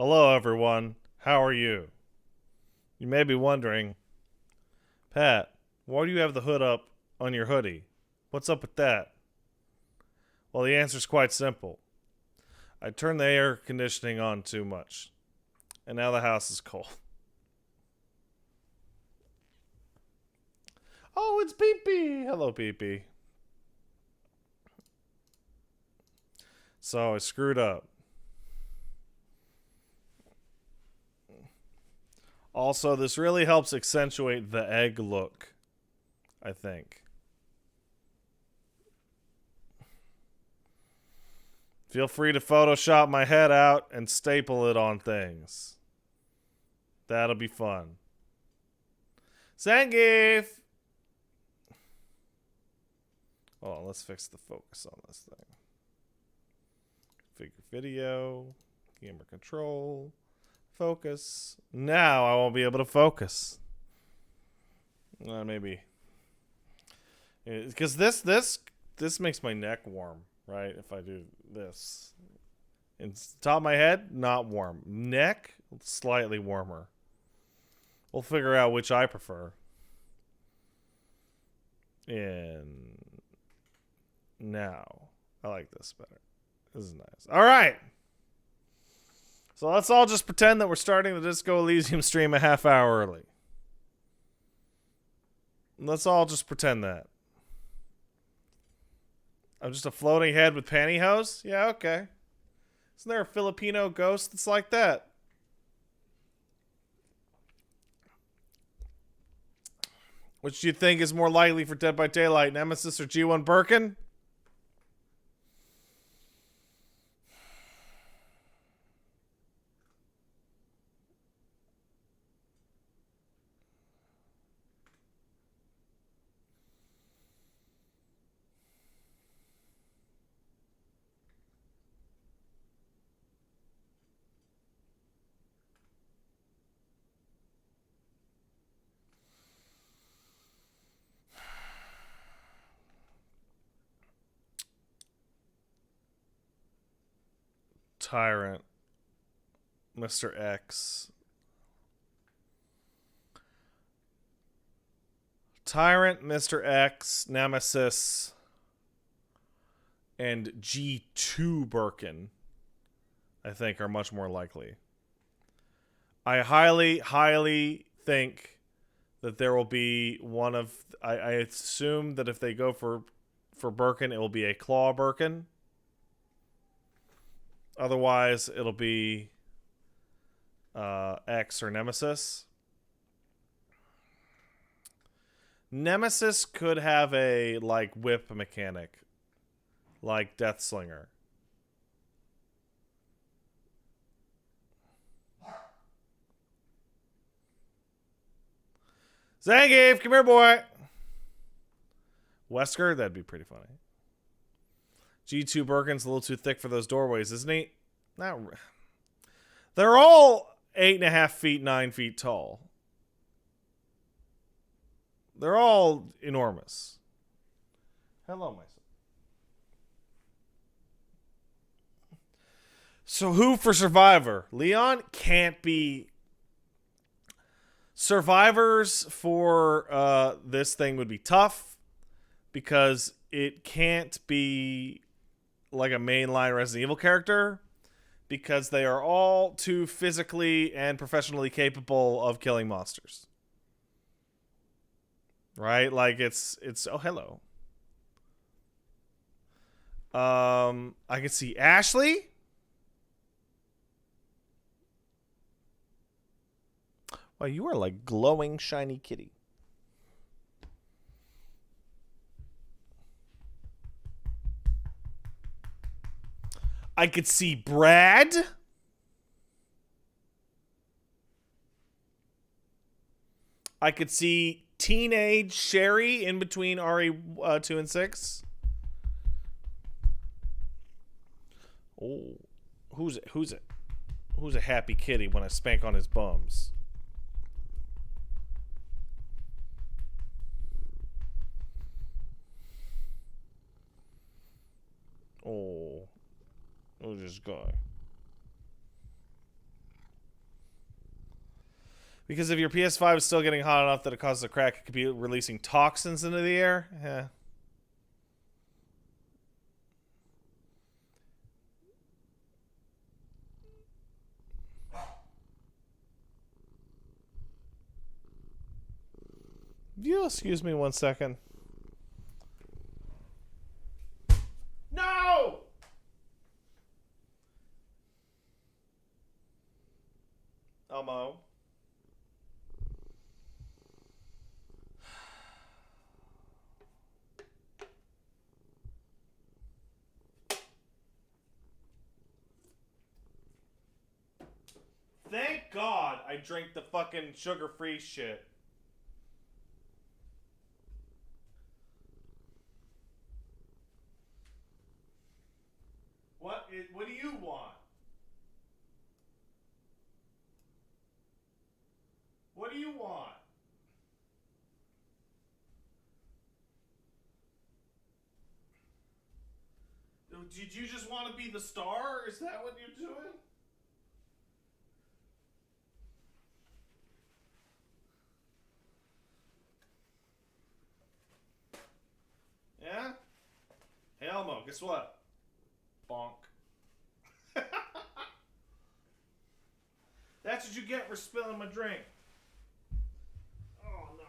Hello, everyone. How are you? You may be wondering, Pat, why do you have the hood up on your hoodie? What's up with that? Well, the answer's quite simple. I turned the air conditioning on too much, and now the house is cold. Oh, it's Pee Pee. Hello, Pee Pee. So I screwed up. Also, this really helps accentuate the egg look, I think. Feel free to Photoshop my head out and staple it on things. That'll be fun. Zangief! Hold on, let's fix the focus on this thing. Figure video, camera control, focus. Now I won't be able to focus. Maybe. Because this makes my neck warm, right? If I do this. And top of my head, not warm. Neck, slightly warmer. We'll figure out which I prefer. And now, I like this better. This is nice. All right. So let's all just pretend that we're starting the Disco Elysium stream a half hour early. Let's all just pretend that. I'm just a floating head with pantyhose? Yeah, okay. Isn't there a Filipino ghost that's like that? Which do you think is more likely for Dead by Daylight, Nemesis or G1 Birkin? Tyrant. Mr. X. Tyrant, Mr. X, Nemesis, and G2 Birkin, I think, are much more likely. I highly think that there will be one of... I assume that if they go for Birkin, it will be a Claw Birkin. Otherwise, it'll be X or Nemesis. Nemesis could have a, like, whip mechanic. Like Deathslinger. Zangief, come here, boy. Wesker, that'd be pretty funny. G2 Birkin's a little too thick for those doorways, isn't he? Not. They're all 8.5 feet, 9 feet tall. They're all enormous. Hello, my son. So who for Survivor? Leon can't be. Survivors for this thing would be tough because it can't be like a mainline Resident Evil character because they are all too physically and professionally capable of killing monsters. Right? Like it's oh, hello. I can see Ashley. Wow, you are like glowing shiny kitty. I could see Brad. I could see teenage Sherry in between RE 2 and 6. Oh, who's a happy kitty when I spank on his bums? Oh, who's this guy? Because if your PS5 is still getting hot enough that it causes a crack, it could be releasing toxins into the air. Yeah. You'll excuse me 1 second. No! Elmo. Thank God I drank the fucking sugar-free shit. What do you want? What do you want? Did you just want to be the star? Is that what you're doing? Yeah? Hey Elmo, guess what? Bonk. That's what you get for spilling my drink. Oh no.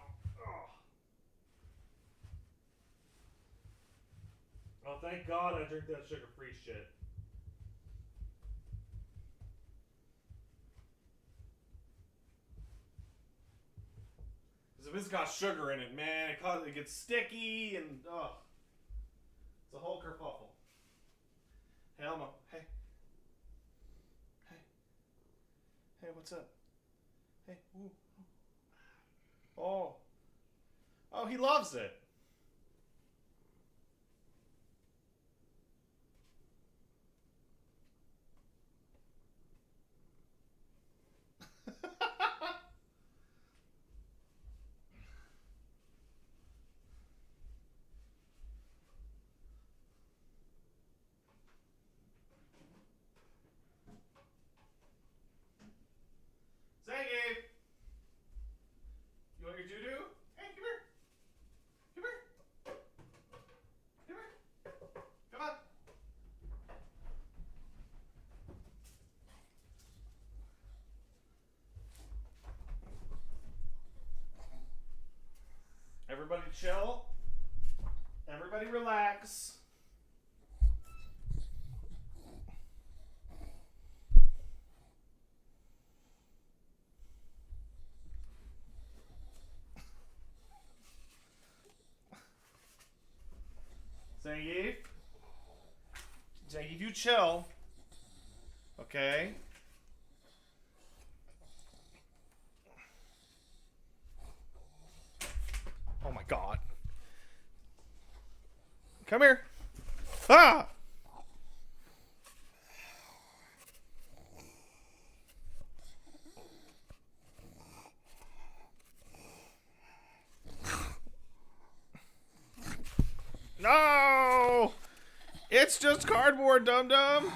Oh, thank God I drink that sugar-free shit. Because if it's got sugar in it, man, it gets sticky and it's a whole kerfuffle. Hey Elmo, hey, what's up? Hey, ooh. Oh, he loves it. Zangief! You want your doo-doo? Hey, come here. Come here. Come here. Come on. Everybody chill. Everybody relax. Zangief, you chill. Okay? Oh my God. Come here. Ah! No! It's just cardboard, dum-dum.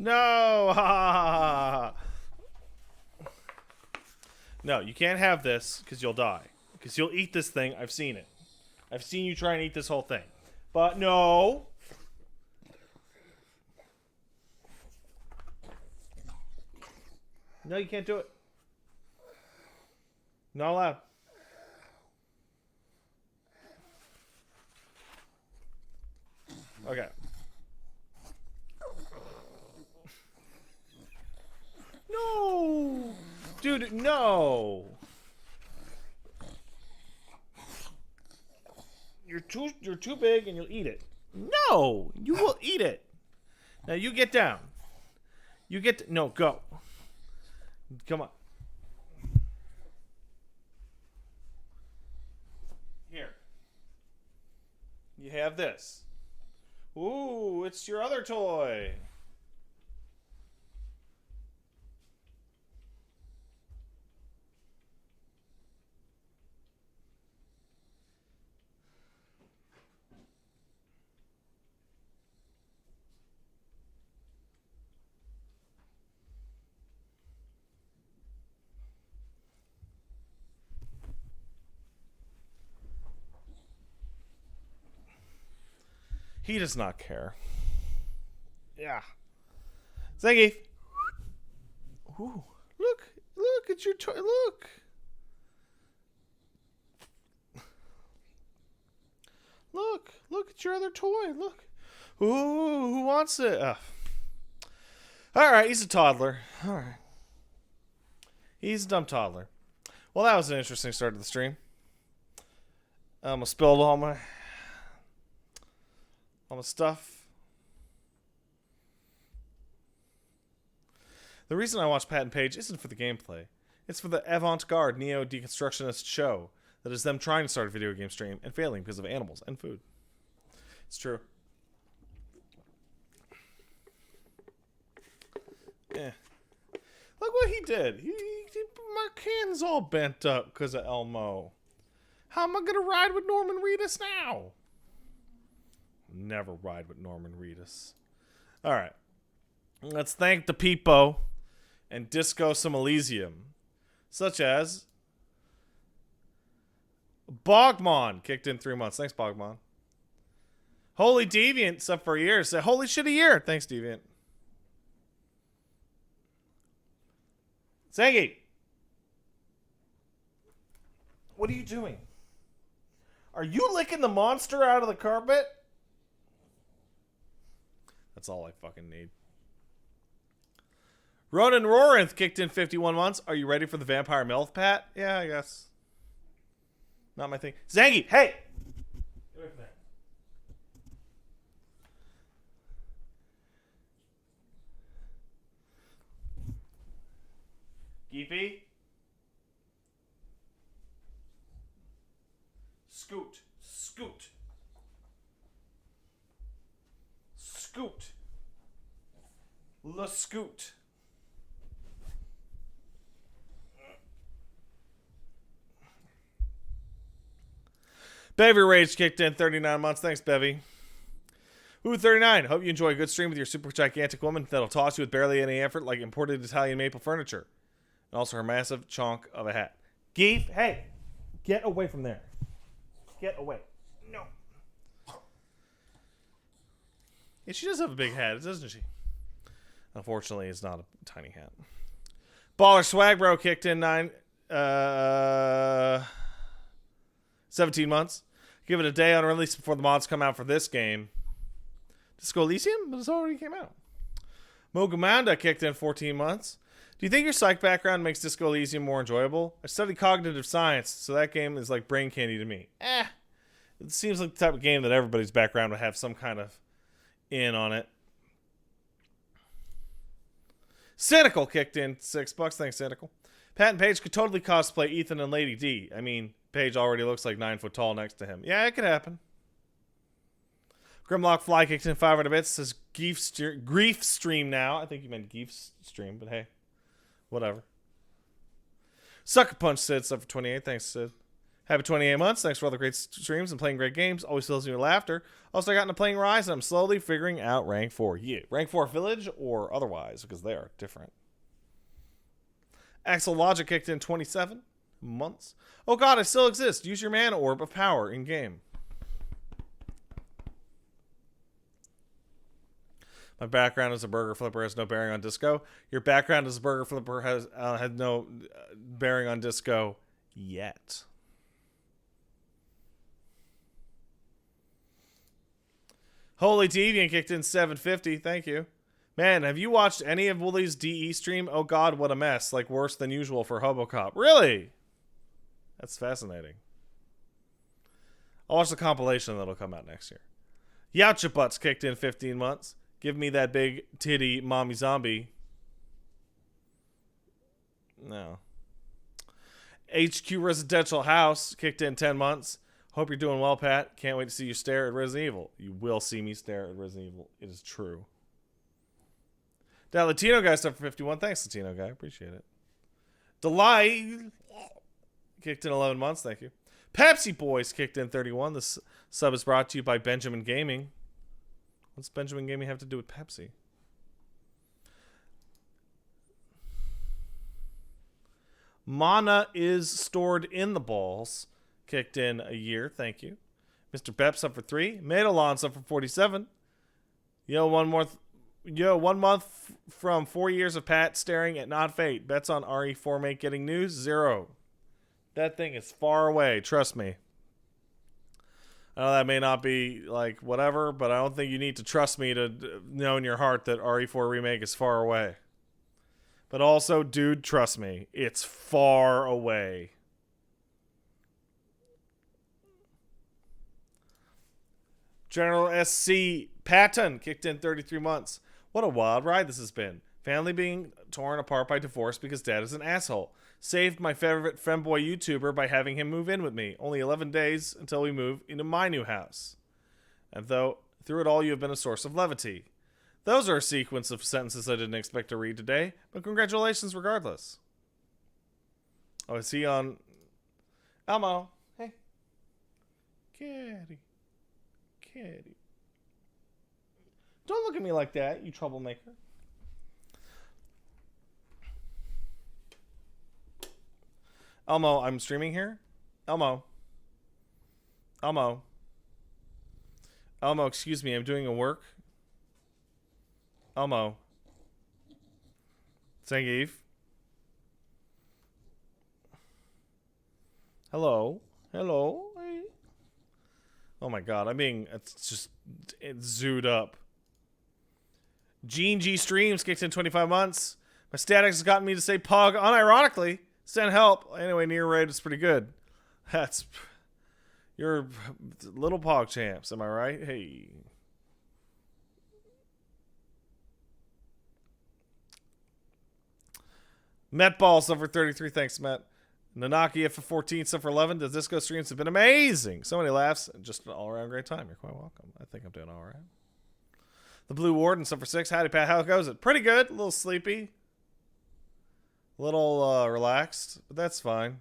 No! No, you can't have this because you'll die. Because you'll eat this thing. I've seen it. I've seen you try and eat this whole thing. But no. No, you can't do it. Not allowed. Okay. No! Dude, no! You're too big and you'll eat it. No! You will eat it. Now you get down. No, go. Come on. Here. You have this. Ooh, it's your other toy. He does not care. Yeah. Zangief. Ooh. Look, it's your toy. Look. Look, it's your other toy. Look. Ooh, who wants it? All right, he's a toddler. All right. He's a dumb toddler. Well, that was an interesting start to the stream. I spilled all my stuff. The reason I watch Pat and Paige isn't for the gameplay. It's for the avant-garde neo-deconstructionist show that is them trying to start a video game stream and failing because of animals and food. It's true. Yeah. Look what he did. My can's all bent up because of Elmo. How am I going to ride with Norman Reedus now? Never ride with Norman Reedus. All right. Let's thank the peepo and disco some Elysium. Such as Bogmon kicked in 3 months. Thanks, Bogmon. Holy Deviant, sub for a year. Say, holy shit, a year. Thanks, Deviant. Zangy. What are you doing? Are you licking the monster out of the carpet? That's all I fucking need. Ronan Rorinth kicked in 51 months. Are you ready for the vampire MILF, Pat? Yeah, I guess. Not my thing. Zangy, hey! Get away from that. Geefy? Scoot. Scoot. Scoot. La scoot. Bevy Rage kicked in 39 months. Thanks, Bevy. Ooh, 39. Hope you enjoy a good stream with your super gigantic woman that'll toss you with barely any effort like imported Italian maple furniture. And also her massive chunk of a hat. Geef, hey, get away from there. Get away. No. Yeah, she does have a big hat, doesn't she? Unfortunately, it's not a tiny hat. Baller Swag Bro kicked in 17 months. Give it a day on release before the mods come out for this game. Disco Elysium? But it's already came out. Mogamanda kicked in 14 months. Do you think your psych background makes Disco Elysium more enjoyable? I study cognitive science, so that game is like brain candy to me. It seems like the type of game that everybody's background would have some kind of in on it. Cynical kicked in $6. Thanks, Cynical. Pat and Paige could totally cosplay Ethan and Lady D. I mean, Paige already looks like 9 foot tall next to him. Yeah, it could happen. Grimlock Fly kicked in 500 bits. Says grief stream now. I think you meant Geef stream, but hey, whatever. Sucker Punch Sid sub for 28. Thanks, Sid. Happy 28 months. Thanks for all the great streams and playing great games. Always fills me with laughter. Also, I got into playing Rise, and I'm slowly figuring out rank 4. Yeah, rank 4 Village or otherwise, because they are different. Axel Logic kicked in 27 months. Oh god, I still exist. Use your mana orb of power in game. My background as a burger flipper has no bearing on disco. Your background as a burger flipper has had no bearing on disco yet. Holy Deviant kicked in 750. Thank you. Man, have you watched any of Woolie's DE stream? Oh god, what a mess. Like worse than usual for Hobocop. Really? That's fascinating. I'll watch the compilation that'll come out next year. Yacha Butts kicked in 15 months. Give me that big titty mommy zombie. No. HQ Residential House kicked in 10 months. Hope you're doing well, Pat. Can't wait to see you stare at Resident Evil. You will see me stare at Resident Evil. It is true. That Latino guy stuff for 51. Thanks, Latino guy. Appreciate it. Delay kicked in 11 months. Thank you. Pepsi Boys kicked in 31. This sub is brought to you by Benjamin Gaming. What's Benjamin Gaming have to do with Pepsi? Mana is stored in the balls. Kicked in a year. Thank you. Mr. Pep sub for 3. Madalon sub for 47. Yo, 1 month from 4 years of Pat staring at Not Fate. Bets on RE4 mate getting news? 0. That thing is far away. Trust me. I know that may not be like whatever, but I don't think you need to trust me to know in your heart that RE4 remake is far away. But also, dude, trust me. It's far away. General SC Patton kicked in 33 months. What a wild ride this has been. Family being torn apart by divorce because dad is an asshole. Saved my favorite femboy YouTuber by having him move in with me. Only 11 days until we move into my new house. And though through it all you have been a source of levity. Those are a sequence of sentences I didn't expect to read today, but congratulations regardless. Oh, is he on... Elmo. Hey. Kitty. Kitty. Don't look at me like that, you troublemaker. Elmo, I'm streaming here. Elmo. Elmo. Elmo, excuse me, I'm doing a work. Elmo. Zangief. Hello. Hello. Hey. Oh my god, it's zooed up. Gene G Streams kicked in 25 months. My statics has gotten me to say pug unironically. Send help. Anyway, near raid is pretty good. You're little pog champs, am I right? Hey. Met Ball sub for 33. Thanks, Matt. Nanaki for 14, sub for 11. The Disco streams have been amazing. So many laughs. Just an all-around great time. You're quite welcome. I think I'm doing all right. The Blue Warden sub for 6. Howdy, Pat. How goes it? Pretty good. A little sleepy. A little relaxed, but that's fine.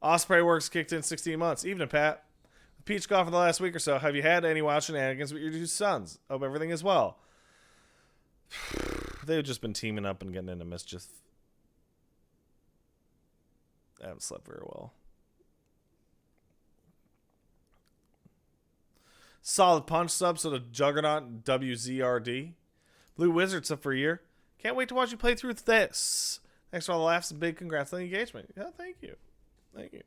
Osprey Works kicked in 16 months. Evening, Pat. Peach Golf for the last week or so. Have you had any wild shenanigans with your two sons? Hope everything is well. They've just been teaming up and getting into mischief. I haven't slept very well. Solid Punch sub, so the Juggernaut WZRD. Blue Wizard sub for a year. Can't wait to watch you play through this. Thanks for all the laughs and big congrats on the engagement. Yeah, thank you. Thank you.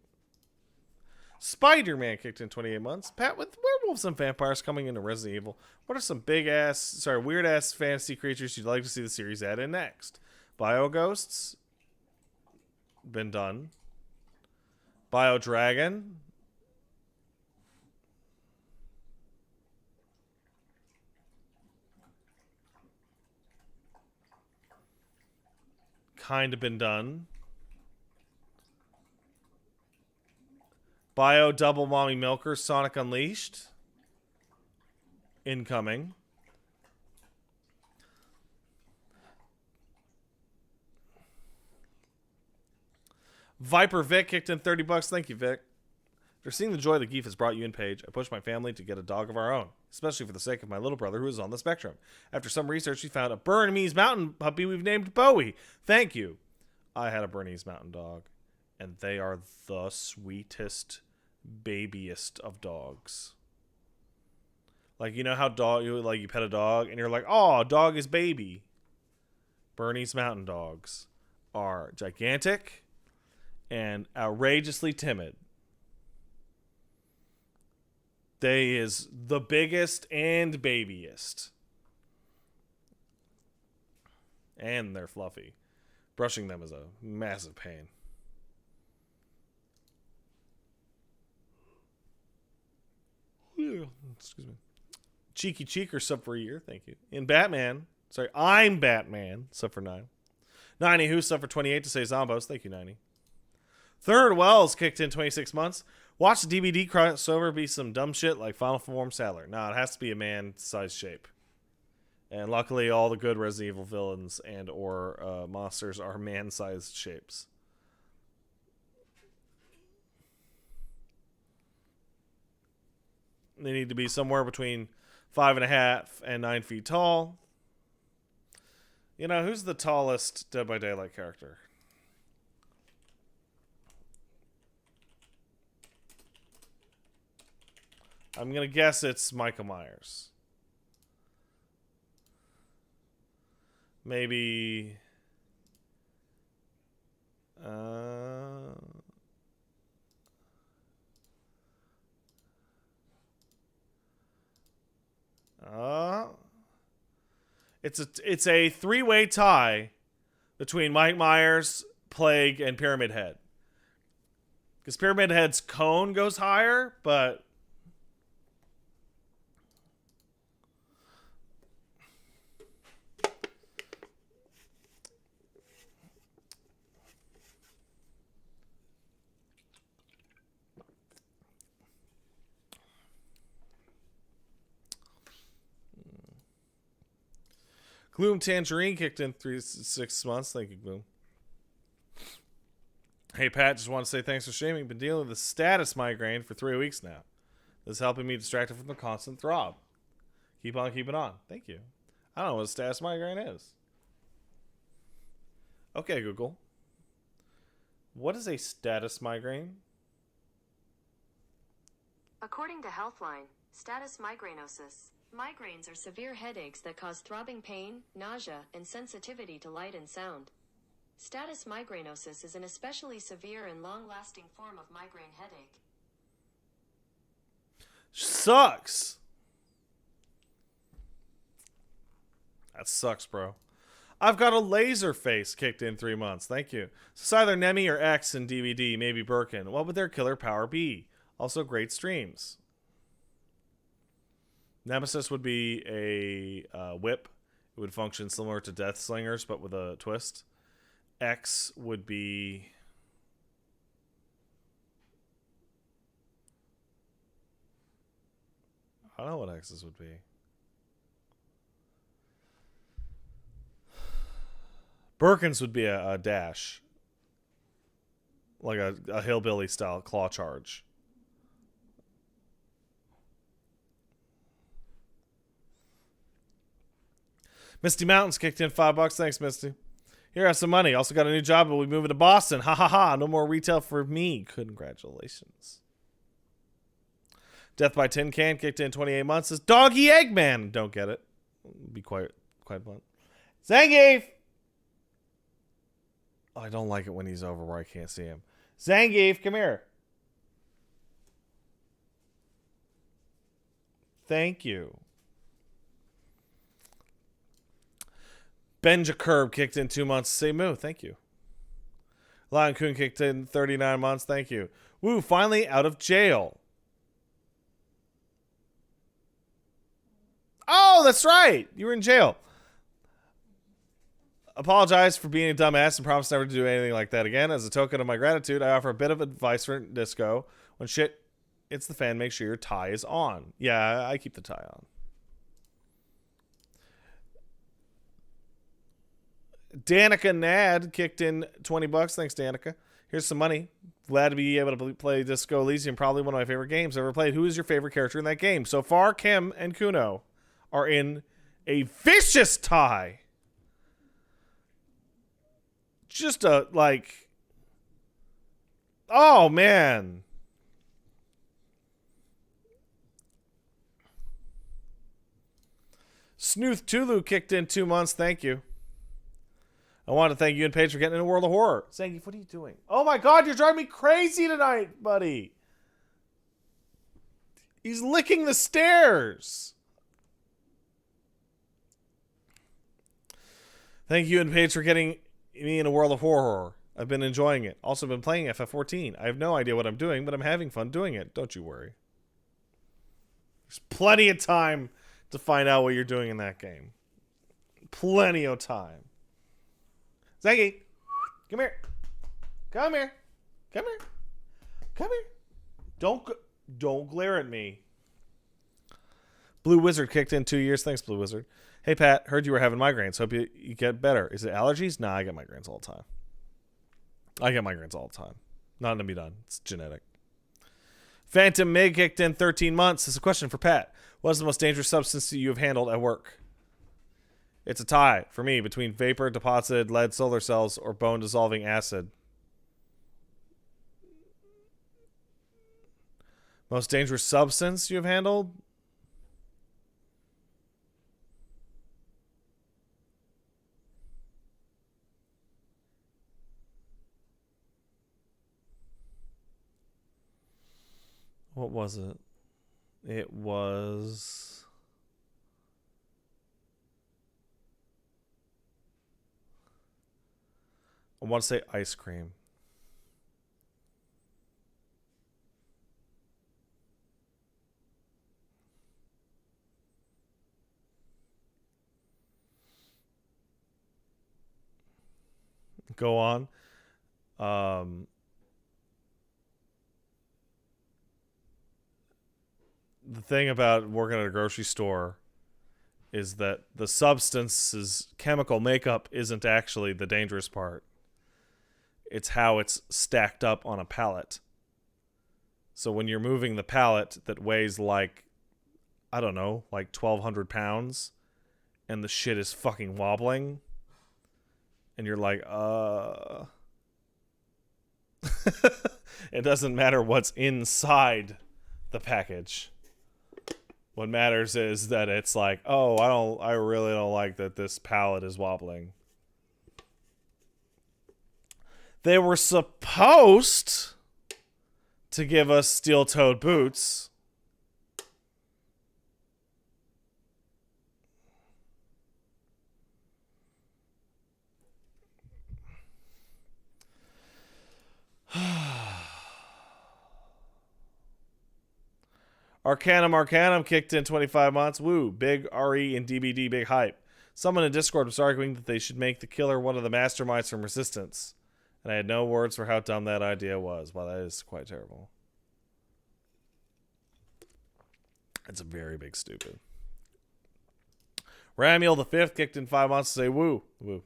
Spider-Man kicked in 28 months. Pat, with werewolves and vampires coming into Resident Evil, what are some weird-ass fantasy creatures you'd like to see the series add in next? Bio Ghosts? Been done. Bio Dragon? Kind of been done. Bio Double Mommy Milker, Sonic Unleashed. Incoming. Viper Vic kicked in 30 bucks. Thank you, Vic. After seeing the joy the Geef has brought you in, Paige, I pushed my family to get a dog of our own, especially for the sake of my little brother who is on the spectrum. After some research, we found a Bernese mountain puppy we've named Bowie. Thank you. I had a Bernese mountain dog, and they are the sweetest, babiest of dogs. Like, you know how you pet a dog, and you're like, oh, dog is baby. Bernese mountain dogs are gigantic and outrageously timid. They is the biggest and babiest. And they're fluffy. Brushing them is a massive pain. Excuse me. Cheeky Cheeker sub for a year. Thank you. I'm Batman. Sub for 9. 90 Who sub for 28 to say Zombos. Thank you, 90. Third Wells kicked in 26 months. Watch the DVD crossover be some dumb shit like Final Form Sadler. Nah, it has to be a man-sized shape. And luckily, all the good Resident Evil villains and or monsters are man-sized shapes. They need to be somewhere between 5.5 and 9 feet tall. You know, who's the tallest Dead by Daylight character? I'm going to guess it's Michael Myers. Maybe... It's a three-way tie between Mike Myers, Plague, and Pyramid Head. Because Pyramid Head's cone goes higher, but... Gloom Tangerine kicked in 6 months. Thank you, Gloom. Hey, Pat, just want to say thanks for streaming. Been dealing with a status migraine for 3 weeks now. This is helping me distracted from the constant throb. Keep on keeping on. Thank you. I don't know what a status migraine is. Okay, Google. What is a status migraine? According to Healthline, status migrainosis. Migraines are severe headaches that cause throbbing pain, nausea, and sensitivity to light and sound. Status migrainosis is an especially severe and long-lasting form of migraine headache. Sucks. That sucks, bro. I've got a laser face kicked in 3 months. Thank you. So it's either Nemi or X in DVD, maybe Birkin. What would their killer power be? Also great streams. Nemesis would be a whip. It would function similar to Death Slingers, but with a twist. X would be... I don't know what X's would be. Birkins would be a dash. Like a hillbilly style claw charge. Misty Mountains kicked in $5. Thanks, Misty. Here, have some money. Also got a new job, but we're moving to Boston. Ha ha ha. No more retail for me. Congratulations. Death by Tin Can kicked in 28 months. Says Doggy Eggman. Don't get it. Be quite blunt. Zangief. Oh, I don't like it when he's over where I can't see him. Zangief, come here. Thank you. Benja Curb kicked in 2 months. Say moo. Thank you. Lion Coon kicked in 39 months. Thank you. Woo, finally out of jail. Oh, that's right. You were in jail. Apologize for being a dumbass and promise never to do anything like that again. As a token of my gratitude, I offer a bit of advice for disco. When shit hits the fan, make sure your tie is on. Yeah, I keep the tie on. Danica Nad kicked in $20. Thanks, Danica. Here's some money. Glad to be able to play Disco Elysium. Probably one of my favorite games ever played. Who is your favorite character in that game? So far, Kim and Kuno are in a vicious tie. Just a, like... Oh, man. Snooth Tulu kicked in 2 months. Thank you. I want to thank you and Paige for getting in a world of horror. Zangief, what are you doing? Oh my god, you're driving me crazy tonight, buddy. He's licking the stairs. Thank you and Paige for getting me in a world of horror. I've been enjoying it. Also been playing FF14. I have no idea what I'm doing, but I'm having fun doing it. Don't you worry. There's plenty of time to find out what you're doing in that game. Plenty of time. Zangy, come here. Come here. Come here. Come here. Don't glare at me. Blue Wizard kicked in 2 years. Thanks, Blue Wizard. Hey, Pat, heard you were having migraines. Hope you get better. Is it allergies? Nah, I get migraines all the time. I get migraines all the time. Nothing to be done. It's genetic. Phantom Mig kicked in 13 months. This is a question for Pat. What is the most dangerous substance that you have handled at work? It's a tie for me between vapor, deposited lead solar cells, or bone-dissolving acid. Most dangerous substance you have handled? What was it? It was... I want to say ice cream. Go on. The thing about working at a grocery store is that the substance's chemical makeup isn't actually the dangerous part. It's how it's stacked up on a pallet. So when you're moving the pallet that weighs like, I don't know, like 1,200 pounds, and the shit is fucking wobbling, and you're like, it doesn't matter what's inside the package. What matters is that it's like, oh, I really don't like that this pallet is wobbling. They were supposed to give us steel-toed boots. Arcanum kicked in 25 months. Woo. Big RE and DBD, big hype. Someone in Discord was arguing that they should make the killer one of the masterminds from Resistance. And I had no words for how dumb that idea was. Wow, that is quite terrible. It's a very big stupid. Ramiel the 5th kicked in 5 months to say woo. Woo.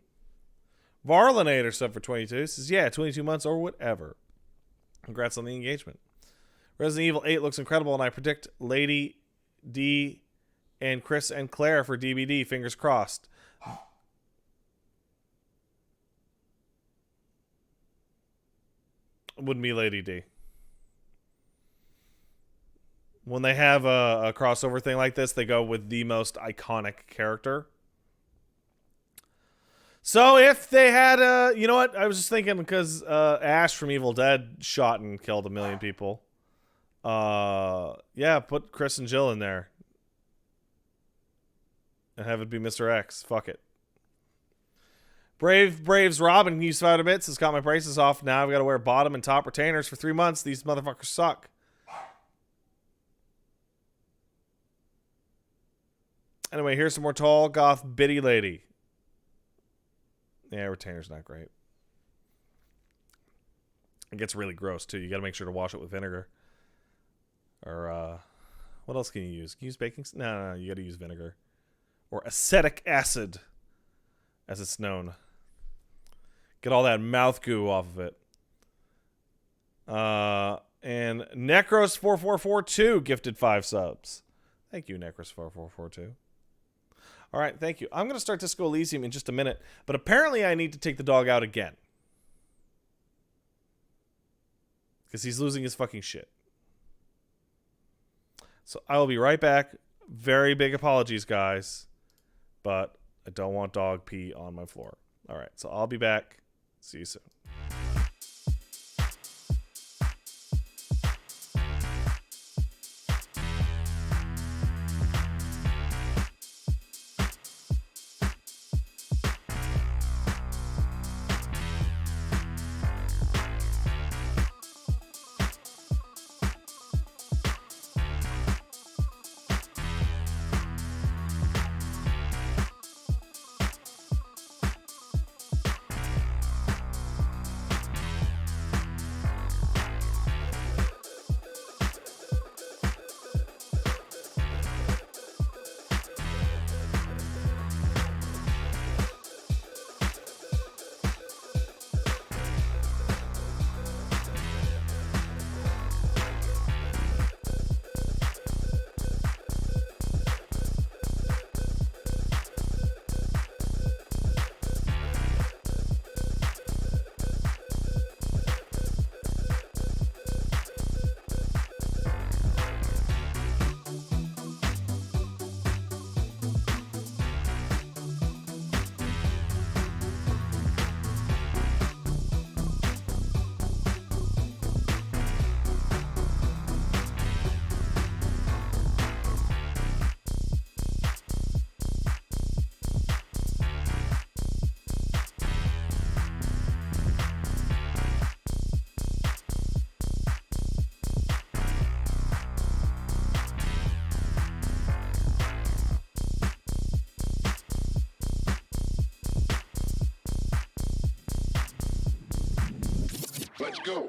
Varlinator sub for 22. Says, yeah, 22 months or whatever. Congrats on the engagement. Resident Evil 8 looks incredible, and I predict Lady D and Chris and Claire for DBD. Fingers crossed. Wouldn't be Lady D. When they have a crossover thing like this, they go with the most iconic character. So if they had a... You know what? I was just thinking because Ash from Evil Dead shot and killed 1 million people. Yeah, put Chris and Jill in there. And have it be Mr. X. Fuck it. Braves Robin used 500 bits. Has got my braces off. Now I've got to wear bottom and top retainers for 3 months. These motherfuckers suck. Anyway, here's some more tall goth bitty lady. Yeah, retainer's not great. It gets really gross too. You got to make sure to wash it with vinegar. Or what else can you use? Can you use baking? No, you got to use vinegar or acetic acid, as it's known. Get all that mouth goo off of it. And Necros4442 gifted 5 subs. Thank you, Necros4442. All right, thank you. I'm going to start Disco Elysium in just a minute, but apparently I need to take the dog out again. Because he's losing his fucking shit. So I will be right back. Very big apologies, guys. But I don't want dog pee on my floor. All right, so I'll be back. See you soon. Let's go.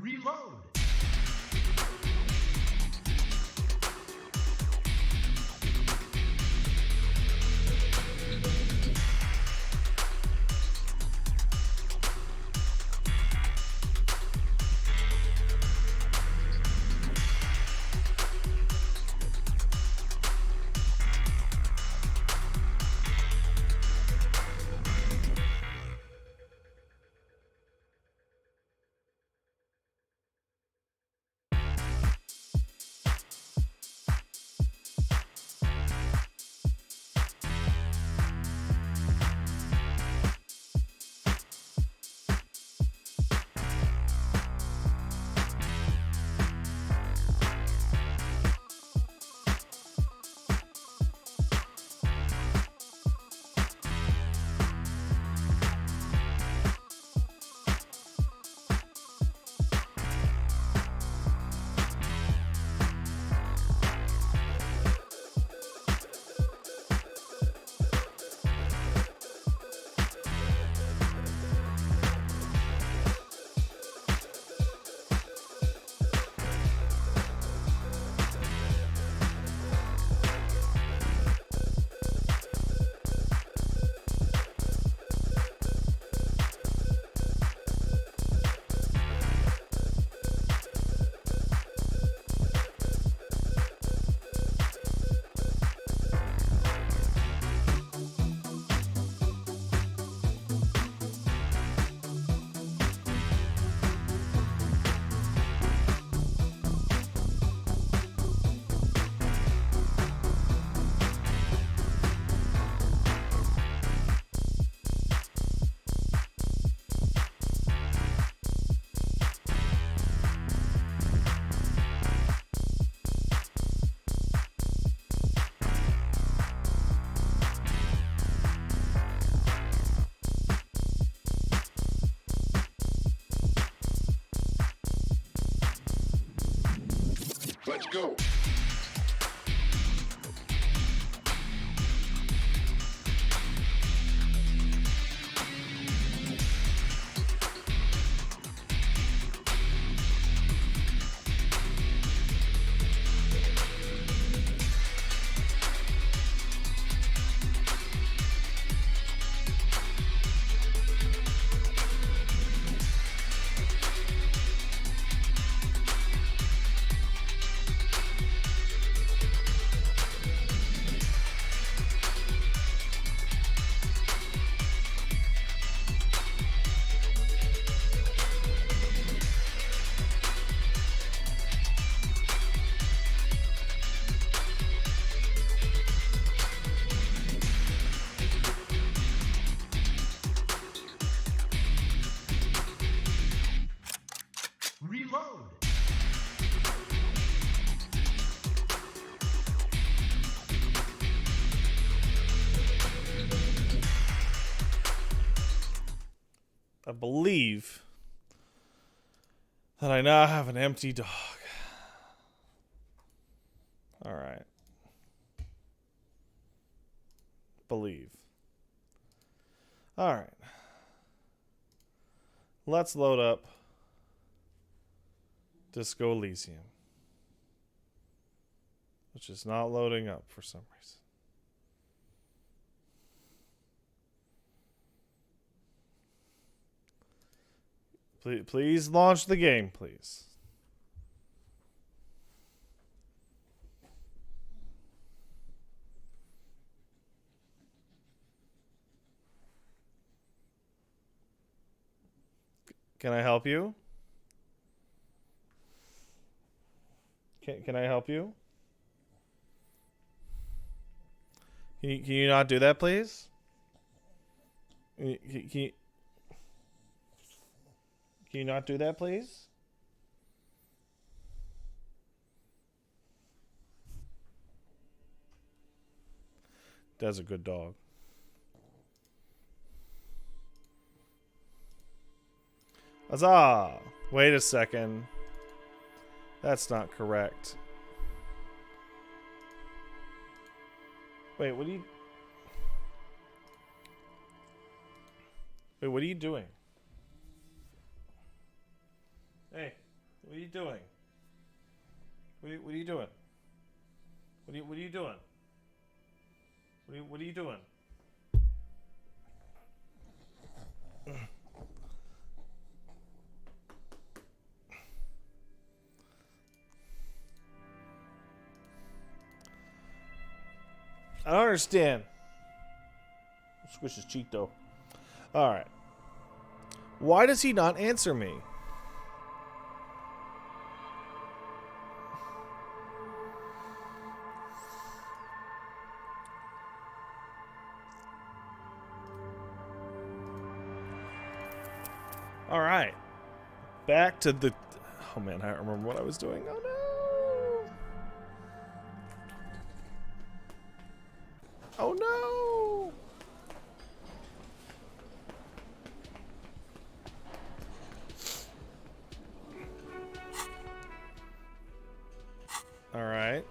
Reload. Let's go. Reload. I believe that I now have an empty dog. All right. Believe. All right. Let's load up Disco Elysium, which is not loading up for some reason. Please launch the game, please. Can I help you? Can I help you? Can you not do that, please? Can you not do that, please? That's a good dog. Huzzah! Wait a second. That's not correct. Wait, what are you... Wait, what are you doing? Hey, what are you doing? What are you doing? What are you doing? What are you doing? I don't understand. Squish his cheek though. Alright. Why does he not answer me? Alright. Back to the... Oh man, I don't remember what I was doing. Oh no! Oh no! All right.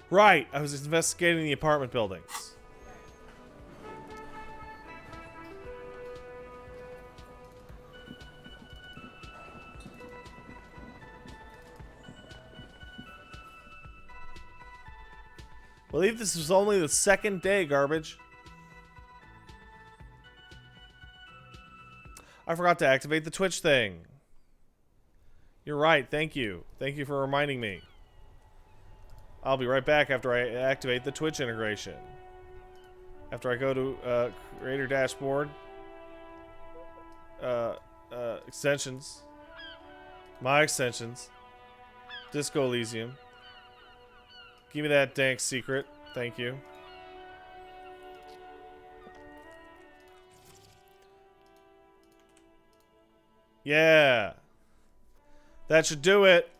Right, I was investigating the apartment buildings. I believe this was only the second day, garbage. I forgot to activate the Twitch thing. You're right, thank you. Thank you for reminding me. I'll be right back after I activate the Twitch integration. After I go to Creator Dashboard. Extensions. My extensions. Disco Elysium. Give me that dank secret. Thank you. Yeah. That should do it.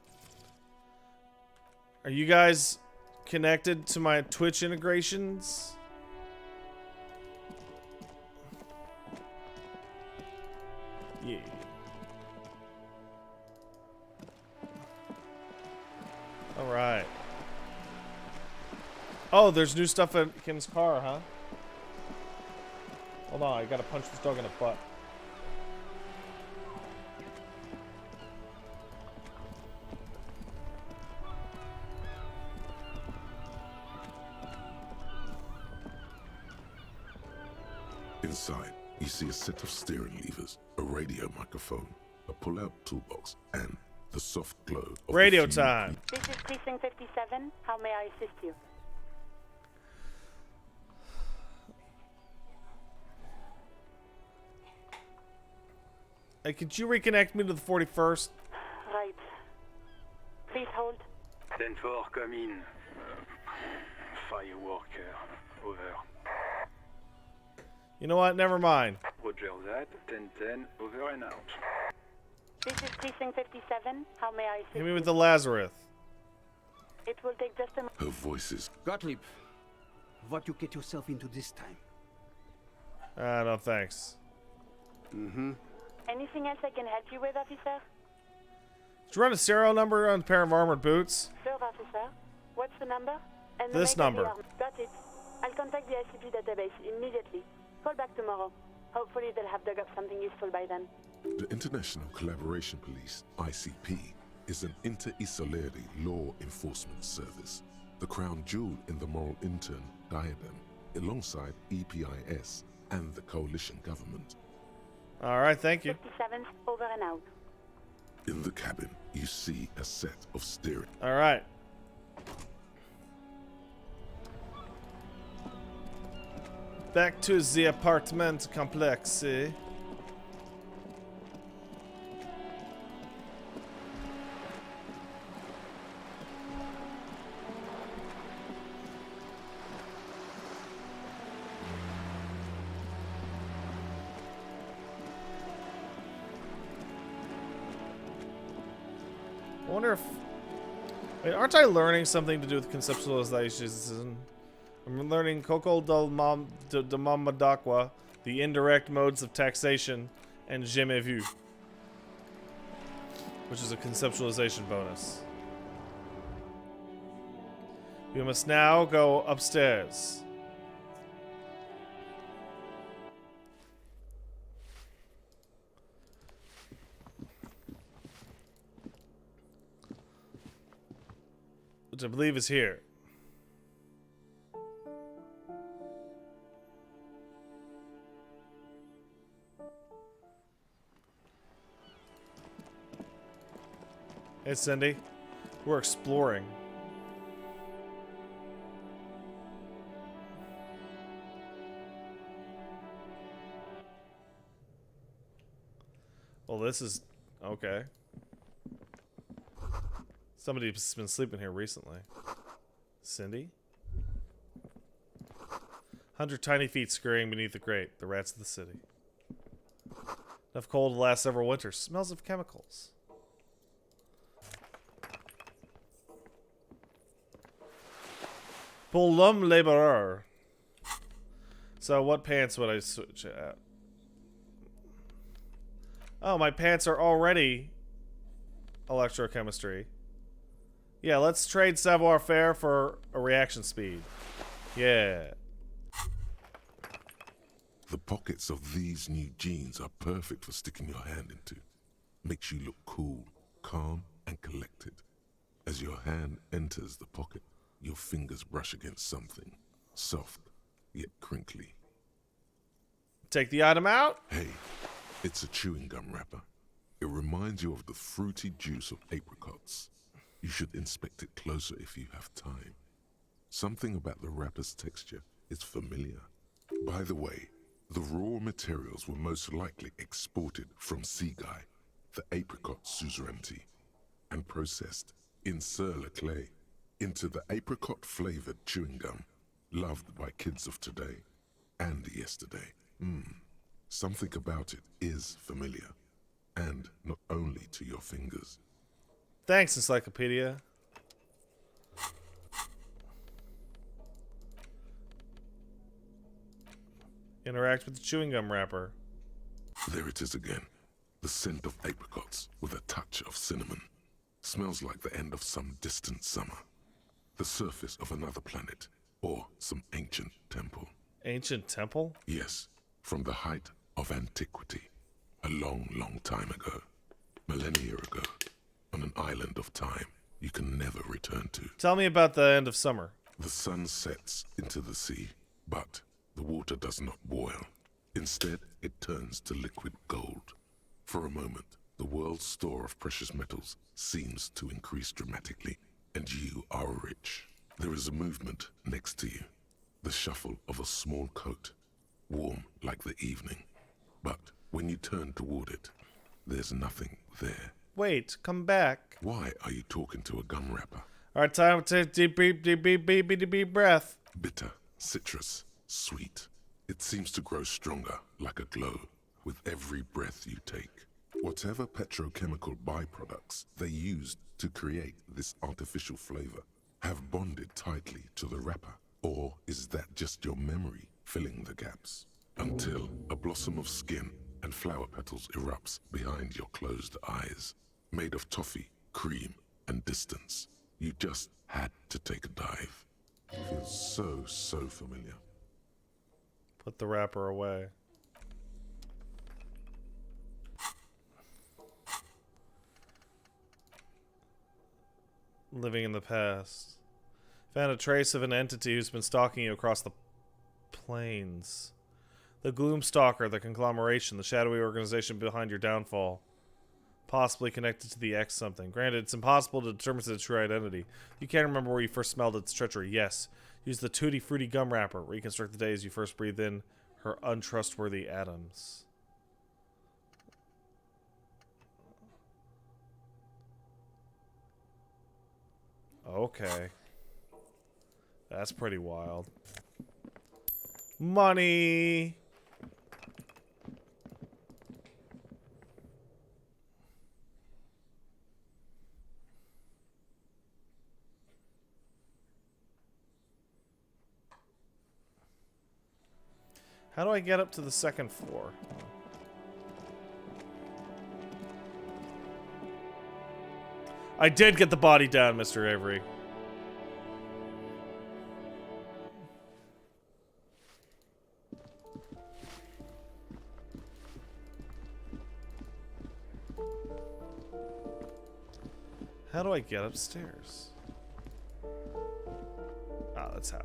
Are you guys connected to my Twitch integrations? Yeah. All right. Oh, there's new stuff in Kim's car, huh? Hold on, I gotta punch this dog in the butt. Inside, you see a set of steering levers, a radio microphone, a pull-out toolbox, and the soft glow of Radio the few time. This is Precinct 57. How may I assist you? Hey, could you reconnect me to the 41st? Right. Please hold. 10-4, come in. Firework, over. You know what? Never mind. Roger that. 10-10, over and out. This is Precinct 57. How may I assist Hit me you? with the Lazarus. It will take just a moment. Her voices. Gottlieb, what you get yourself into this time? No thanks. Anything else I can help you with, officer? Did you run a serial number on a pair of armored boots? Sure, officer. What's the number? And the This make of the number. arm. Got it. I'll contact the ICP database immediately. Call back tomorrow. Hopefully they'll have dug up something useful by then. The International Collaboration Police, ICP, is an inter-Isolari law enforcement service, the crown jewel in the moral intern diadem, alongside EPIS and the coalition government. All right, thank you. 57, over and out. In the cabin, you see a set of steering. All right. Back to the apartment complex, eh? I wonder if... Wait, aren't I learning something to do with conceptualization? I'm learning Coco del Mamadakwa, the indirect modes of taxation, and Je m'ai vu, which is a conceptualization bonus. We must now go upstairs. Which I believe is here. Hey, Cindy. We're exploring. Well, this is... okay. Somebody's been sleeping here recently. Cindy? 100 tiny feet scurrying beneath the grate. The rats of the city. Enough coal to last several winters. Smells of chemicals. Pour l'homme laboureur. So what pants would I switch at? Oh, my pants are already electrochemistry. Yeah, let's trade savoir-faire for a reaction speed. Yeah. The pockets of these new jeans are perfect for sticking your hand into. Makes you look cool, calm, and collected. As your hand enters the pocket, your fingers brush against something. Soft, yet crinkly. Take the item out. Hey, it's a chewing gum wrapper. It reminds you of the fruity juice of apricots. You should inspect it closer if you have time. Something about the wrapper's texture is familiar. By the way, the raw materials were most likely exported from Seaguy, the apricot suzerainty, and processed in sur-le-clay into the apricot-flavored chewing gum loved by kids of today and yesterday. Something about it is familiar, and not only to your fingers. Thanks, Encyclopedia. Interact with the chewing gum wrapper. There it is again. The scent of apricots with a touch of cinnamon. Smells like the end of some distant summer. The surface of another planet, or some ancient temple. Ancient temple? Yes, from the height of antiquity. A long, long time ago. Millennia ago. On an island of time you can never return to. Tell me about the end of summer. The sun sets into the sea, but the water does not boil. Instead, it turns to liquid gold. For a moment, the world's store of precious metals seems to increase dramatically, and you are rich. There is a movement next to you. The shuffle of a small coat, warm like the evening. But when you turn toward it, there's nothing there. Wait, come back. Why are you talking to a gum wrapper? Alright, time to take deep breath. Bitter, citrus, sweet. It seems to grow stronger, like a glow, with every breath you take. Whatever petrochemical byproducts they used to create this artificial flavor have bonded tightly to the wrapper. Or is that just your memory filling the gaps? Until a blossom of skin and flower petals erupts behind your closed eyes. Made of toffee, cream, and distance. You just had to take a dive. Feels so familiar. Put the wrapper away. Living in the past. Found a trace of an entity who's been stalking you across the plains. The Gloomstalker, the conglomeration, the shadowy organization behind your downfall. Possibly connected to the X something. Granted, it's impossible to determine its true identity. You can't remember where you first smelled its treachery. Yes, Use the Tutti Frutti gum wrapper. Reconstruct the day as you first breathe in her untrustworthy atoms. Okay. That's pretty wild. Money! How do I get up to the second floor? I did get the body down, Mr. Avery. How do I get upstairs? Ah, that's how.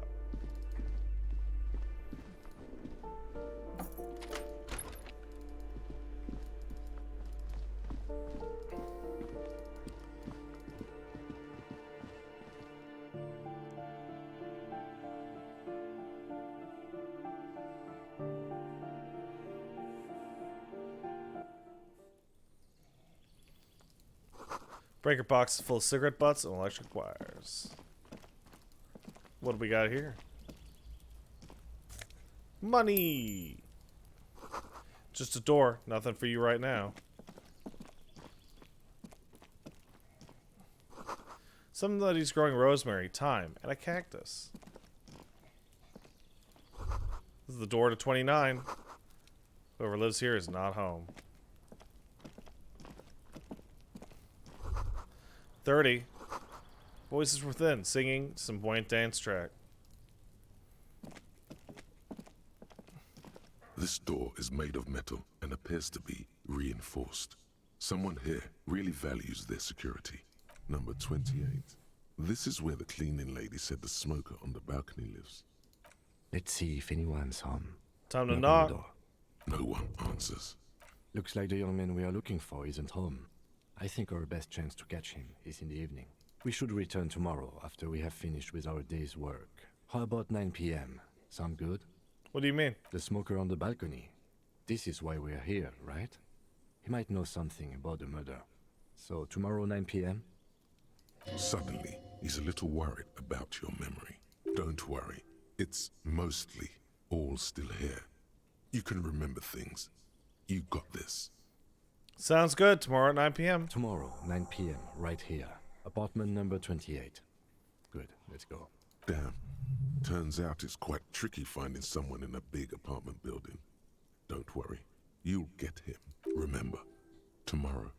Breaker box full of cigarette butts and electric wires. What do we got here? Money! Just a door. Nothing for you right now. Somebody's growing rosemary, thyme, and a cactus. This is the door to 29. Whoever lives here is not home. 30. Voices within, singing some buoyant dance track. This door is made of metal and appears to be reinforced. Someone here really values their security. Number 28. This is where the cleaning lady said the smoker on the balcony lives. Let's see if anyone's home. Time to on knock. the door. No one answers. Looks like the young man we are looking for isn't home. I think our best chance to catch him is in the evening. We should return tomorrow after we have finished with our day's work. How about 9 p.m.? Sound good? What do you mean? The smoker on the balcony. This is why we are here, right? He might know something about the murder. So tomorrow 9 p.m.? Suddenly, he's a little worried about your memory. Don't worry. It's mostly all still here. You can remember things. You got this. Sounds good. Tomorrow at 9 p.m. Tomorrow, 9 p.m., right here. Apartment number 28. Good, let's go. Damn. Turns out it's quite tricky finding someone in a big apartment building. Don't worry. You'll get him. Remember, tomorrow.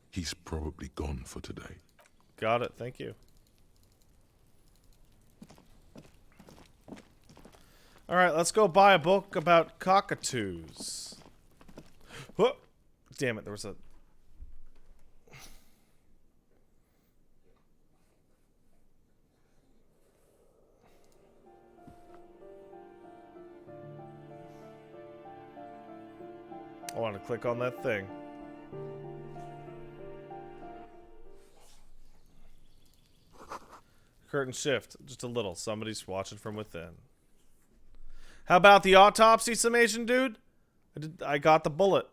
He's probably gone for today. Got it. Thank you. Alright, let's go buy a book about cockatoos. Whoa! Damn it, there was a... I want to click on that thing. Curtain shift, just a little. Somebody's watching from within. How about the autopsy summation, dude? I got the bullet.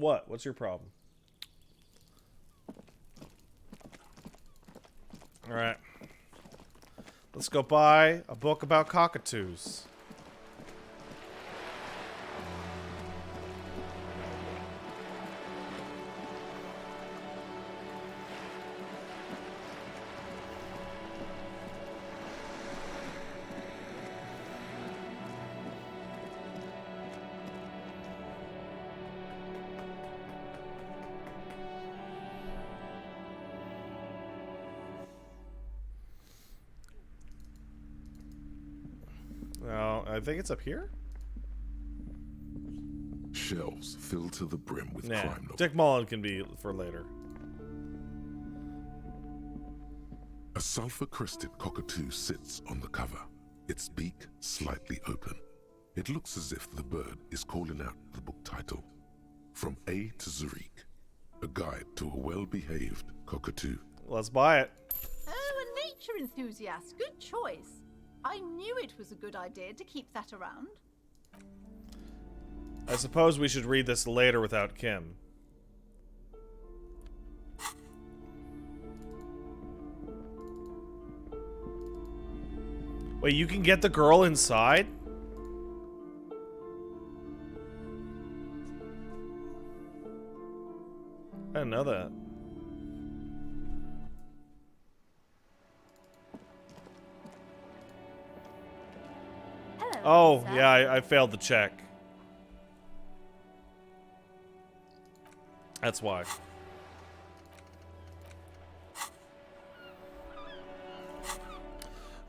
What? What's your problem? All right. Let's go buy a book about cockatoos. Well, I think it's up here. Shelves filled to the brim with Nah, crime novels. Dick Mullen can be for later. A A sulfur-crested cockatoo sits on the cover, its beak slightly open. It looks as if the bird is calling out the book title, From A to Zurich, a guide to a well-behaved cockatoo. Let's buy it. Oh, a nature enthusiast. Good choice. I knew it was a good idea to keep that around. I suppose we should read this later without Kim. Wait, you can get the girl inside? I didn't know that. Hello, Oh, sir. yeah, I failed the check. That's why.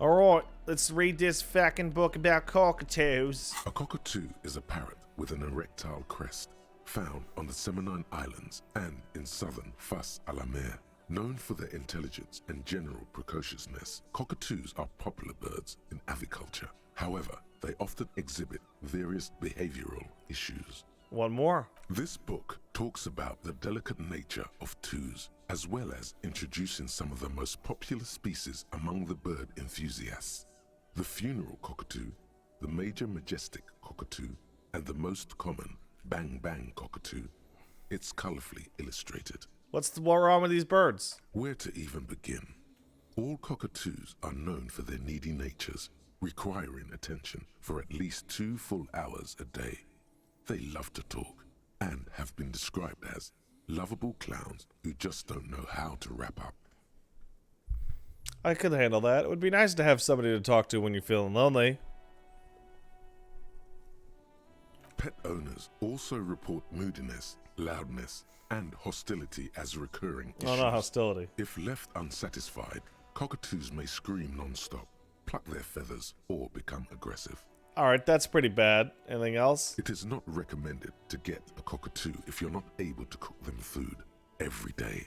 Alright, let's read this fucking book about cockatoos. A cockatoo is a parrot with an erectile crest, found on the Seminine Islands and in southern Fas a la Mer. Known for their intelligence and general precociousness, cockatoos are popular birds in aviculture. However, they often exhibit various behavioral issues. One more. This book talks about the delicate nature of toos, as well as introducing some of the most popular species among the bird enthusiasts. The funeral cockatoo, the major majestic cockatoo, and the most common bang bang cockatoo. It's colorfully illustrated. What's wrong with these birds? Where to even begin? All cockatoos are known for their needy natures, requiring attention for at least 2 full hours a day. They love to talk and have been described as lovable clowns who just don't know how to wrap up. I could handle that. It would be nice to have somebody to talk to when you're feeling lonely. Pet owners also report moodiness, loudness, and hostility as recurring issues. Oh no, hostility. If left unsatisfied, cockatoos may scream non-stop, pluck their feathers, or become aggressive. Alright, that's pretty bad. Anything else? It is not recommended to get a cockatoo if you're not able to cook them food every day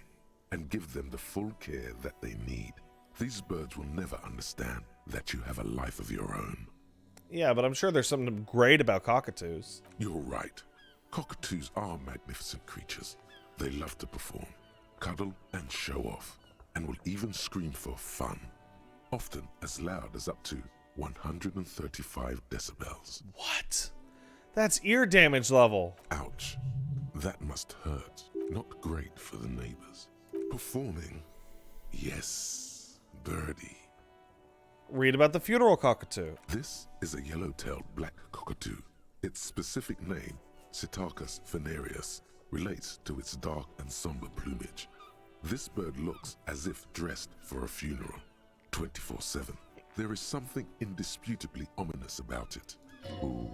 and give them the full care that they need. These birds will never understand that you have a life of your own. Yeah, but I'm sure there's something great about cockatoos. You're right. Cockatoos are magnificent creatures. They love to perform, cuddle, and show off, and will even scream for fun, often as loud as up to 135 decibels. What? That's ear damage level. Ouch. That must hurt. Not great for the neighbors. Performing? Yes, birdie. Read about the funeral cockatoo. This is a yellow-tailed black cockatoo. Its specific name, Psittacus venereus, relates to its dark and somber plumage. This bird looks as if dressed for a funeral, 24/7. There is something indisputably ominous about it. Ooh.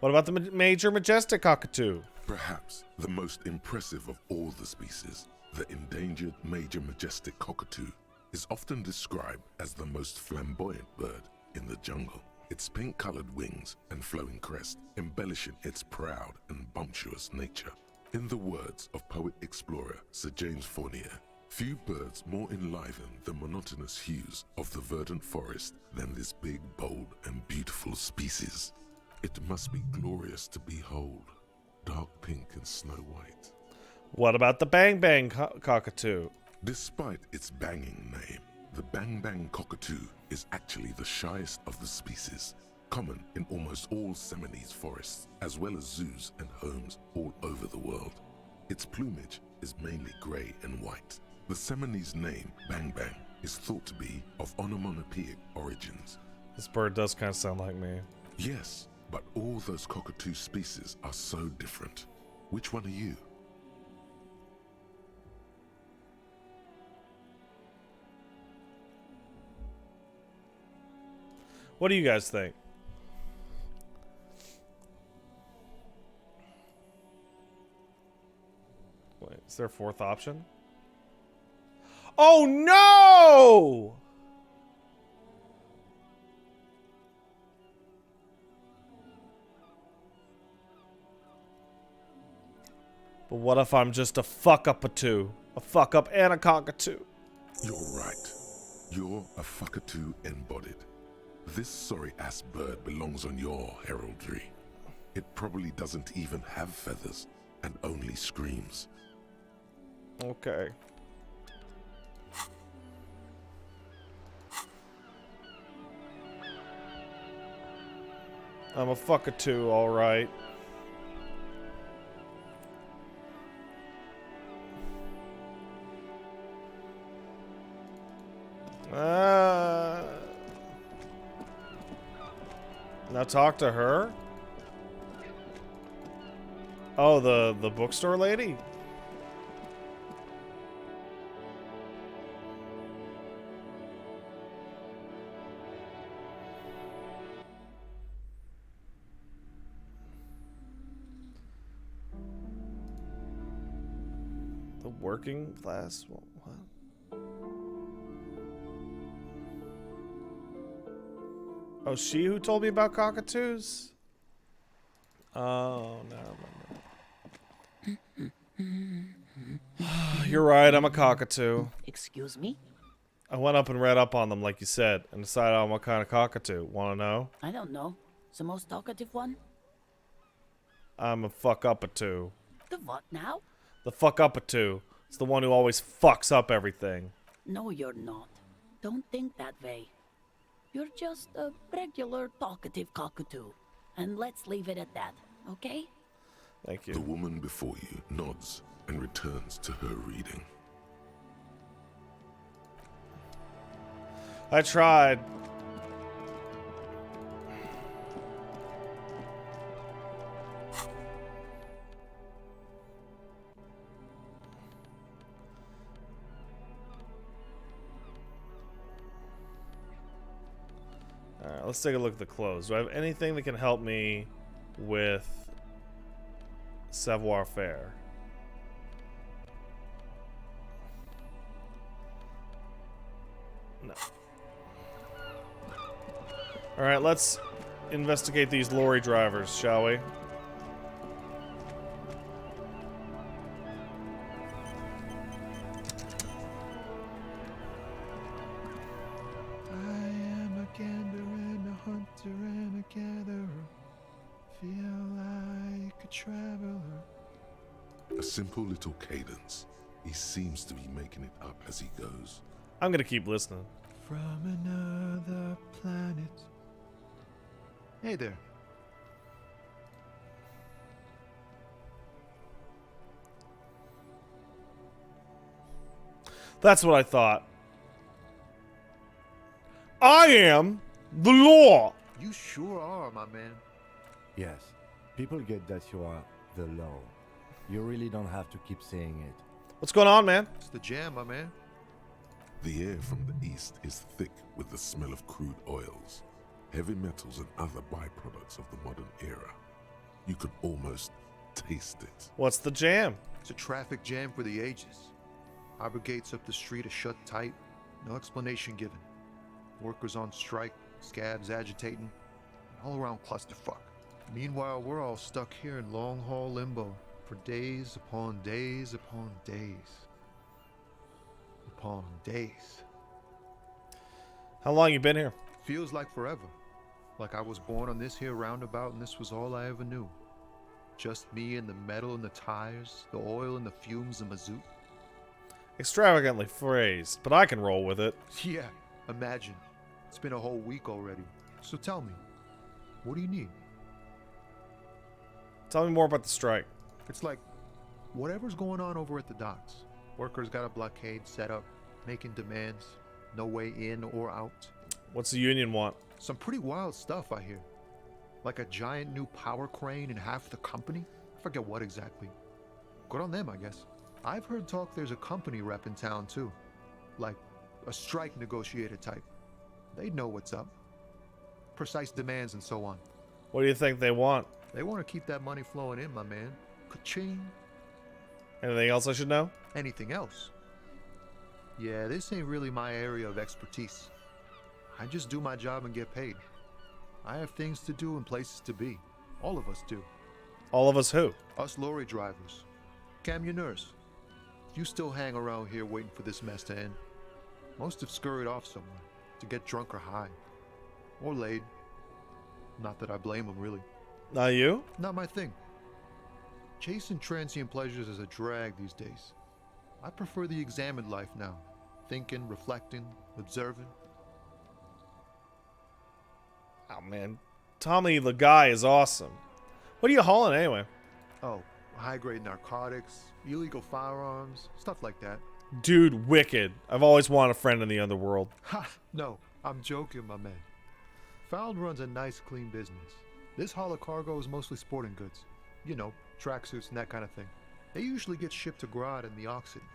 What about the major majestic cockatoo? Perhaps the most impressive of all the species, the endangered major majestic cockatoo, is often described as the most flamboyant bird in the jungle. Its pink-colored wings and flowing crest embellishing its proud and bumptious nature. In the words of poet-explorer Sir James Fournier, few birds more enliven the monotonous hues of the verdant forest than this big, bold, and beautiful species. It must be glorious to behold, dark pink and snow white. What about the bang bang cockatoo? Despite its banging name, the bang bang cockatoo is actually the shyest of the species, common in almost all Seminoles forests, as well as zoos and homes all over the world. Its plumage is mainly gray and white. The Seminoles name, bang bang, is thought to be of onomatopoeic origins. This bird does kind of sound like me. Yes, but all those cockatoo species are so different. Which one are you? What do you guys think? Wait, is there a fourth option? Oh no! But what if I'm just a fuck up a two? A fuck up and a cockatoo? You're right. You're a fuckatoo embodied. This sorry-ass bird belongs on your heraldry. It probably doesn't even have feathers and only screams. Okay. I'm a fuckatoo, alright. Now talk to her? Oh, the bookstore lady? The working class? What? Oh, she who told me about cockatoos? Oh, no. You're right, I'm a cockatoo. Excuse me? I went up and read up on them, like you said, and decided on what kind of cockatoo. Want to know? I don't know. The most talkative one? I'm a fuck-up-a-two. The what now? The fuck-up-a-two. It's the one who always fucks up everything. No, you're not. Don't think that way. You're just a regular talkative cockatoo. And let's leave it at that, okay? Thank you. The woman before you nods and returns to her reading. I tried. Alright, let's take a look at the clothes. Do I have anything that can help me with savoir-faire? No. Alright, let's investigate these lorry drivers, shall we? A simple little cadence. He seems to be making it up as he goes. I'm gonna keep listening. From another planet. Hey there. That's what I thought. I am the law! You sure are, my man. Yes, people get that you are the law. You really don't have to keep saying it. What's going on, man? It's the jam, my man. The air from the east is thick with the smell of crude oils, heavy metals and other byproducts of the modern era. You can almost taste it. What's the jam? It's a traffic jam for the ages. Harbor gates up the street are shut tight, no explanation given. Workers on strike, scabs agitating, an all-around clusterfuck. Meanwhile, we're all stuck here in long-haul limbo for days upon days upon days. Upon days. How long you been here? Feels like forever. Like I was born on this here roundabout and this was all I ever knew. Just me and the metal and the tires, the oil and the fumes of mazout. Extravagantly phrased, but I can roll with it. Yeah, imagine. It's been a whole week already. So tell me, what do you need? Tell me more about the strike. It's like whatever's going on over at the docks. Workers got a blockade set up, making demands, no way in or out. What's the union want? Some pretty wild stuff, I hear. Like a giant new power crane in half the company? I forget what exactly. Good on them, I guess. I've heard talk there's a company rep in town, too. Like a strike negotiator type. They'd know what's up. Precise demands and so on. What do you think they want? They want to keep that money flowing in, my man. Ka-ching. Anything else I should know? Anything else? Yeah, this ain't really my area of expertise. I just do my job and get paid. I have things to do and places to be. All of us do. All of us who? Us lorry drivers. Camionneurs. You still hang around here waiting for this mess to end. Most have scurried off somewhere to get drunk or high. Or laid. Not that I blame them, really. Not you? Not my thing. Chasing transient pleasures is a drag these days. I prefer the examined life now. Thinking, reflecting, observing. Oh, man. Tommy the guy is awesome. What are you hauling anyway? Oh, high-grade narcotics, illegal firearms, stuff like that. Dude, wicked. I've always wanted a friend in the underworld. Ha! No, I'm joking, my man. Found runs a nice, clean business. This haul of cargo is mostly sporting goods. You know, tracksuits and that kind of thing. They usually get shipped to Grad and the Occident.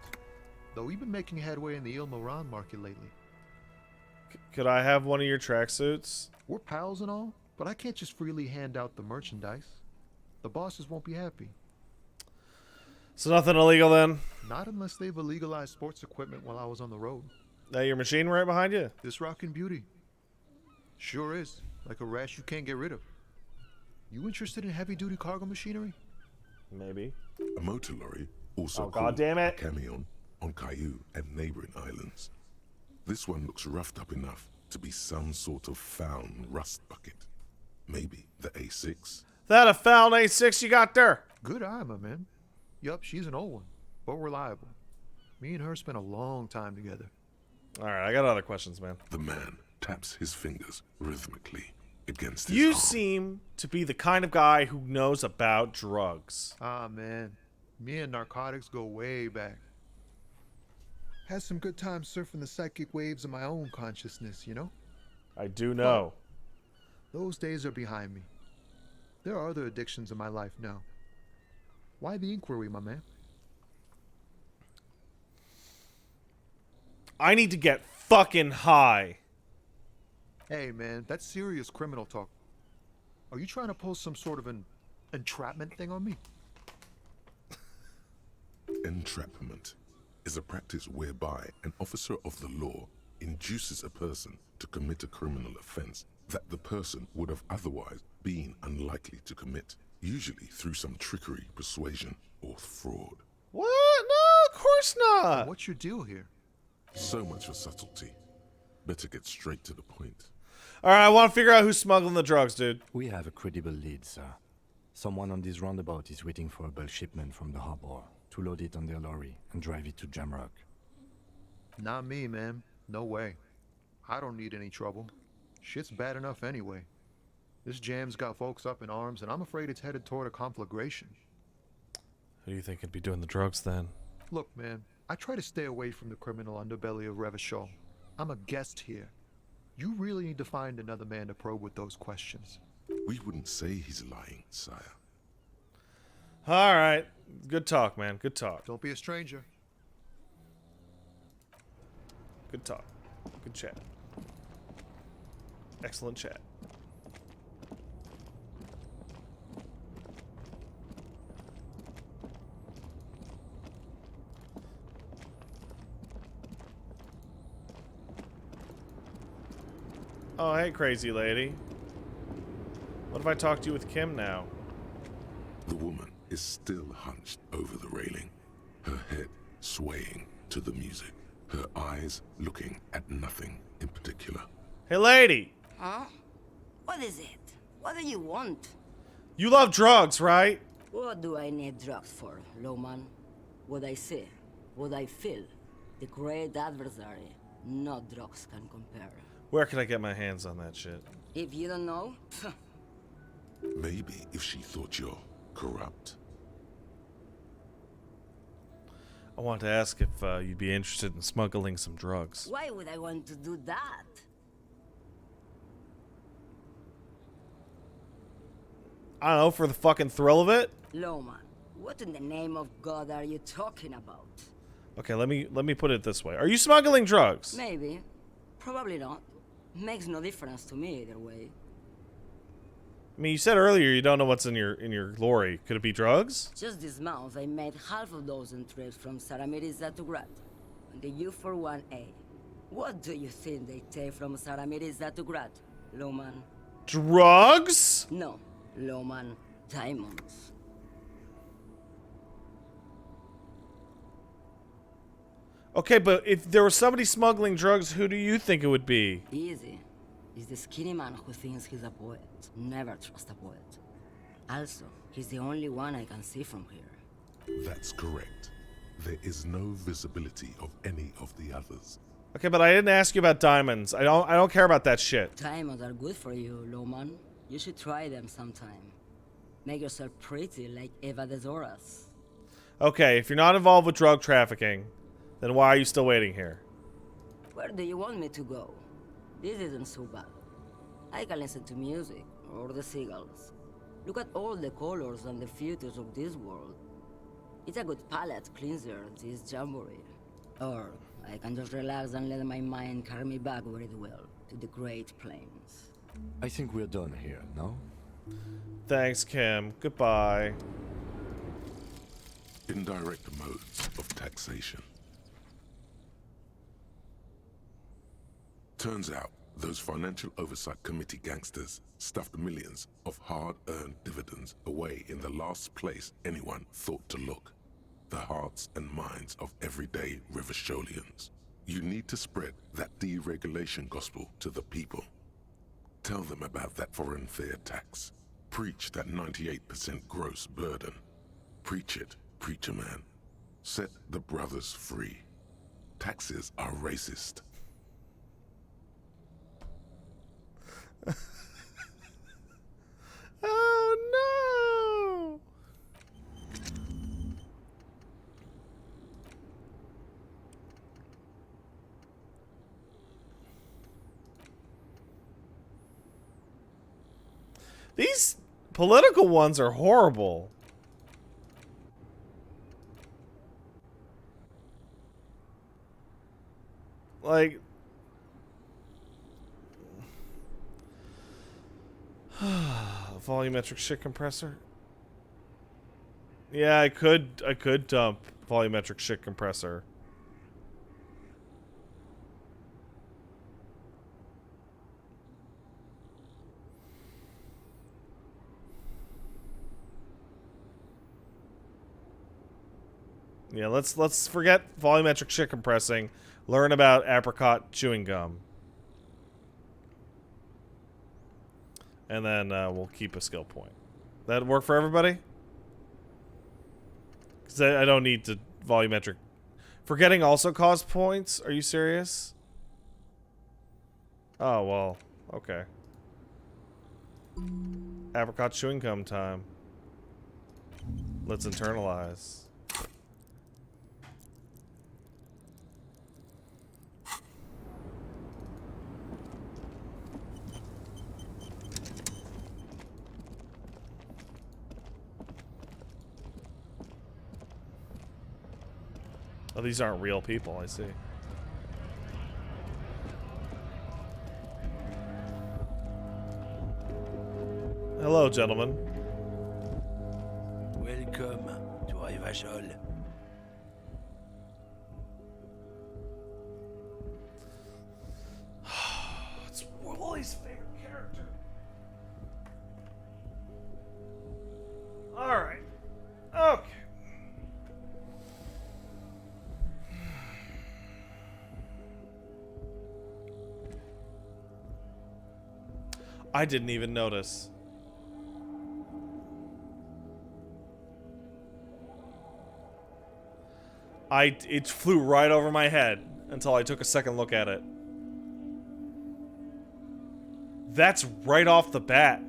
Though we've been making headway in the Il Moran market lately. Could I have one of your tracksuits? We're pals and all, but I can't just freely hand out the merchandise. The bosses won't be happy. So nothing illegal then? Not unless they've illegalized sports equipment while I was on the road. That your machine right behind you? This rockin' beauty. Sure is. Like a rash you can't get rid of. You interested in heavy-duty cargo machinery? Maybe. A motor lorry, also Oh, called goddammit. a camion, on Caillou and neighboring islands. This one looks roughed up enough to be some sort of found rust bucket. Maybe the A6. That a found A6 you got there? Good eye, my man. Yup, she's an old one, but reliable. Me and her spent a long time together. Alright, I got other questions, man. The man taps his fingers rhythmically against his You arm. seem to be the kind of guy who knows about drugs. Ah, man. Me and narcotics go way back. Had some good times surfing the psychic waves of my own consciousness, you know? I do know. Those days are behind me. There are other addictions in my life now. Why the inquiry, my man? I need to get fucking high. Hey, man, that's serious criminal talk. Are you trying to pull some sort of an entrapment thing on me? Entrapment is a practice whereby an officer of the law induces a person to commit a criminal offense that the person would have otherwise been unlikely to commit, usually through some trickery, persuasion, or fraud. What? No, of course not. What's your deal here? So much for subtlety. Better get straight to the point. Alright, I want to figure out who's smuggling the drugs, dude. We have a credible lead, sir. Someone on this roundabout is waiting for a bulk shipment from the harbor to load it on their lorry and drive it to Jamrock. Not me, man. No way. I don't need any trouble. Shit's bad enough anyway. This jam's got folks up in arms, and I'm afraid it's headed toward a conflagration. Who do you think could be doing the drugs then? Look, man, I try to stay away from the criminal underbelly of Revachol. I'm a guest here. You really need to find another man to probe with those questions. We wouldn't say he's lying, sire. Alright. Good talk, man. Good talk. Don't be a stranger. Good talk. Good chat. Excellent chat. Oh, hey, crazy lady. What if I talk to you with Kim now? The woman is still hunched over the railing, her head swaying to the music, her eyes looking at nothing in particular. Hey, lady! Huh? What is it? What do you want? You love drugs, right? What do I need drugs for, Lowman? What I see, what I feel. The great adversary. No drugs can compare. Where can I get my hands on that shit? If you don't know, Maybe if she thought you're corrupt. I want to ask if you'd be interested in smuggling some drugs. why would I want to do that? I don't know, for the fucking thrill of it? Lowman, what in the name of God are you talking about? Okay, let me put it this way. Are you smuggling drugs? Maybe. Probably not. Makes no difference to me either way. I mean, you said earlier you don't know what's in your lorry. Could it be drugs? Just this month, I made half a dozen trips from Saramiriza to Grad, on the U41A. What do you think they take from Saramiriza to Grad, Lowman? Drugs? No, Lowman, diamonds. Okay, but if there was somebody smuggling drugs, who do you think it would be? Easy. He's the skinny man who thinks he's a poet. Never trust a poet. Also, he's the only one I can see from here. That's correct. There is no visibility of any of the others. Okay, but I didn't ask you about diamonds. I don't care about that shit. Diamonds are good for you, Lowman. You should try them sometime. Make yourself pretty like Eva de Zoras. Okay, if you're not involved with drug trafficking, then why are you still waiting here? Where do you want me to go? This isn't so bad. I can listen to music, or the seagulls. Look at all the colors and the futures of this world. It's a good palate cleanser, this jamboree. Or I can just relax and let my mind carry me back where it will, to the Great Plains. I think we're done here, no? Thanks, Kim. Goodbye. Indirect modes of taxation. Turns out, those Financial Oversight Committee gangsters stuffed millions of hard-earned dividends away in the last place anyone thought to look. The hearts and minds of everyday Rivasholians. You need to spread that deregulation gospel to the people. Tell them about that foreign fair tax. Preach that 98% gross burden. Preach it, preacher man. Set the brothers free. Taxes are racist. Oh no! These political ones are horrible. Like, volumetric shit compressor. Yeah, I could dump volumetric shit compressor. Yeah, let's forget volumetric shit compressing. Learn about apricot chewing gum. And then we'll keep a skill point. That work for everybody? Because I don't need to volumetric. Forgetting also costs points? Are you serious? Oh, well. Okay. Apricot chewing gum time. Let's internalize. Oh, these aren't real people, I see. Hello, gentlemen. Welcome to Rivashol. It's Wally's favorite character. Alright. Okay. I didn't even notice. It flew right over my head until I took a second look at it. That's right off the bat.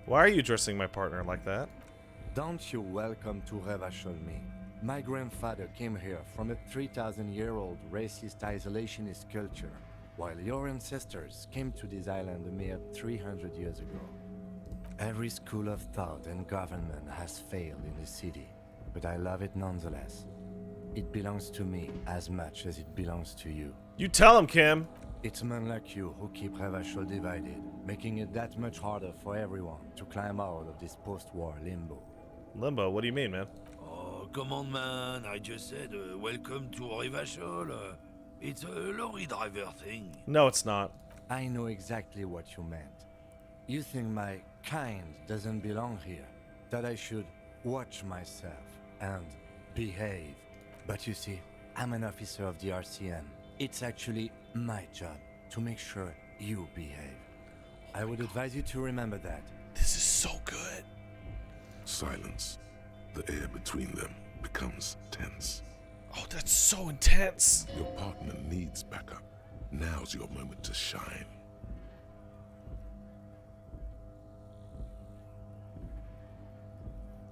Why are you dressing my partner like that? Don't you welcome to Rivashol me. My grandfather came here from a 3,000-year-old racist isolationist culture, while your ancestors came to this island a mere 300 years ago. Every school of thought and government has failed in the city, but I love it nonetheless. It belongs to me as much as it belongs to you. You tell him, Kim. It's men like you who keep Rivashol divided, making it that much harder for everyone to climb out of this post-war limbo. Limbo? What do you mean, man? Oh, come on, man. I just said welcome to Rivashol. It's a lorry driver thing. No, it's not. I know exactly what you meant. You think my kind doesn't belong here? That I should watch myself and behave. But you see, I'm an officer of the RCN. It's actually my job to make sure you behave. I would advise you to remember that. This is so good. Silence. The air between them becomes tense. Oh, that's so intense. Your partner needs backup. Now's your moment to shine.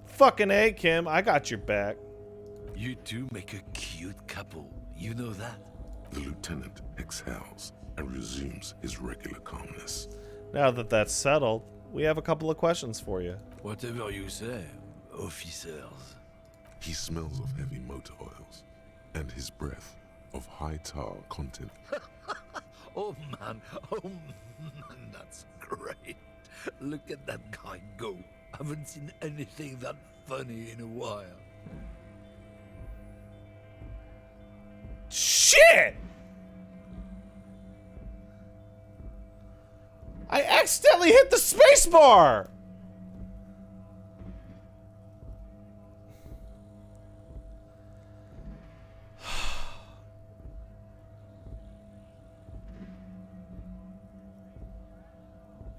Fucking A, Kim. I got your back. You two make a cute couple. You know that? The lieutenant exhales and resumes his regular calmness. Now that that's settled, we have a couple of questions for you. Whatever you say, officers. He smells of heavy motor oils and his breath of high tar content. Oh man, that's great. Look at that guy go. Haven't seen anything that funny in a while. Shit! I accidentally hit the space bar!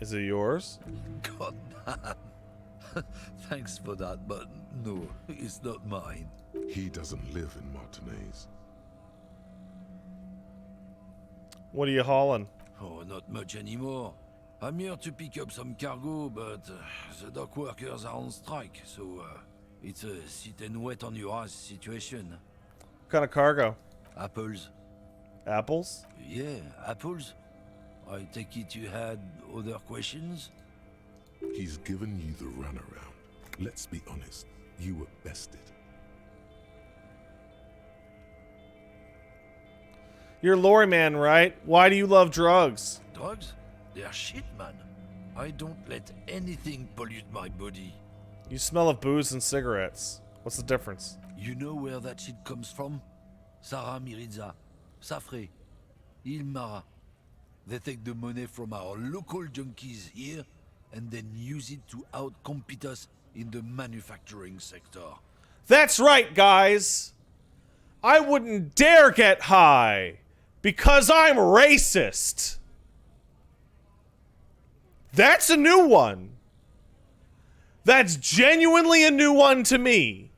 Is it yours? God damn. Thanks for that, but no, it's not mine. He doesn't live in Martinez. What are you hauling? Oh, not much anymore. I'm here to pick up some cargo, but the dock workers are on strike, so it's a sit and wait on your ass situation. What kind of cargo? Apples. Apples? Yeah, apples. I take it you had other questions? He's given you the runaround. Let's be honest, you were bested. You're a lorry man, right? Why do you love drugs? Drugs? They're shit, man. I don't let anything pollute my body. You smell of booze and cigarettes. What's the difference? You know where that shit comes from? Sarah Miriza, Safre, Ilmara. They take the money from our local junkies here and then use it to outcompete us in the manufacturing sector. That's right, guys! I wouldn't dare get high because I'm racist. That's a new one. That's genuinely a new one to me.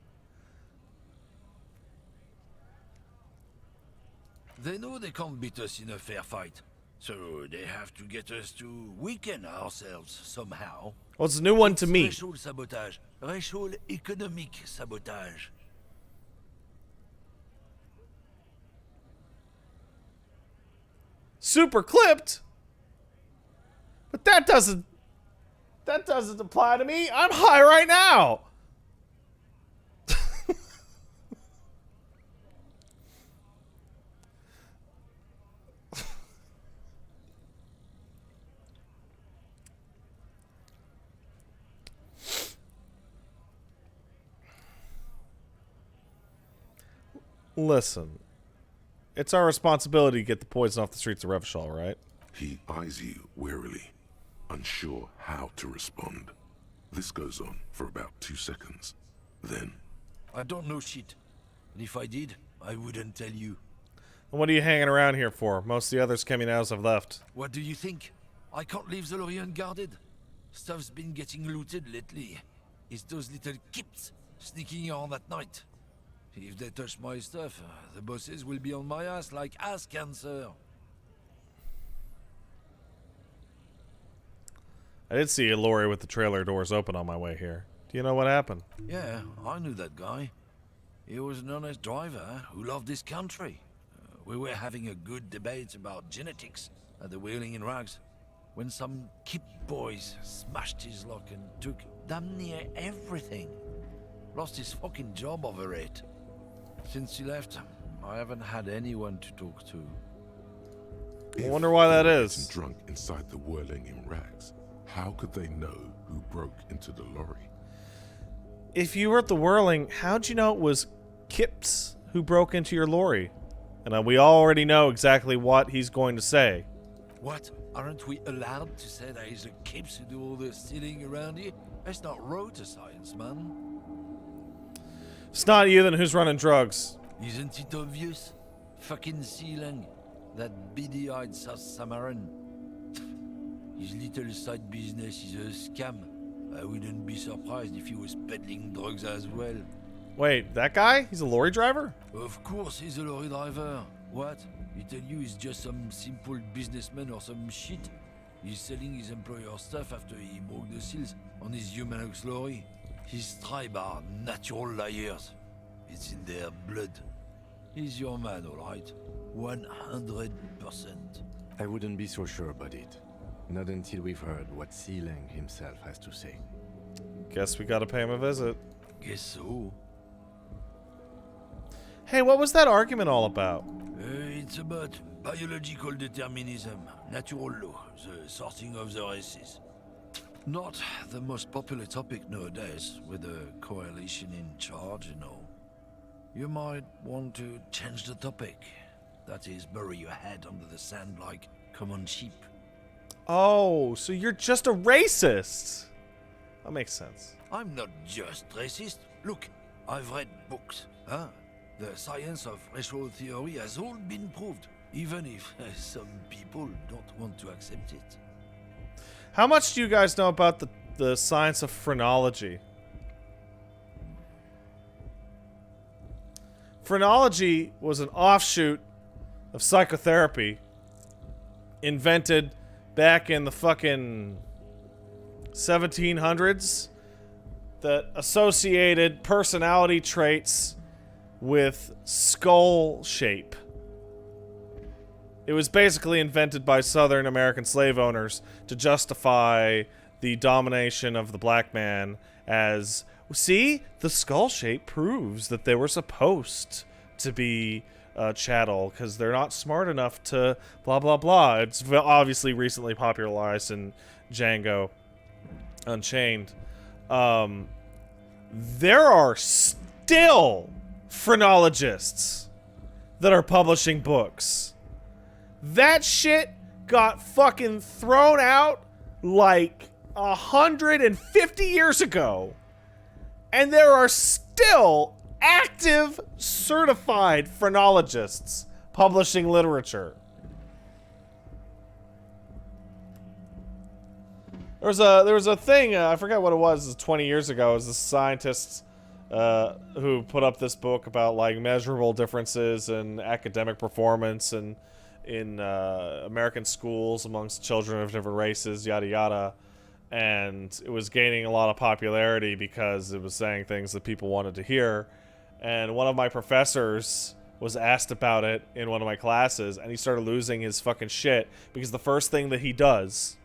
They know they can't beat us in a fair fight, so they have to get us to weaken ourselves somehow. What's a new one to me? Racial sabotage. Racial economic sabotage. Super clipped? But that doesn't apply to me. I'm high right now. Listen, it's our responsibility to get the poison off the streets of Revachol, right? He eyes you warily, unsure how to respond. This goes on for about 2 seconds. Then... I don't know shit. And if I did, I wouldn't tell you. And what are you hanging around here for? Most of the others coming out have left. What do you think? I can't leave the lorry unguarded. Stuff's been getting looted lately. It's those little kips sneaking around at night. If they touch my stuff, the bosses will be on my ass like ass cancer. I did see a lorry with the trailer doors open on my way here. Do you know what happened? Yeah, I knew that guy. He was an honest driver who loved this country. We were having a good debate about genetics at the Wheeling in Rags when some kip boys smashed his lock and took damn near everything. Lost his fucking job over it. Since he left, I haven't had anyone to talk to. I wonder why that is. Drunk inside the Whirling in Rags, how could they know who broke into the lorry? If you were at the Whirling, how'd you know it was Kips who broke into your lorry? And we already know exactly what he's going to say. What? Aren't we allowed to say that he's a kips who do all the stealing around here? That's not road to science, man. It's not you, then who's running drugs? Isn't it obvious? Fucking Sealang. That beady-eyed South Samaran. His little side business is a scam. I wouldn't be surprised if he was peddling drugs as well. Wait, that guy? He's a lorry driver? Of course he's a lorry driver. What? He tell you he's just some simple businessman or some shit? He's selling his employer stuff after he broke the seals on his Humanox lorry. His tribe are natural liars. It's in their blood. He's your man, alright? 100%. I wouldn't be so sure about it. Not until we've heard what Sealang himself has to say. Guess we gotta pay him a visit. Guess so. Hey, what was that argument all about? It's about biological determinism, natural law, the sorting of the races. Not the most popular topic nowadays, with the coalition in charge, you know. You might want to change the topic. That is, bury your head under the sand like common sheep. Oh, so you're just a racist. That makes sense. I'm not just racist. Look, I've read books, huh? The science of racial theory has all been proved, even if some people don't want to accept it. How much do you guys know about the science of phrenology? Phrenology was an offshoot of psychotherapy invented back in the fucking 1700s that associated personality traits with skull shape. It was basically invented by Southern American slave owners to justify the domination of the black man as, see, the skull shape proves that they were supposed to be chattel because they're not smart enough to blah blah blah. It's obviously recently popularized in Django Unchained. There are still phrenologists that are publishing books. That shit got fucking thrown out like 150 years ago. And there are still active certified phrenologists publishing literature. There was a thing, I forget what it was 20 years ago. It was the scientists who put up this book about like measurable differences in academic performance and in American schools amongst children of different races, yada yada. And it was gaining a lot of popularity because it was saying things that people wanted to hear. And one of my professors was asked about it in one of my classes, and he started losing his fucking shit because the first thing that he does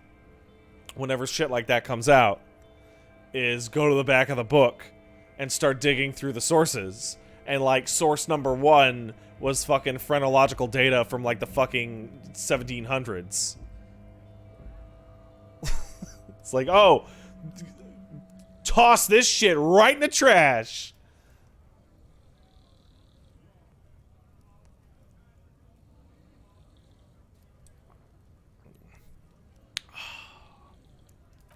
whenever shit like that comes out is go to the back of the book and start digging through the sources. And like source number 1 was fucking phrenological data from like the fucking 1700s. It's like, oh, toss this shit right in the trash.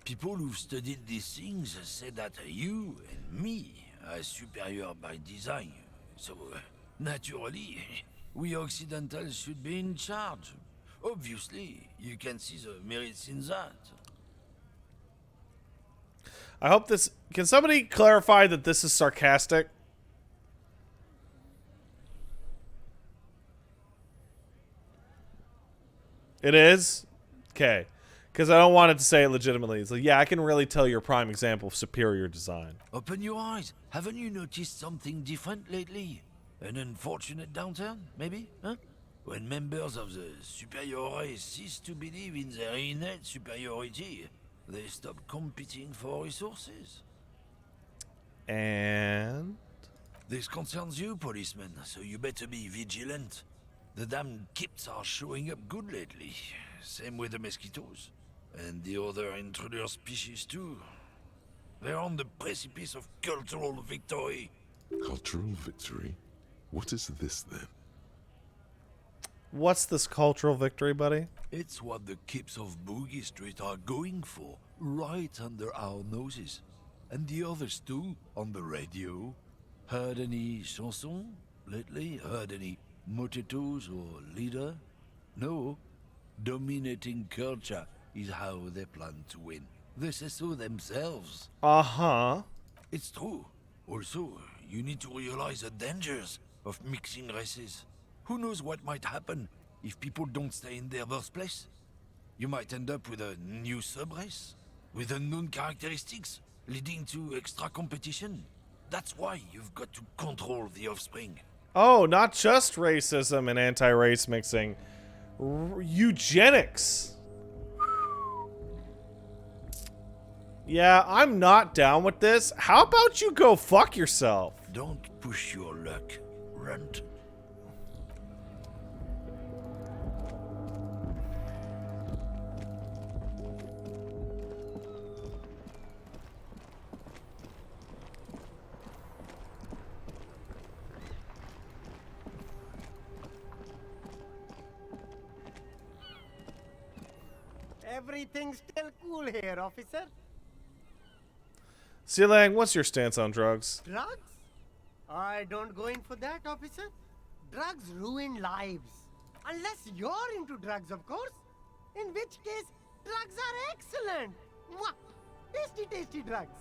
People who've studied these things say that you and me are superior by design. So, naturally, we Occidentals should be in charge. Obviously, you can see the merits in that. I hope this... Can somebody clarify that this is sarcastic? It is? Okay. Because I don't want it to say it legitimately. It's like, yeah, I can really tell you're a prime example of superior design. Open your eyes. Haven't you noticed something different lately? An unfortunate downturn, maybe? Huh? When members of the superior race cease to believe in their innate superiority, they stop competing for resources. And? This concerns you, policeman, so you better be vigilant. The damn kips are showing up good lately. Same with the mosquitoes. And the other intruder species too. They're on the precipice of cultural victory. Cultural victory? What is this then? What's this cultural victory, buddy? It's what the kips of Boogie Street are going for, right under our noses. And the others too, on the radio. Heard any chansons lately? Heard any motetos or leader? No. Dominating culture is how they plan to win. They say so themselves. Uh-huh. It's true. Also, you need to realize the dangers of mixing races. Who knows what might happen if people don't stay in their birthplace? You might end up with a new sub-race, with unknown characteristics, leading to extra competition. That's why you've got to control the offspring. Oh, not just racism and anti-race mixing. Eugenics. Yeah, I'm not down with this. How about you go fuck yourself? Don't push your luck, runt. Everything's still cool here, officer. Silang, what's your stance on drugs? Drugs? I don't go in for that, officer. Drugs ruin lives. Unless you're into drugs, of course. In which case, drugs are excellent. Mwah! Tasty, tasty drugs.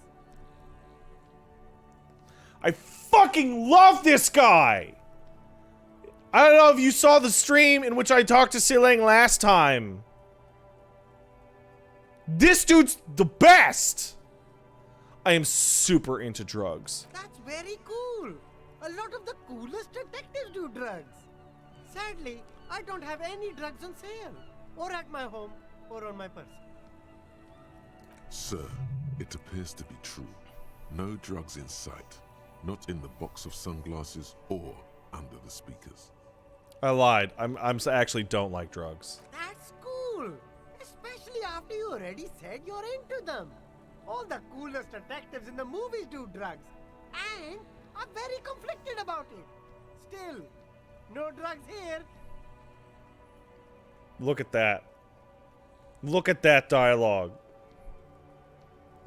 I fucking love this guy! I don't know if you saw the stream in which I talked to Silang last time. This dude's the best! I am super into drugs. That's very cool. A lot of the coolest detectives do drugs. Sadly, I don't have any drugs on sale. Or at my home, or on my person. Sir, it appears to be true. No drugs in sight. Not in the box of sunglasses or under the speakers. I lied. I actually don't like drugs. That's cool. Especially after you already said you're into them. All the coolest detectives in the movies do drugs. And are very conflicted about it. Still, no drugs here. Look at that. Look at that dialogue.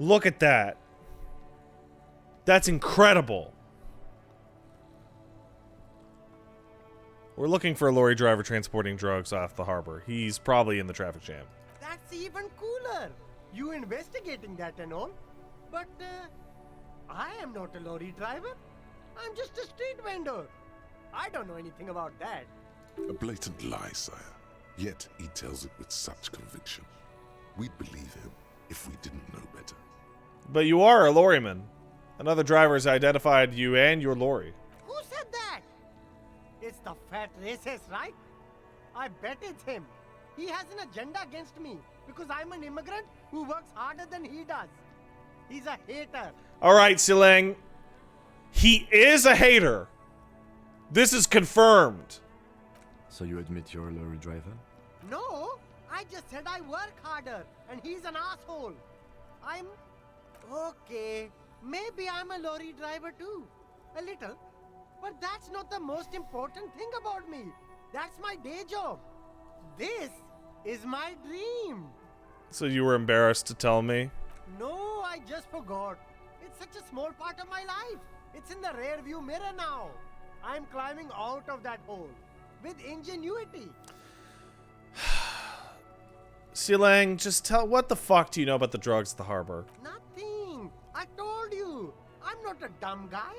Look at that. That's incredible. We're looking for a lorry driver transporting drugs off the harbor. He's probably in the traffic jam. That's even cooler. You investigating that and all. But, I am not a lorry driver. I'm just a street vendor. I don't know anything about that. A blatant lie, sire. Yet he tells it with such conviction. We'd believe him if we didn't know better. But you are a lorryman. Another driver has identified you and your lorry. Who said that? It's the fat racist, right? I bet it's him. He has an agenda against me because I'm an immigrant who works harder than he does. He's a hater. All right, Silang. He is a hater. This is confirmed. So you admit you're a lorry driver? No, I just said I work harder and he's an asshole. I'm... Okay, maybe I'm a lorry driver too. A little. But that's not the most important thing about me. That's my day job. This is my dream. So you were embarrassed to tell me? No, I just forgot. It's such a small part of my life. It's in the rear view mirror now. I'm climbing out of that hole with ingenuity. Silang, just tell, what the fuck do you know about the drugs at the harbor? Nothing. I told you. I'm not a dumb guy.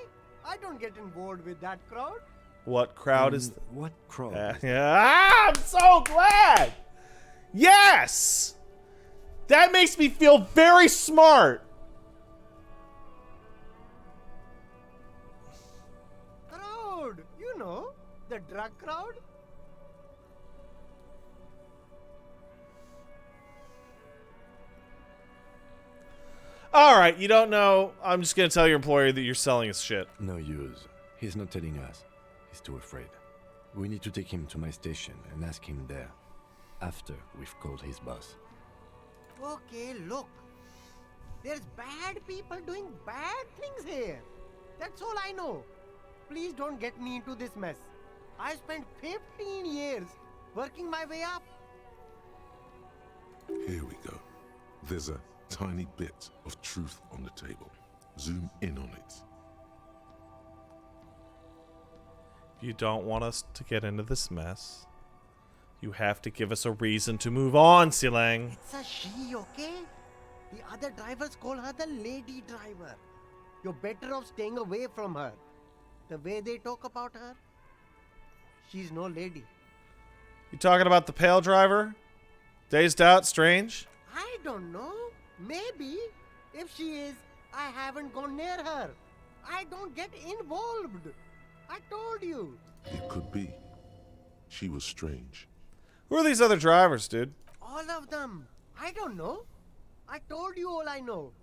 I don't get involved with that crowd. What crowd is... What crowd? I'm so glad! Yes! That makes me feel very smart. Crowd. You know, the drug crowd. Alright, you don't know. I'm just gonna tell your employer that you're selling his shit. No use. He's not telling us. He's too afraid. We need to take him to my station and ask him there. After we've called his boss. Okay, look. There's bad people doing bad things here. That's all I know. Please don't get me into this mess. I spent 15 years Working my way up. Here we go. There's a tiny bit of truth on the table. Zoom in on it. You don't want us to get into this mess. You have to give us a reason to move on, Silang. It's a she, okay? The other drivers call her the lady driver. You're better off staying away from her. The way they talk about her, she's no lady. You talking about the pale driver? Dazed out, strange? I don't know. Maybe. If she is, I haven't gone near her. I don't get involved. I told you. It could be. She was strange. Who are these other drivers, dude? All of them. I don't know. I told you all I know.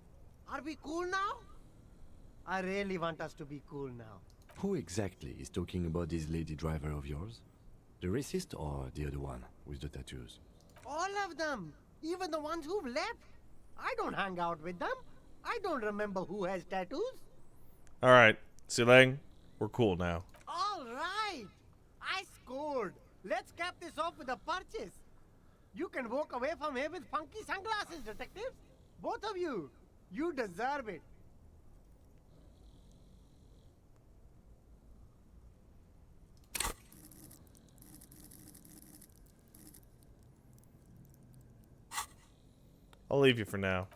Are we cool now? I really want us to be cool now. Who exactly is talking about this lady driver of yours? The racist or the other one with the tattoos? All of them. Even the ones who've left. I don't hang out with them. I don't remember who has tattoos. Alright, Silang, we're cool now. All right. I scored. Let's cap this off with a purchase. You can walk away from here with funky sunglasses, detectives. Both of you. You deserve it. I'll leave you for now.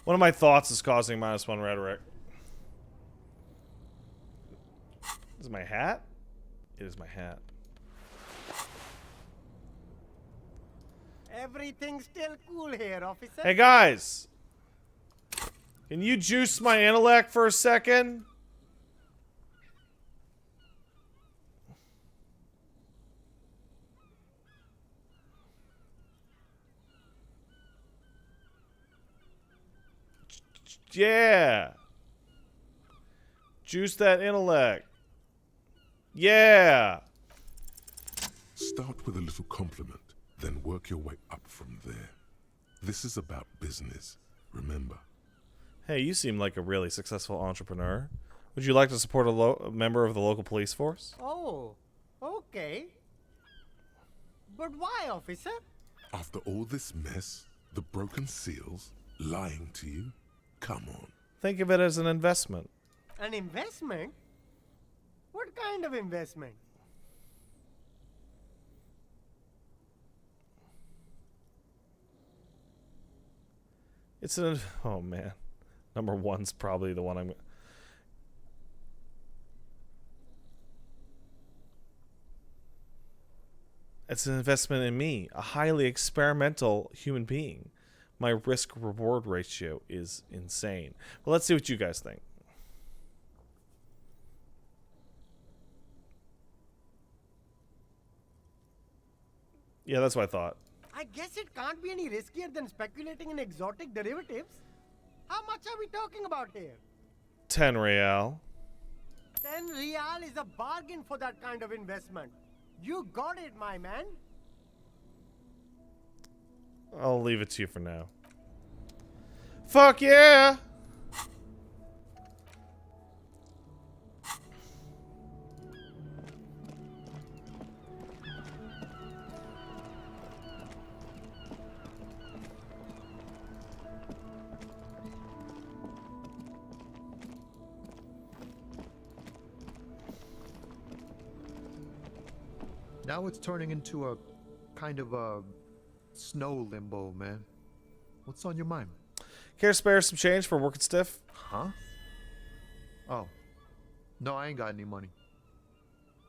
One of my thoughts is causing -1 rhetoric. Is it my hat? It is my hat. Everything's still cool here, officer. Hey guys! Can you juice my intellect for a second? Yeah! Juice that intellect. Yeah! Start with a little compliment, then work your way up from there. This is about business, remember. Hey, you seem like a really successful entrepreneur. Would you like to support a member of the local police force? Oh, okay. But why, officer? After all this mess, the broken seals, lying to you, come on. Think of it as an investment. An investment? What kind of investment? It's an... Oh, man. Number 1's probably the one I'm... It's an investment in me, a highly experimental human being. My risk-reward ratio is insane. Well, let's see what you guys think. Yeah, that's what I thought. I guess it can't be any riskier than speculating in exotic derivatives. How much are we talking about here? 10 real. 10 real is a bargain for that kind of investment. You got it, my man. I'll leave it to you for now. Fuck yeah! Now it's turning into a kind of a snow limbo, man. What's on your mind? Care to spare some change for working stiff? Huh? Oh. No, I ain't got any money.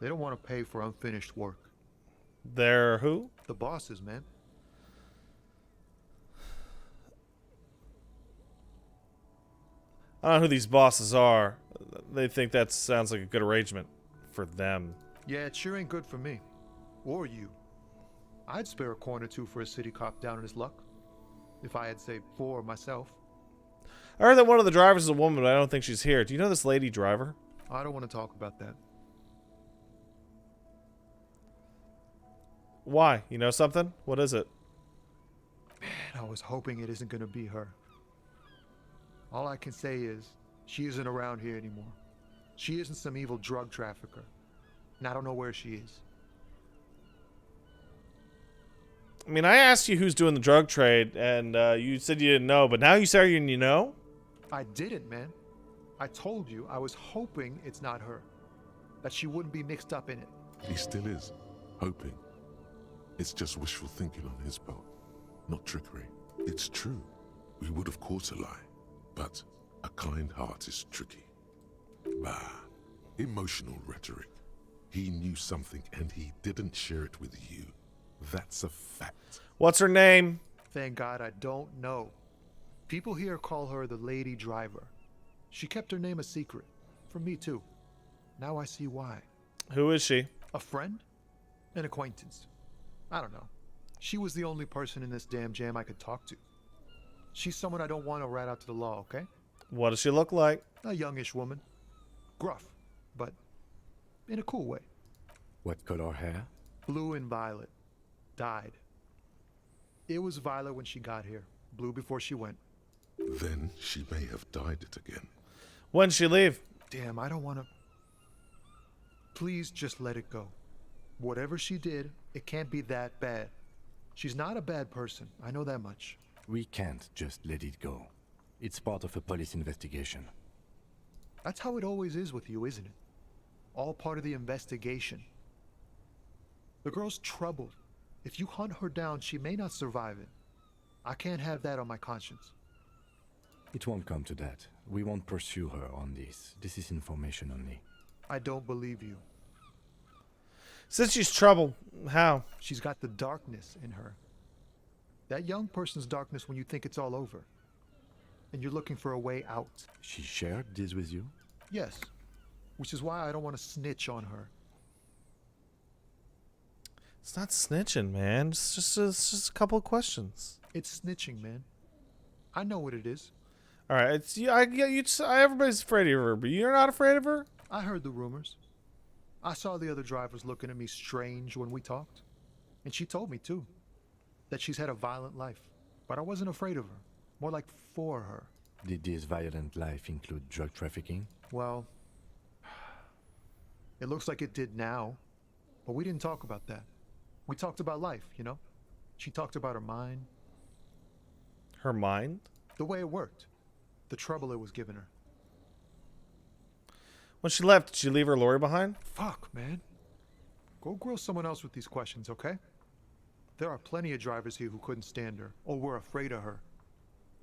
They don't want to pay for unfinished work. They're who? The bosses, man. I don't know who these bosses are. They think that sounds like a good arrangement for them. Yeah, it sure ain't good for me. Or you. I'd spare a coin or two for a city cop down in his luck. If I had, say, 4 myself. I heard that one of the drivers is a woman, but I don't think she's here. Do you know this lady driver? I don't want to talk about that. Why? You know something? What is it? Man, I was hoping it isn't gonna be her. All I can say is, she isn't around here anymore. She isn't some evil drug trafficker. And I don't know where she is. I mean, I asked you who's doing the drug trade, and you said you didn't know, but now you say you know? I didn't, man. I told you I was hoping it's not her. That she wouldn't be mixed up in it. He still is. Hoping. It's just wishful thinking on his part. Not trickery. It's true. We would have caught a lie. But a kind heart is tricky. Bah. Emotional rhetoric. He knew something and he didn't share it with you. That's a fact. What's her name? Thank God I don't know. People here call her the Lady Driver. She kept her name a secret. From me too. Now I see why. Who is she? A friend? An acquaintance. I don't know. She was the only person in this damn jam I could talk to. She's someone I don't want to rat out to the law, okay? What does she look like? A youngish woman. Gruff, but in a cool way. What color hair? Blue and violet. Died. It was violet when she got here. Blue before she went. Then she may have dyed it again. When'd she leave? Damn, I don't want to... Please just let it go. Whatever she did, it can't be that bad. She's not a bad person. I know that much. We can't just let it go. It's part of a police investigation. That's how it always is with you, isn't it? All part of the investigation. The girl's troubled. If you hunt her down, she may not survive it. I can't have that on my conscience. It won't come to that. We won't pursue her on this. This is information only. I don't believe you. Since she's troubled, how? She's got the darkness in her. That young person's darkness when you think it's all over. And you're looking for a way out. She shared this with you? Yes. Which is why I don't want to snitch on her. It's not snitching, man. It's just a couple of questions. It's snitching, man. I know what it is. All right, it's everybody's afraid of her, but you're not afraid of her? I heard the rumors. I saw the other drivers looking at me strange when we talked. And she told me, too, that she's had a violent life. But I wasn't afraid of her. More like for her. Did this violent life include drug trafficking? Well, it looks like it did now. But we didn't talk about that. We talked about life, you know? She talked about her mind. Her mind? The way it worked. The trouble it was giving her. When she left, did she leave her lorry behind? Fuck, man. Go grill someone else with these questions, okay? There are plenty of drivers here who couldn't stand her, or were afraid of her.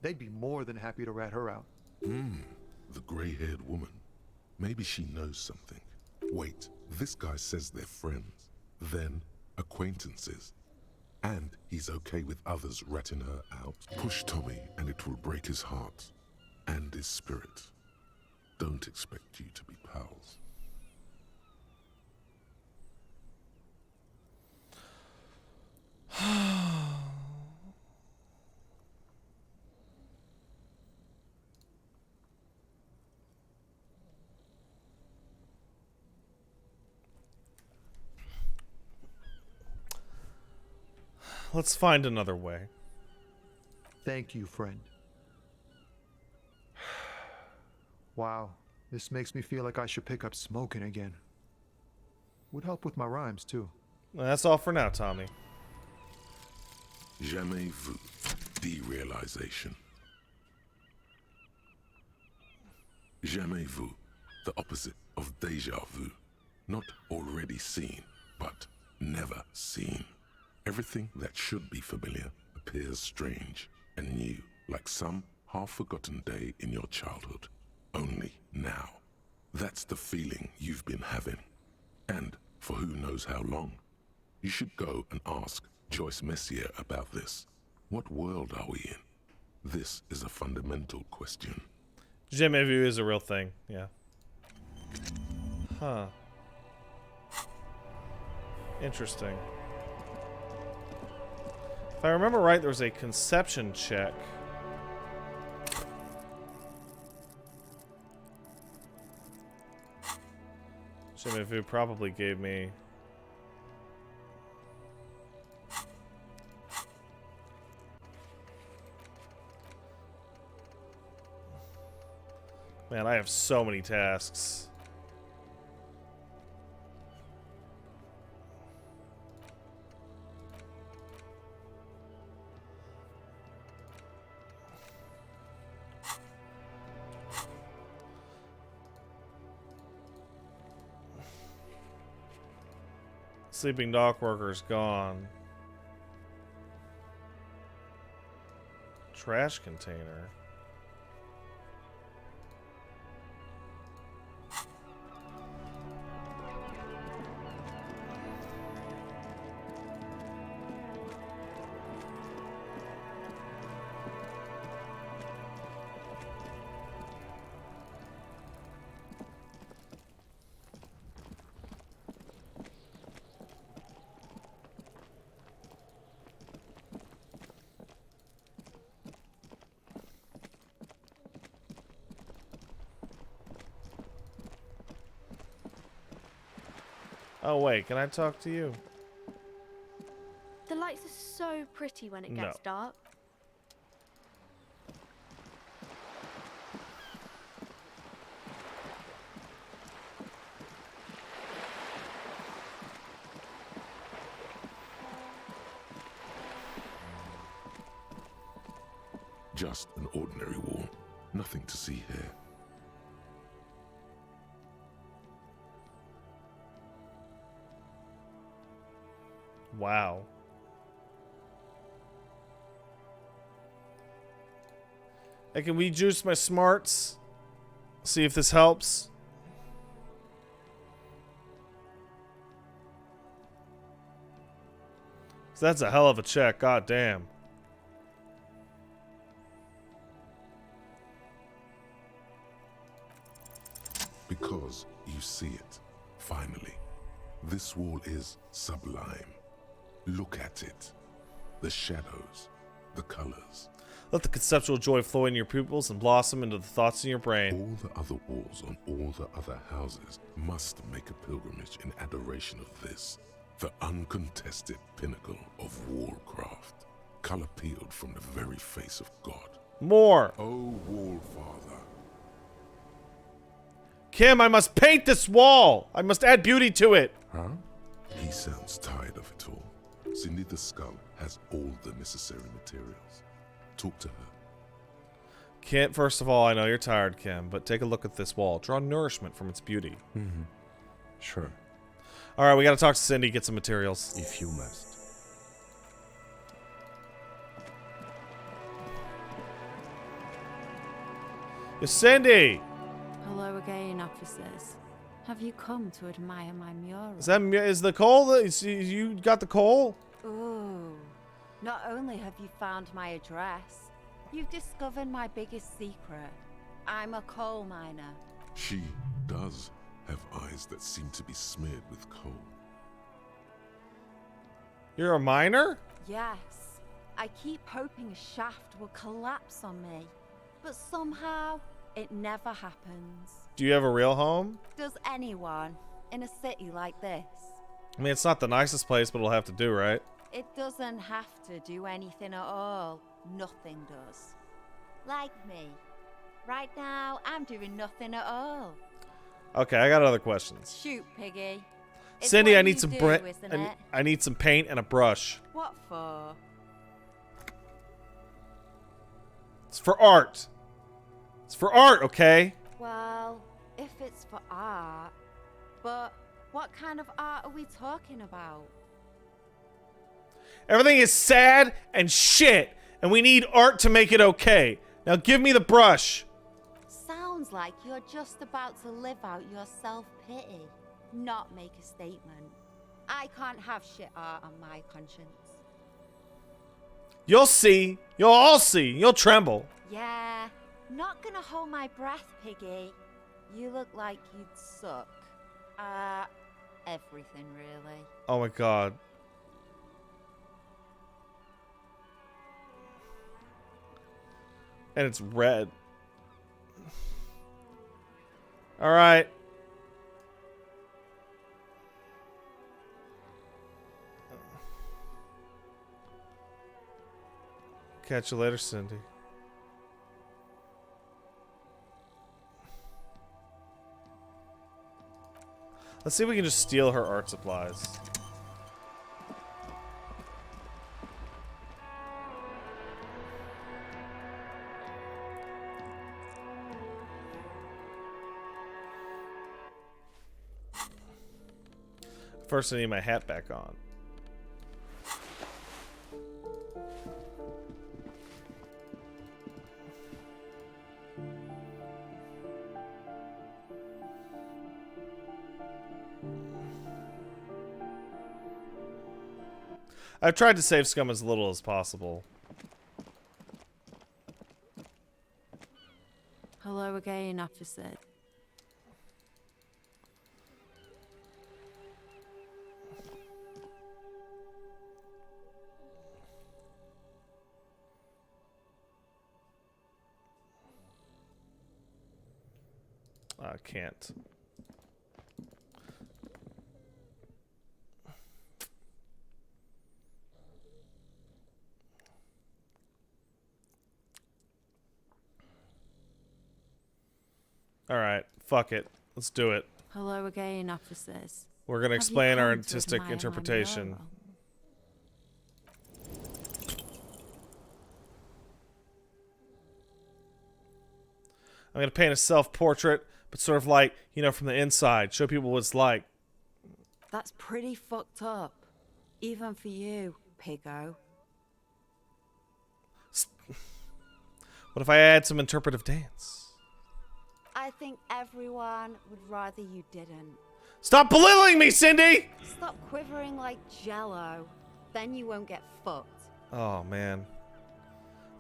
They'd be more than happy to rat her out. The grey-haired woman. Maybe she knows something. Wait, this guy says they're friends. Then, acquaintances. And he's okay with others ratting her out. Push Tommy and it will break his heart. And his spirit. Don't expect you to be pals. Let's find another way. Thank you, friend. Wow, this makes me feel like I should pick up smoking again. Would help with my rhymes, too. That's all for now, Tommy. Jamais vu. Derealization. Jamais vu. The opposite of déjà vu. Not already seen, but never seen. Everything that should be familiar appears strange and new, like some half-forgotten day in your childhood. Only now. That's the feeling you've been having. And for who knows how long. You should go and ask Joyce Messier about this. What world are we in? This is a fundamental question. Jamais vu is a real thing, yeah. Huh. Interesting. If I remember right, there was a conception check. Jamais vu probably gave me Man, I have so many tasks. Sleeping dock worker's gone. Trash container. Oh wait, can I talk to you? The lights are so pretty when it gets dark. Just an ordinary wall. Nothing to see here. Wow. Hey, can we juice my smarts? See if this helps. So that's a hell of a check, god damn. Because you see it, finally. This wall is sublime. Look at it. The shadows, the colors. Let the conceptual joy flow in your pupils and blossom into the thoughts in your brain. All the other walls on all the other houses must make a pilgrimage in adoration of this, the uncontested pinnacle of wallcraft, color peeled from the very face of God. More! Oh, wall father. Kim, I must paint this wall! I must add beauty to it! Huh? He sounds tired of it all. Cindy the Skull has all the necessary materials. Talk to her. Kim, first of all, I know you're tired, Kim, but take a look at this wall. Draw nourishment from its beauty. Mm-hmm. Sure. Alright, we gotta talk to Cindy, get some materials. If you must. It's Cindy! Hello again, officers. Have you come to admire my mural? Is the coal? You got the coal? Ooh. Not only have you found my address, you've discovered my biggest secret. I'm a coal miner. She does have eyes that seem to be smeared with coal. You're a miner? Yes. I keep hoping a shaft will collapse on me, but somehow it never happens. Do you have a real home? Does anyone in a city like this? I mean, it's not the nicest place, but it'll have to do, right? It doesn't have to do anything at all. Nothing does. Like me. Right now, I'm doing nothing at all. Okay, I got other questions. Shoot, Piggy. It's Cindy, what I need you some do, isn't it? I need some paint and a brush. What for? It's for art. It's for art, okay? Well, if it's for art, but what kind of art are we talking about? Everything is sad and shit, and we need art to make it okay. Now give me the brush. Sounds like you're just about to live out your self-pity, not make a statement. I can't have shit art on my conscience. You'll see. You'll all see. You'll tremble. Yeah, not gonna hold my breath, Piggy. You look like you'd suck. Everything really. Oh my god. And it's red. All right. Catch you later, Cindy. Let's see if we can just steal her art supplies. First, I need my hat back on. I've tried to save scum as little as possible. Hello again, officer. I can't. Alright, fuck it. Let's do it. Hello again, officers. We're going to explain our artistic interpretation. I'm going to paint a self-portrait, but sort of like, you know, from the inside. Show people what it's like. That's pretty fucked up. Even for you, piggo. What if I add some interpretive dance? I think everyone would rather you didn't. Stop belittling me, Cindy! Stop quivering like jello. Then you won't get fucked. Oh, man.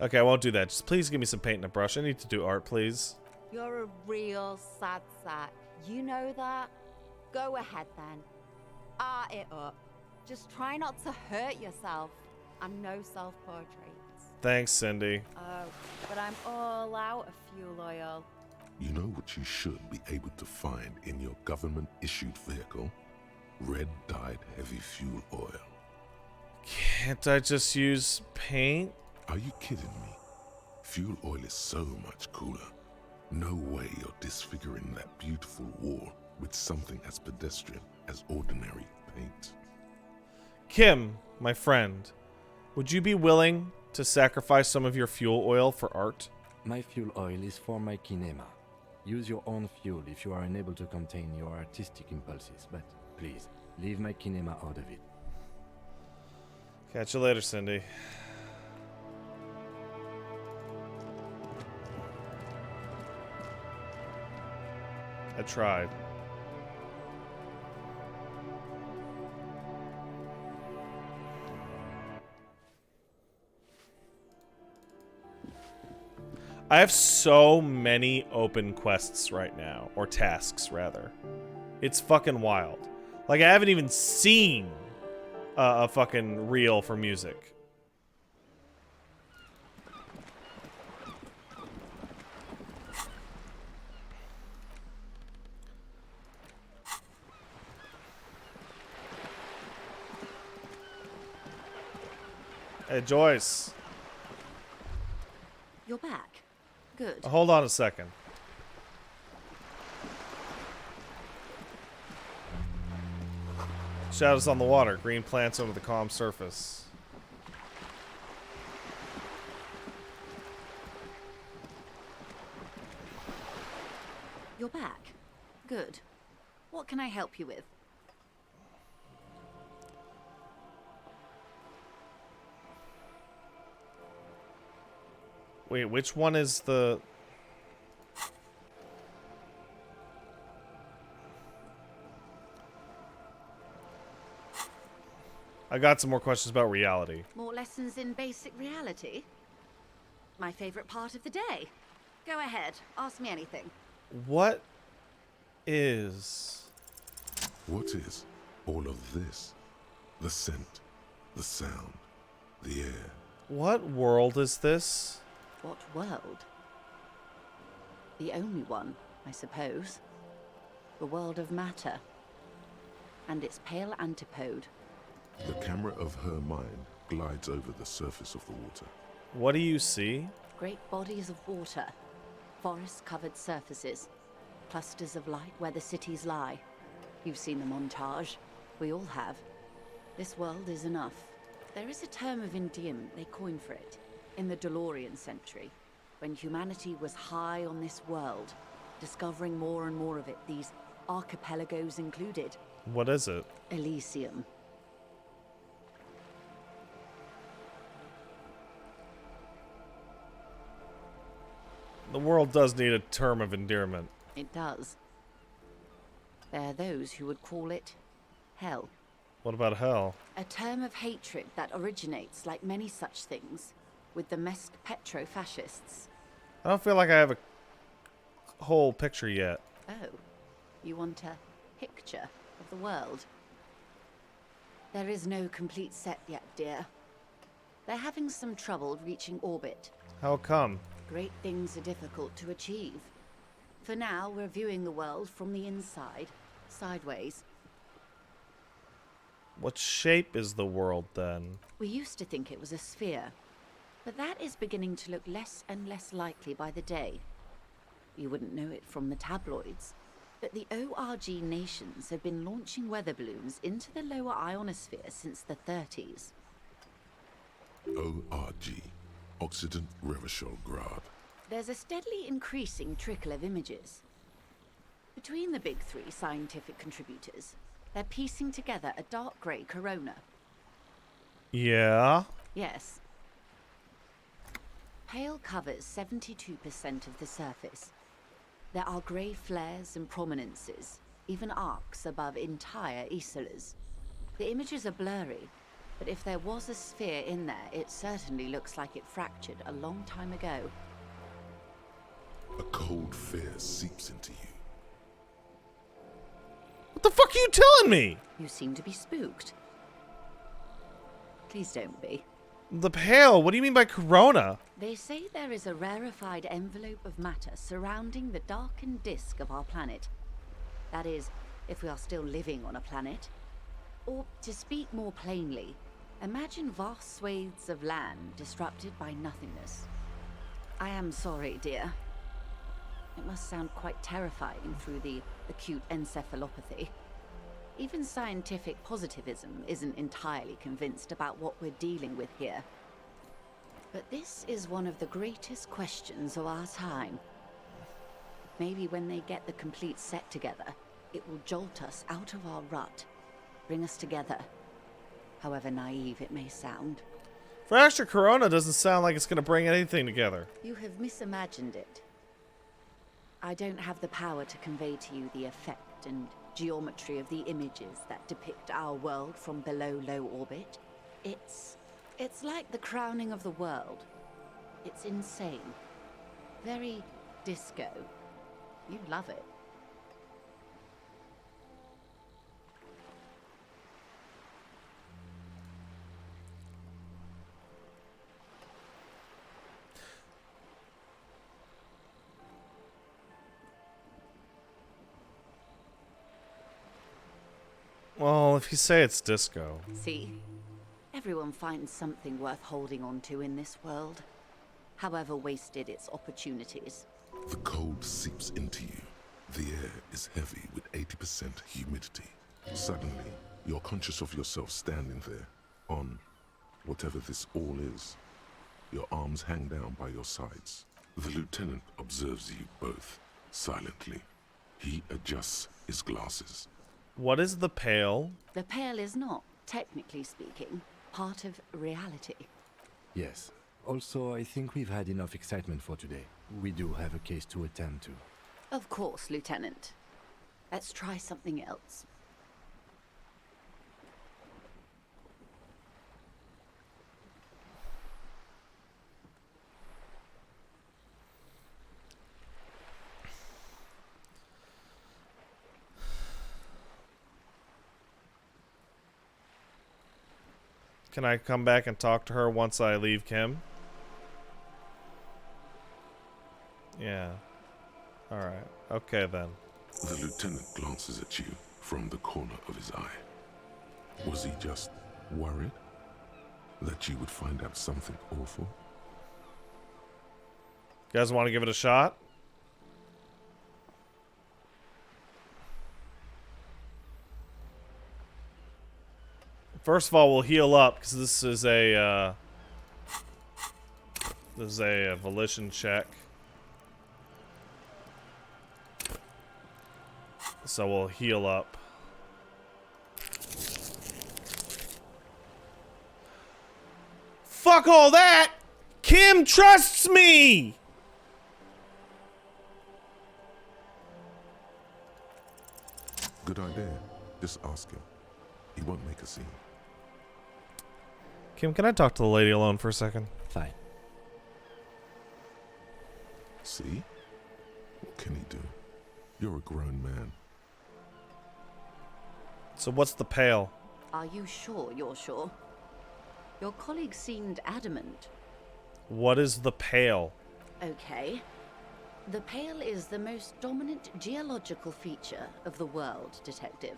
Okay, I won't do that. Just please give me some paint and a brush. I need to do art, please. You're a real sad sack. You know that? Go ahead then. Art it up. Just try not to hurt yourself. And no self-portraits. Thanks, Cindy. Oh, but I'm all out of fuel oil. You know what you should be able to find in your government-issued vehicle? Red-dyed heavy fuel oil. Can't I just use paint? Are you kidding me? Fuel oil is so much cooler. No way you're disfiguring that beautiful wall with something as pedestrian as ordinary paint. Kim, my friend, would you be willing to sacrifice some of your fuel oil for art? My fuel oil is for my kinema. Use your own fuel if you are unable to contain your artistic impulses, but please, leave my kinema out of it. Catch you later, Cindy. I tried. I have so many open quests right now, or tasks rather. It's fucking wild. Like I haven't even seen a fucking reel for music. Hey, Joyce. You're back. Good. Hold on a second. Shadows on the water. Green plants under the calm surface. You're back. Good. What can I help you with? Wait, which one is the... I got some more questions about reality. More lessons in basic reality? My favorite part of the day. Go ahead, ask me anything. What is... What is all of this? The scent, the sound, the air. What world is this? What world? The only one, I suppose. The world of matter. And its pale antipode. The camera of her mind glides over the surface of the water. What do you see? Great bodies of water. Forest-covered surfaces. Clusters of light where the cities lie. You've seen the montage. We all have. This world is enough. There is a term of endearment they coined for it in the DeLorean century, when humanity was high on this world, discovering more and more of it, these archipelagos included. What is it? Elysium. The world does need a term of endearment. It does. There are those who would call it hell. What about hell? A term of hatred that originates, like many such things, with the petro-fascists. I don't feel like I have a whole picture yet. Oh, you want a picture of the world? There is no complete set yet, dear. They're having some trouble reaching orbit. How come? Great things are difficult to achieve. For now, we're viewing the world from the inside, sideways. What shape is the world, then? We used to think it was a sphere, but that is beginning to look less and less likely by the day. You wouldn't know it from the tabloids, but the ORG nations have been launching weather balloons into the lower ionosphere since the 30s. ORG, Occident Revichol-Grad. There's a steadily increasing trickle of images. Between the big three scientific contributors, they're piecing together a dark grey corona. Yeah? Yes. Pale covers 72% of the surface. There are grey flares and prominences, even arcs above entire isolas. The images are blurry, but if there was a sphere in there, it certainly looks like it fractured a long time ago. A cold fear seeps into you. What the fuck are you telling me? You seem to be spooked. Please don't be. The pale? What do you mean by corona? They say there is a rarefied envelope of matter surrounding the darkened disk of our planet. That is, if we are still living on a planet. Or, to speak more plainly, imagine vast swathes of land disrupted by nothingness. I am sorry, dear. It must sound quite terrifying through the acute encephalopathy. Even scientific positivism isn't entirely convinced about what we're dealing with here. But this is one of the greatest questions of our time. Maybe when they get the complete set together, it will jolt us out of our rut, bring us together, however naive it may sound. Fracture corona doesn't sound like it's going to bring anything together. You have misimagined it. I don't have the power to convey to you the effect and geometry of the images that depict our world from below low orbit. It's like the crowning of the world. It's insane. Very disco. You'd love it. Well, if you say it's disco. See? Everyone finds something worth holding on to in this world, however wasted its opportunities. The cold seeps into you. The air is heavy with 80% humidity. Suddenly, you're conscious of yourself standing there, on whatever this all is. Your arms hang down by your sides. The lieutenant observes you both, silently. He adjusts his glasses. What is the pale? The pale is not, technically speaking, part of reality. Yes. Also, I think we've had enough excitement for today. We do have a case to attend to. Of course, Lieutenant. Let's try something else. Can I come back and talk to her once I leave Kim? Yeah. Alright. Okay then. The lieutenant glances at you from the corner of his eye. Was he just worried that you would find out something awful? You guys want to give it a shot? First of all, we'll heal up because this is a volition check. So we'll heal up. Fuck all that! Kim trusts me! Good idea. Just ask him. He won't make a scene. Kim, can I talk to the lady alone for a second? Fine. See? What can he do? You're a grown man. So what's the pail? Are you sure you're sure? Your colleague seemed adamant. What is the pail? Okay. The Pale is the most dominant geological feature of the world, Detective.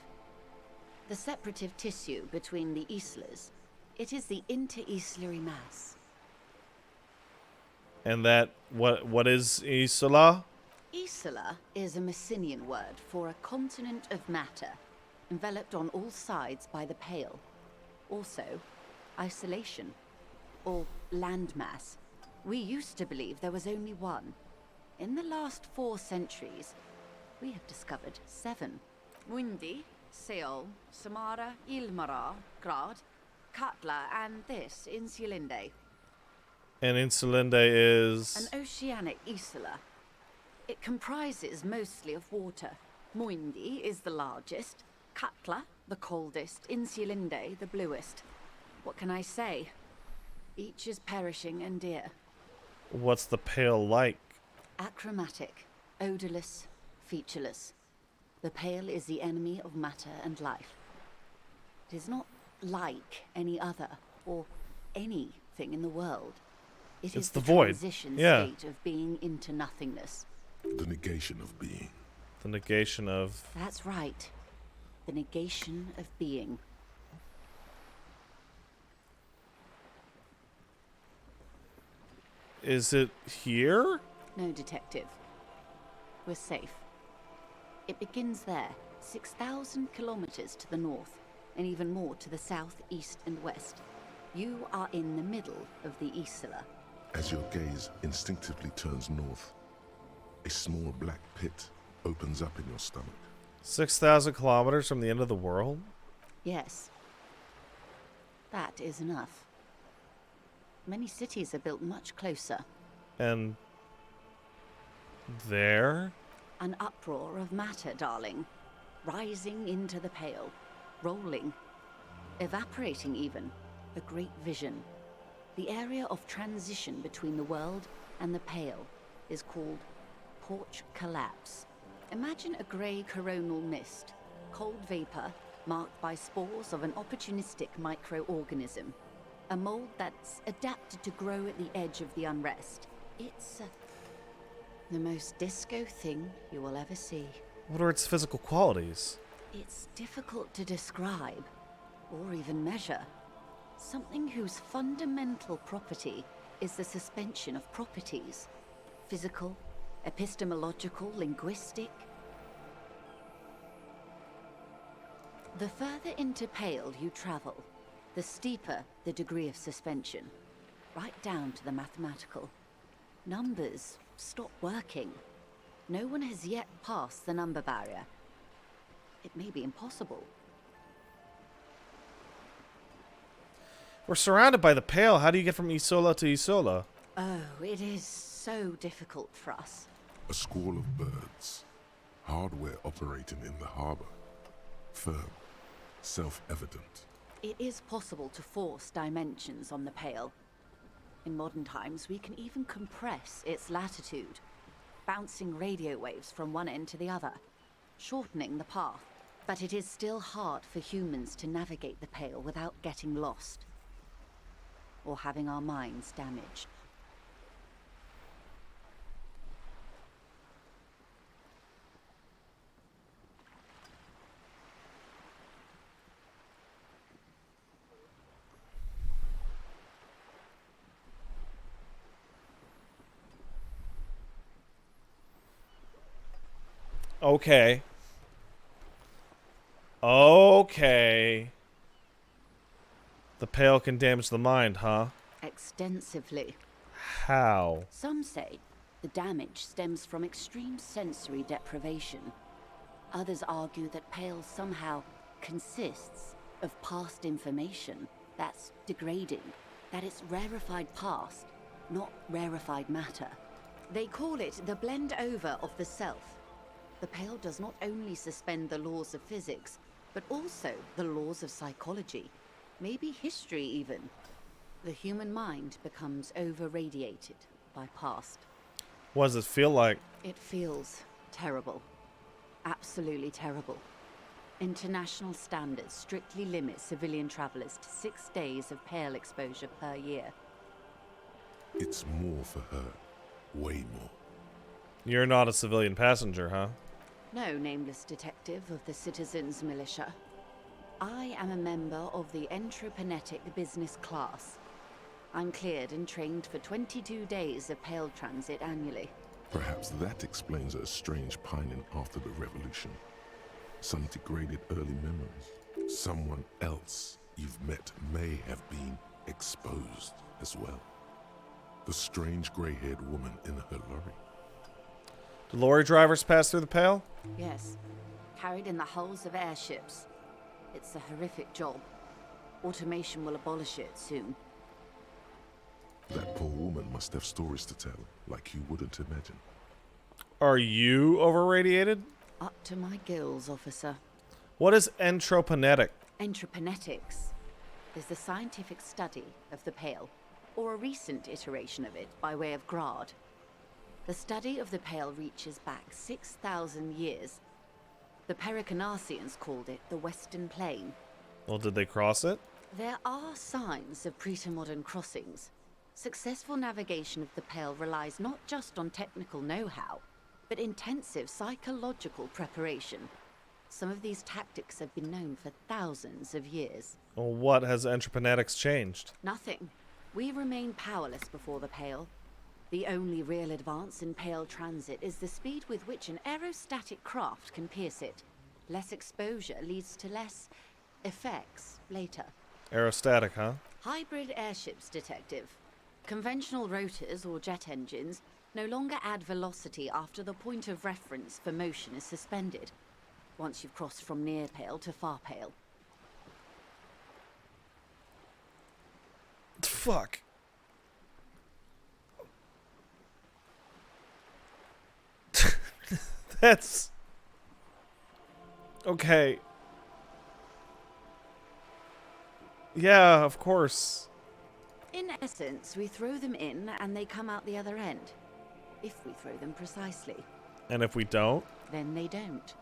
The separative tissue between the islas. It is the inter-islary mass. And that, what is Isola? Isla is a Messinian word for a continent of matter, enveloped on all sides by the Pale. Also, isolation, or landmass. We used to believe there was only one. In the last 4 centuries, we have discovered 7. Mundi, Seol, Samara, Ilmara, Grad, Katla, and this, Insulinde. And Insulinde is... An oceanic isla. It comprises mostly of water. Muindi is the largest, Katla the coldest, Insulinde the bluest. What can I say? Each is perishing and dear. What's the Pale like? Achromatic, odorless, featureless. The Pale is the enemy of matter and life. It is not like any other, or anything in the world. It is the void. Transition Yeah. state of being into nothingness. The negation of being. The negation of... That's right. The negation of being. Is it here? No, Detective. We're safe. It begins there, 6,000 kilometers to the north, and even more to the south, east, and west. You are in the middle of the Isla. As your gaze instinctively turns north, a small black pit opens up in your stomach. 6,000 kilometers from the end of the world? Yes. That is enough. Many cities are built much closer. And... there? An uproar of matter, darling. Rising into the Pale. Rolling. Evaporating even. A great vision. The area of transition between the world and the Pale is called Porch Collapse. Imagine a grey coronal mist. Cold vapor marked by spores of an opportunistic microorganism. A mold that's adapted to grow at the edge of the unrest. It's the most disco thing you will ever see. What are its physical qualities? It's difficult to describe, or even measure. Something whose fundamental property is the suspension of properties. Physical, epistemological, linguistic. The further into Pale you travel, the steeper the degree of suspension, right down to the mathematical. Numbers stop working. No one has yet passed the number barrier. It may be impossible. We're surrounded by the Pale. How do you get from Isola to Isola? Oh, it is so difficult for us. A squall of birds. Hardware operating in the harbor. Firm. Self-evident. It is possible to force dimensions on the Pale. In modern times, we can even compress its latitude, bouncing radio waves from one end to the other, shortening the path. But it is still hard for humans to navigate the Pale without getting lost, or having our minds damaged. Okay. Okay. The Pale can damage the mind, huh? Extensively. How? Some say the damage stems from extreme sensory deprivation. Others argue that Pale somehow consists of past information that's degrading, that it's rarefied past, not rarefied matter. They call it the blend over of the self. The Pale does not only suspend the laws of physics, but also the laws of psychology, maybe history even. The human mind becomes over-radiated by past. What does it feel like? It feels terrible. Absolutely terrible. International standards strictly limit civilian travelers to 6 days of Pale exposure per year. It's more for her. Way more. You're not a civilian passenger, huh? No, nameless detective of the Citizens Militia. I am a member of the Entropanetic Business Class. I'm cleared and trained for 22 days of Pale transit annually. Perhaps that explains her strange pining after the revolution. Some degraded early memories. Someone else you've met may have been exposed as well. The strange grey-haired woman in her lorry. Do lorry drivers pass through the Pale? Yes. Carried in the hulls of airships. It's a horrific job. Automation will abolish it soon. That poor woman must have stories to tell, like you wouldn't imagine. Are you overradiated? Up to my gills, officer. What is entropanetic? Entropanetics is the scientific study of the Pale, or a recent iteration of it by way of grad. The study of the Pale reaches back 6,000 years. The Pericarnassians called it the Western Plain. Well, did they cross it? There are signs of pre-modern crossings. Successful navigation of the Pale relies not just on technical know-how, but intensive psychological preparation. Some of these tactics have been known for thousands of years. Well, what has entropanetics changed? Nothing. We remain powerless before the Pale. The only real advance in Pale transit is the speed with which an aerostatic craft can pierce it. Less exposure leads to less effects later. Aerostatic, huh? Hybrid airships, detective. Conventional rotors or jet engines no longer add velocity after the point of reference for motion is suspended, once you've crossed from near Pale to far Pale. Fuck. That's... Okay. Yeah, of course. In essence, we throw them in and they come out the other end. If we throw them precisely. And if we don't? Then they don't.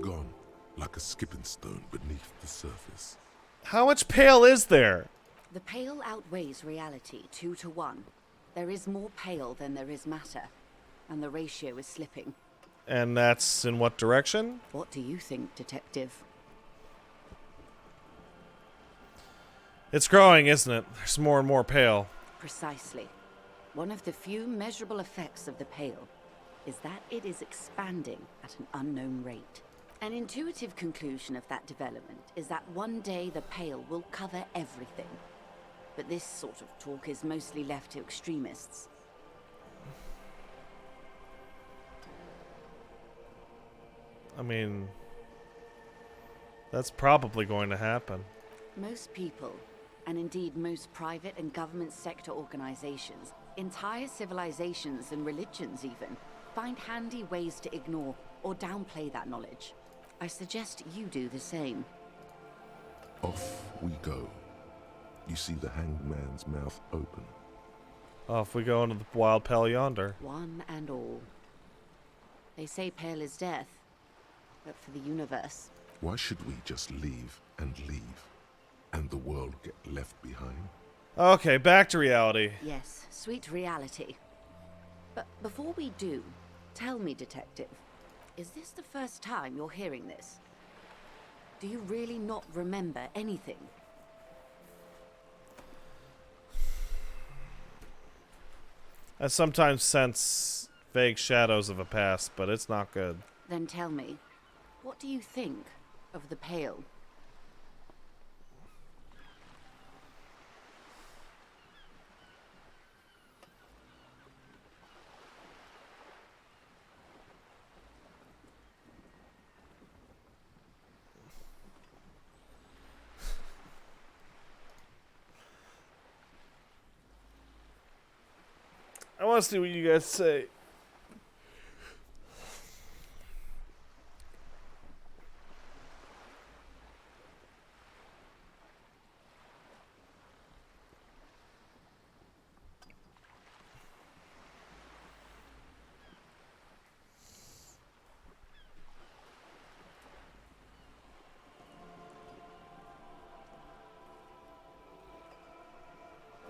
Gone, like a skipping stone beneath the surface. How much Pale is there? The Pale outweighs reality 2 to 1. There is more Pale than there is matter, and the ratio is slipping. And that's in what direction? What do you think, detective? It's growing, isn't it? There's more and more Pale. Precisely. One of the few measurable effects of the Pale is that it is expanding at an unknown rate. An intuitive conclusion of that development is that one day the Pale will cover everything. But this sort of talk is mostly left to extremists. I mean, that's probably going to happen. Most people, and indeed most private and government sector organizations, entire civilizations and religions even, find handy ways to ignore or downplay that knowledge. I suggest you do the same. Off we go. You see the hanged man's mouth open. Off we go into the wild Pale yonder. One and all. They say Pale is death, but for the universe. Why should we just leave and leave, and the world get left behind? Okay, back to reality. Yes, sweet reality. But before we do, tell me, detective, is this the first time you're hearing this? Do you really not remember anything? I sometimes sense vague shadows of a past, but it's not good. Then tell me, what do you think of the Pale? want to see what you guys say.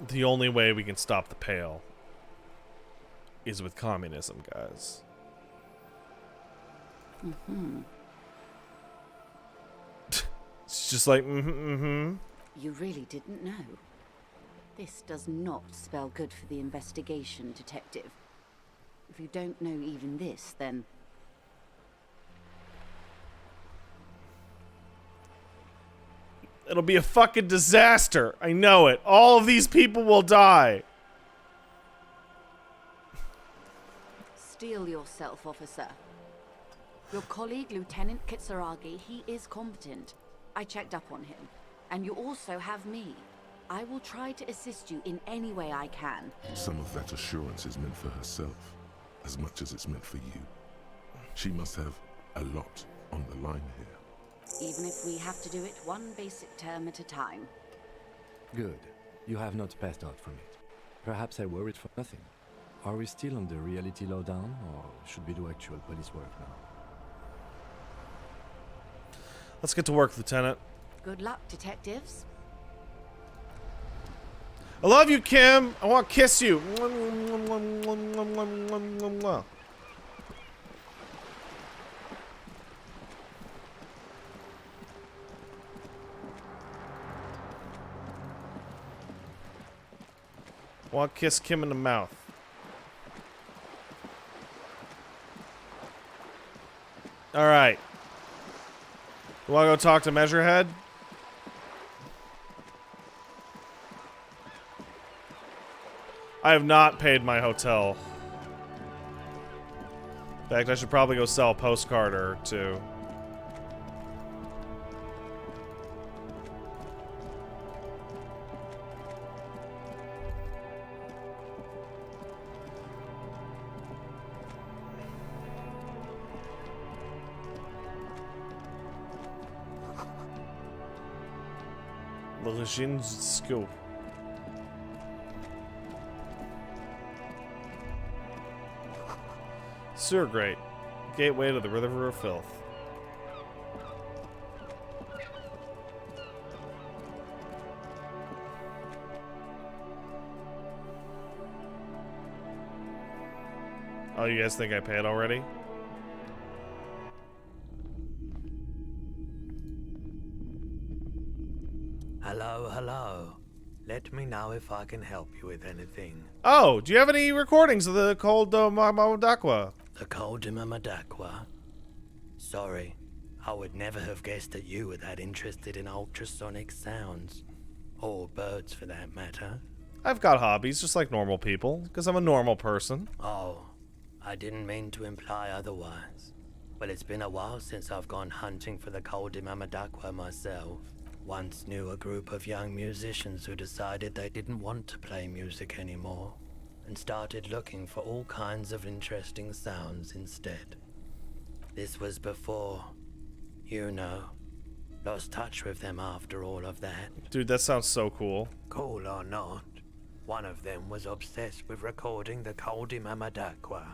The only way we can stop the Pale is with communism, guys. Mm-hmm. It's just like, mm-hmm. You really didn't know. This does not spell good for the investigation, Detective. If you don't know even this, then... It'll be a fucking disaster. I know it. All of these people will die. Steel yourself, officer. Your colleague, Lieutenant Kitsuragi, he is competent. I checked up on him. And you also have me. I will try to assist you in any way I can. Some of that assurance is meant for herself, as much as it's meant for you. She must have a lot on the line here. Even if we have to do it one basic term at a time. Good. You have not passed out from it. Perhaps I worried for nothing. Are we still on the reality lowdown, or should we do actual police work now? Let's get to work, Lieutenant. Good luck, detectives. I love you, Kim. I want to kiss you. I want to kiss Kim in the mouth. All right. You want to go talk to Measurehead? I have not paid my hotel. In fact, I should probably go sell a postcard or two. L'origine du disco. Sewer grate. Gateway to the river of filth. Oh, you guys think I paid already? Hello, hello. Let me know if I can help you with anything. Oh, do you have any recordings of the Cold Mamadakwa? The Cold Mamadakwa? Sorry, I would never have guessed that you were that interested in ultrasonic sounds. Or birds, for that matter. I've got hobbies, just like normal people, because I'm a normal person. Oh, I didn't mean to imply otherwise. But it's been a while since I've gone hunting for the Cold Mamadakwa myself. Once knew a group of young musicians who decided they didn't want to play music anymore, and started looking for all kinds of interesting sounds instead. This was before, you know, lost touch with them after all of that. Dude, that sounds so cool. Cool or not, one of them was obsessed with recording the Cold Mamadakwa.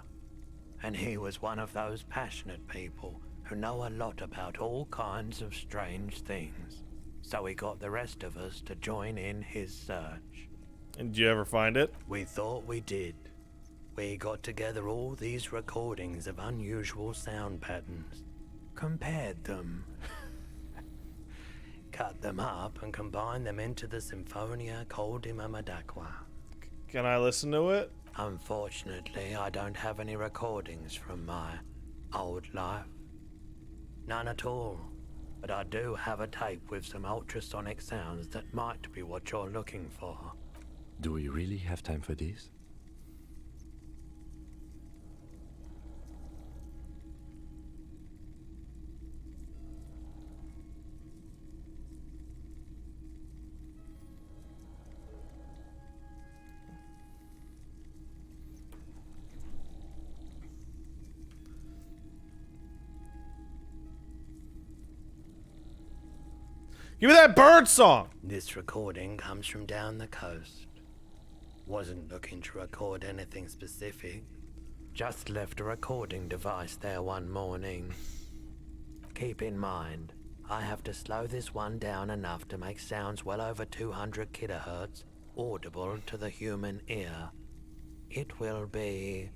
And he was one of those passionate people who know a lot about all kinds of strange things. So he got the rest of us to join in his search. And did you ever find it? We thought we did. We got together all these recordings of unusual sound patterns, compared them, cut them up and combined them into the Symphonia Cold Mamadakwa. Can I listen to it? Unfortunately, I don't have any recordings from my old life. None at all. But I do have a tape with some ultrasonic sounds that might be what you're looking for. Do we really have time for this? Give me that bird song! This recording comes from down the coast. Wasn't looking to record anything specific. Just left a recording device there one morning. Keep in mind, I have to slow this one down enough to make sounds well over 200 kilohertz audible to the human ear. It will be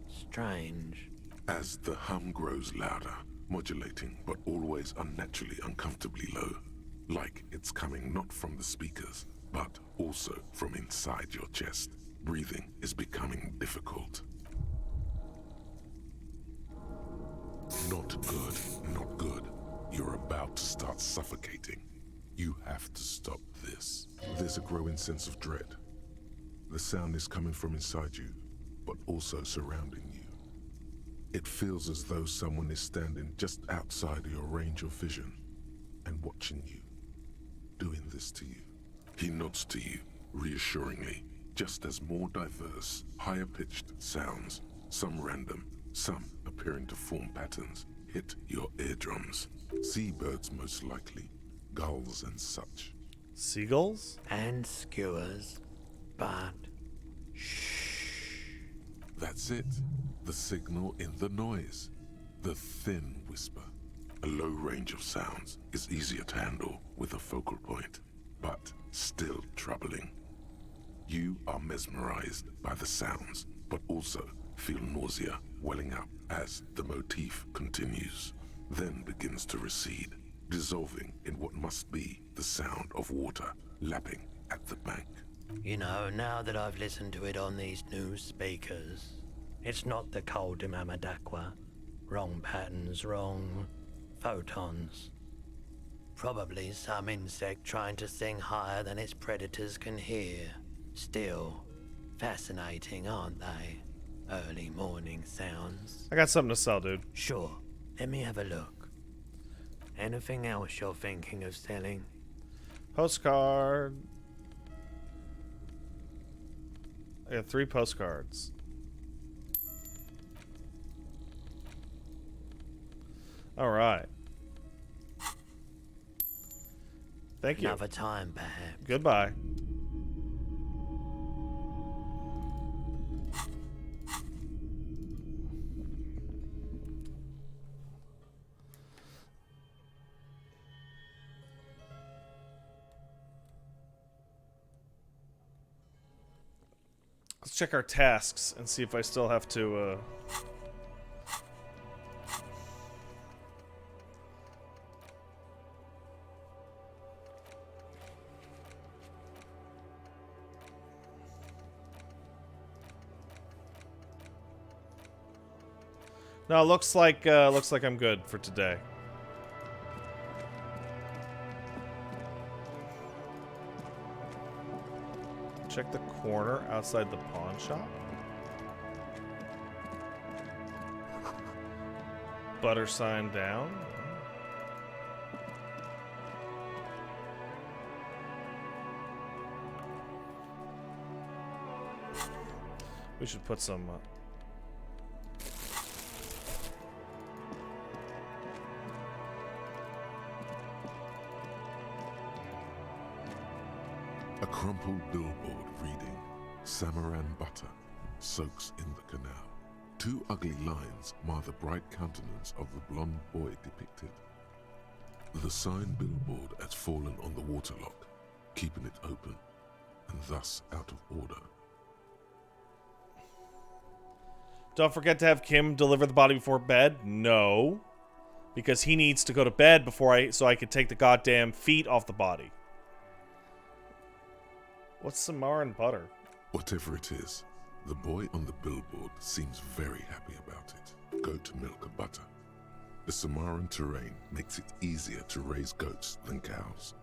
strange. As the hum grows louder, modulating but always unnaturally uncomfortably low, like it's coming not from the speakers, but also from inside your chest, breathing is becoming difficult. Not good, not good. You're about to start suffocating. You have to stop this. There's a growing sense of dread. The sound is coming from inside you, but also surrounding you. It feels as though someone is standing just outside of your range of vision and watching you, doing this to you. He nods to you, reassuringly, just as more diverse, higher-pitched sounds, some random, some appearing to form patterns, hit your eardrums. Seabirds most likely, gulls and such. Seagulls? And skewers, but That's it. The signal in the noise. The thin whisper. A low range of sounds is easier to handle with a focal point, but still troubling. You are mesmerized by the sounds, but also feel nausea welling up as the motif continues, then begins to recede, dissolving in what must be the sound of water lapping at the bank. you know, now that I've listened to it on these new speakers, it's not the cold Imamadakwa. Wrong patterns, wrong photons. Probably some insect trying to sing higher than its predators can hear. Still, fascinating, aren't they? Early morning sounds. I got something to sell, dude. Sure, let me have a look. Anything else you're thinking of selling? Postcard. I got 3 postcards. All right. Thank you. Another time, perhaps. Goodbye. Let's check our tasks and see if I still have to, No, looks like I'm good for today. Check the corner outside the pawn shop. Butter sign down. We should put some A crumpled billboard reading, Samaran butter soaks in the canal. 2 ugly lines mar the bright countenance of the blonde boy depicted. The sign billboard has fallen on the waterlock, keeping it open, and thus out of order. Don't forget to have Kim deliver the body before bed. No. Because he needs to go to bed before so I can take the goddamn feet off the body. What's Samaran butter? Whatever it is, the boy on the billboard seems very happy about it. Goat milk and butter. The Samaran terrain makes it easier to raise goats than cows,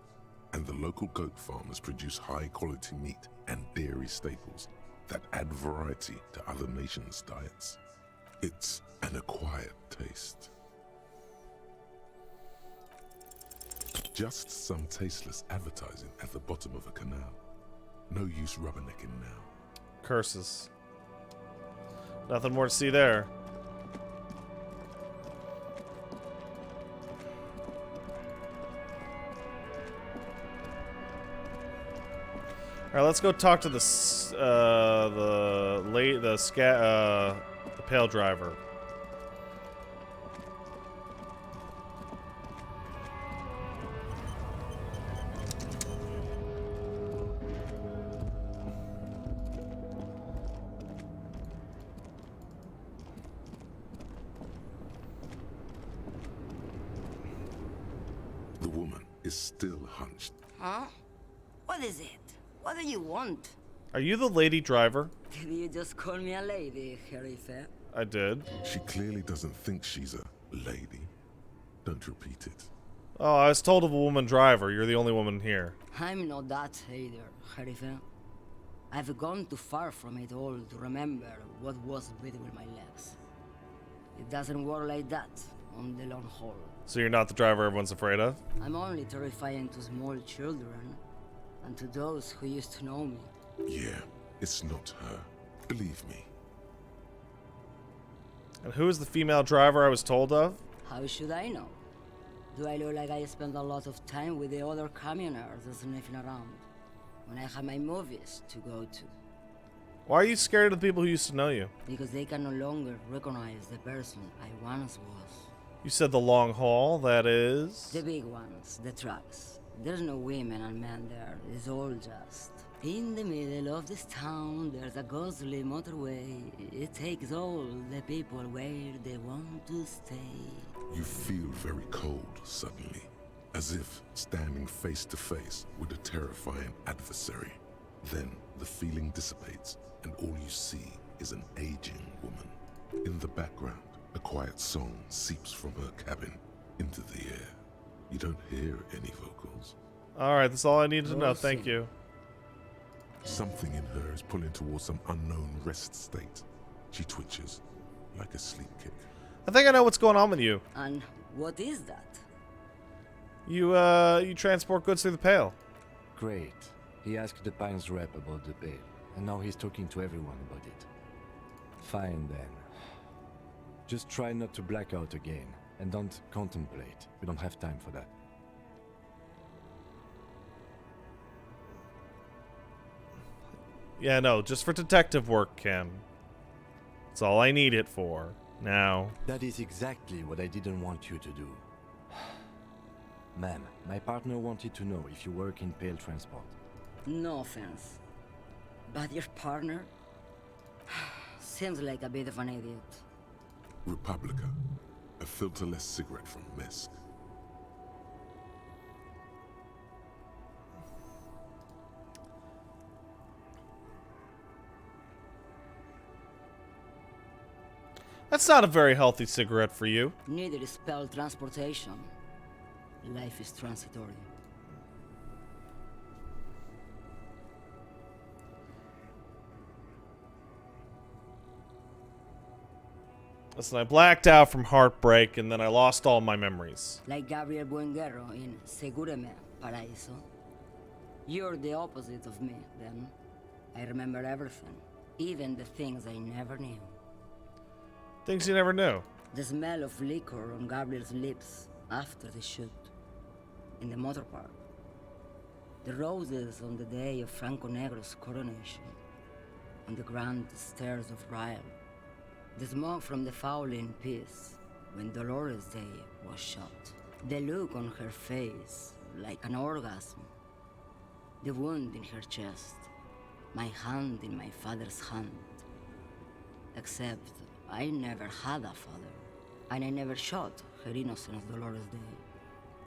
and the local goat farmers produce high-quality meat and dairy staples that add variety to other nations' diets. It's an acquired taste. Just some tasteless advertising at the bottom of a canal. No use rubbernecking now. Curses. Nothing more to see there. All right, let's go talk to the pale driver. The woman is still hunched. Huh? What is it? What do you want? Are you the lady driver? Did you just call me a lady, Herife? I did. She clearly doesn't think she's a lady. Don't repeat it. Oh, I was told of a woman driver. You're the only woman here. I'm not that either, Herife. I've gone too far from it all to remember what was between my legs. It doesn't work like that on the long haul. So you're not the driver everyone's afraid of? I'm only terrifying to small children and to those who used to know me. Yeah, it's not her. Believe me. And who is the female driver I was told of? How should I know? Do I look like I spend a lot of time with the other communers sniffing around when I have my movies to go to? Why are you scared of the people who used to know you? Because they can no longer recognize the person I once was. You said the long haul, that is? The big ones, the trucks. There's no women and men there, it's all just... In the middle of this town, there's a ghostly motorway. It takes all the people where they want to stay. You feel very cold suddenly, as if standing face to face with a terrifying adversary. Then the feeling dissipates, and all you see is an aging woman. In the background, a quiet song seeps from her cabin into the air. You don't hear any vocals. Alright, that's all I needed to know. Thank you. Something in her is pulling towards some unknown rest state. She twitches, like a sleep kick. I think I know what's going on with you. And what is that? You transport goods through the Pale. Great. He asked the Pines rep about the Pale, and now he's talking to everyone about it. Fine then. Just try not to black out again, and don't contemplate. We don't have time for that. Yeah, no, just for detective work, Ken. That's all I need it for. Now. That is exactly what I didn't want you to do. Ma'am, my partner wanted to know if you work in Pale Transport. No offense. But your partner? Seems like a bit of an idiot. Republica, a filterless cigarette from Mesk. That's not a very healthy cigarette for you. Neither is Pale transportation. Life is transitory. Listen, I blacked out from heartbreak and then I lost all my memories. Like Gabriel Buenguerro in Segúreme, Paraíso. You're the opposite of me, then. I remember everything, even the things I never knew. Things you never knew. The smell of liquor on Gabriel's lips after the shoot. In the motor park. The roses on the day of Franco Negro's coronation. On the grand stairs of Ryle. The smoke from the Fowling piece when Dolores Day was shot. The look on her face, like an orgasm. The wound in her chest. My hand in my father's hand. Except I never had a father. And I never shot her innocent Dolores Day.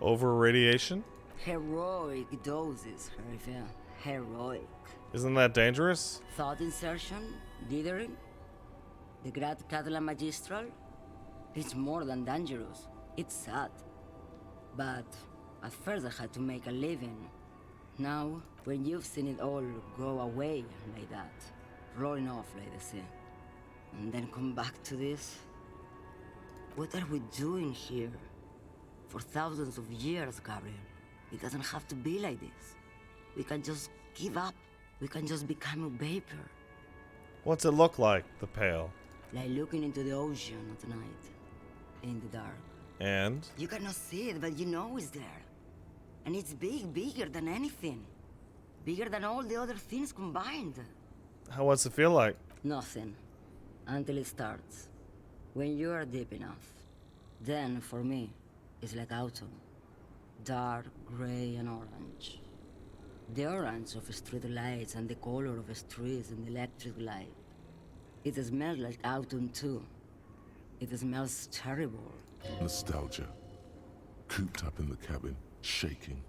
Over radiation? Heroic doses, Herifia. Heroic. Isn't that dangerous? Thought insertion? Dithering? The Grad Catalan Magistral? It's more than dangerous. It's sad. But at first I had to make a living. Now, when you've seen it all go away like that, rolling off like the sea, and then come back to this, what are we doing here? For thousands of years, Gabriel. It doesn't have to be like this. We can just give up. We can just become a vapor. What's it look like, the Pale? Like looking into the ocean at night, in the dark. And? You cannot see it, but you know it's there. And it's big, bigger than anything. Bigger than all the other things combined. What's it feel like? Nothing. Until it starts. When you are deep enough. Then, for me, it's like autumn. Dark, gray, and orange. The orange of street lights and the color of streets in the electric light. It smells like autumn too. It smells terrible. Nostalgia. Cooped up in the cabin, shaking.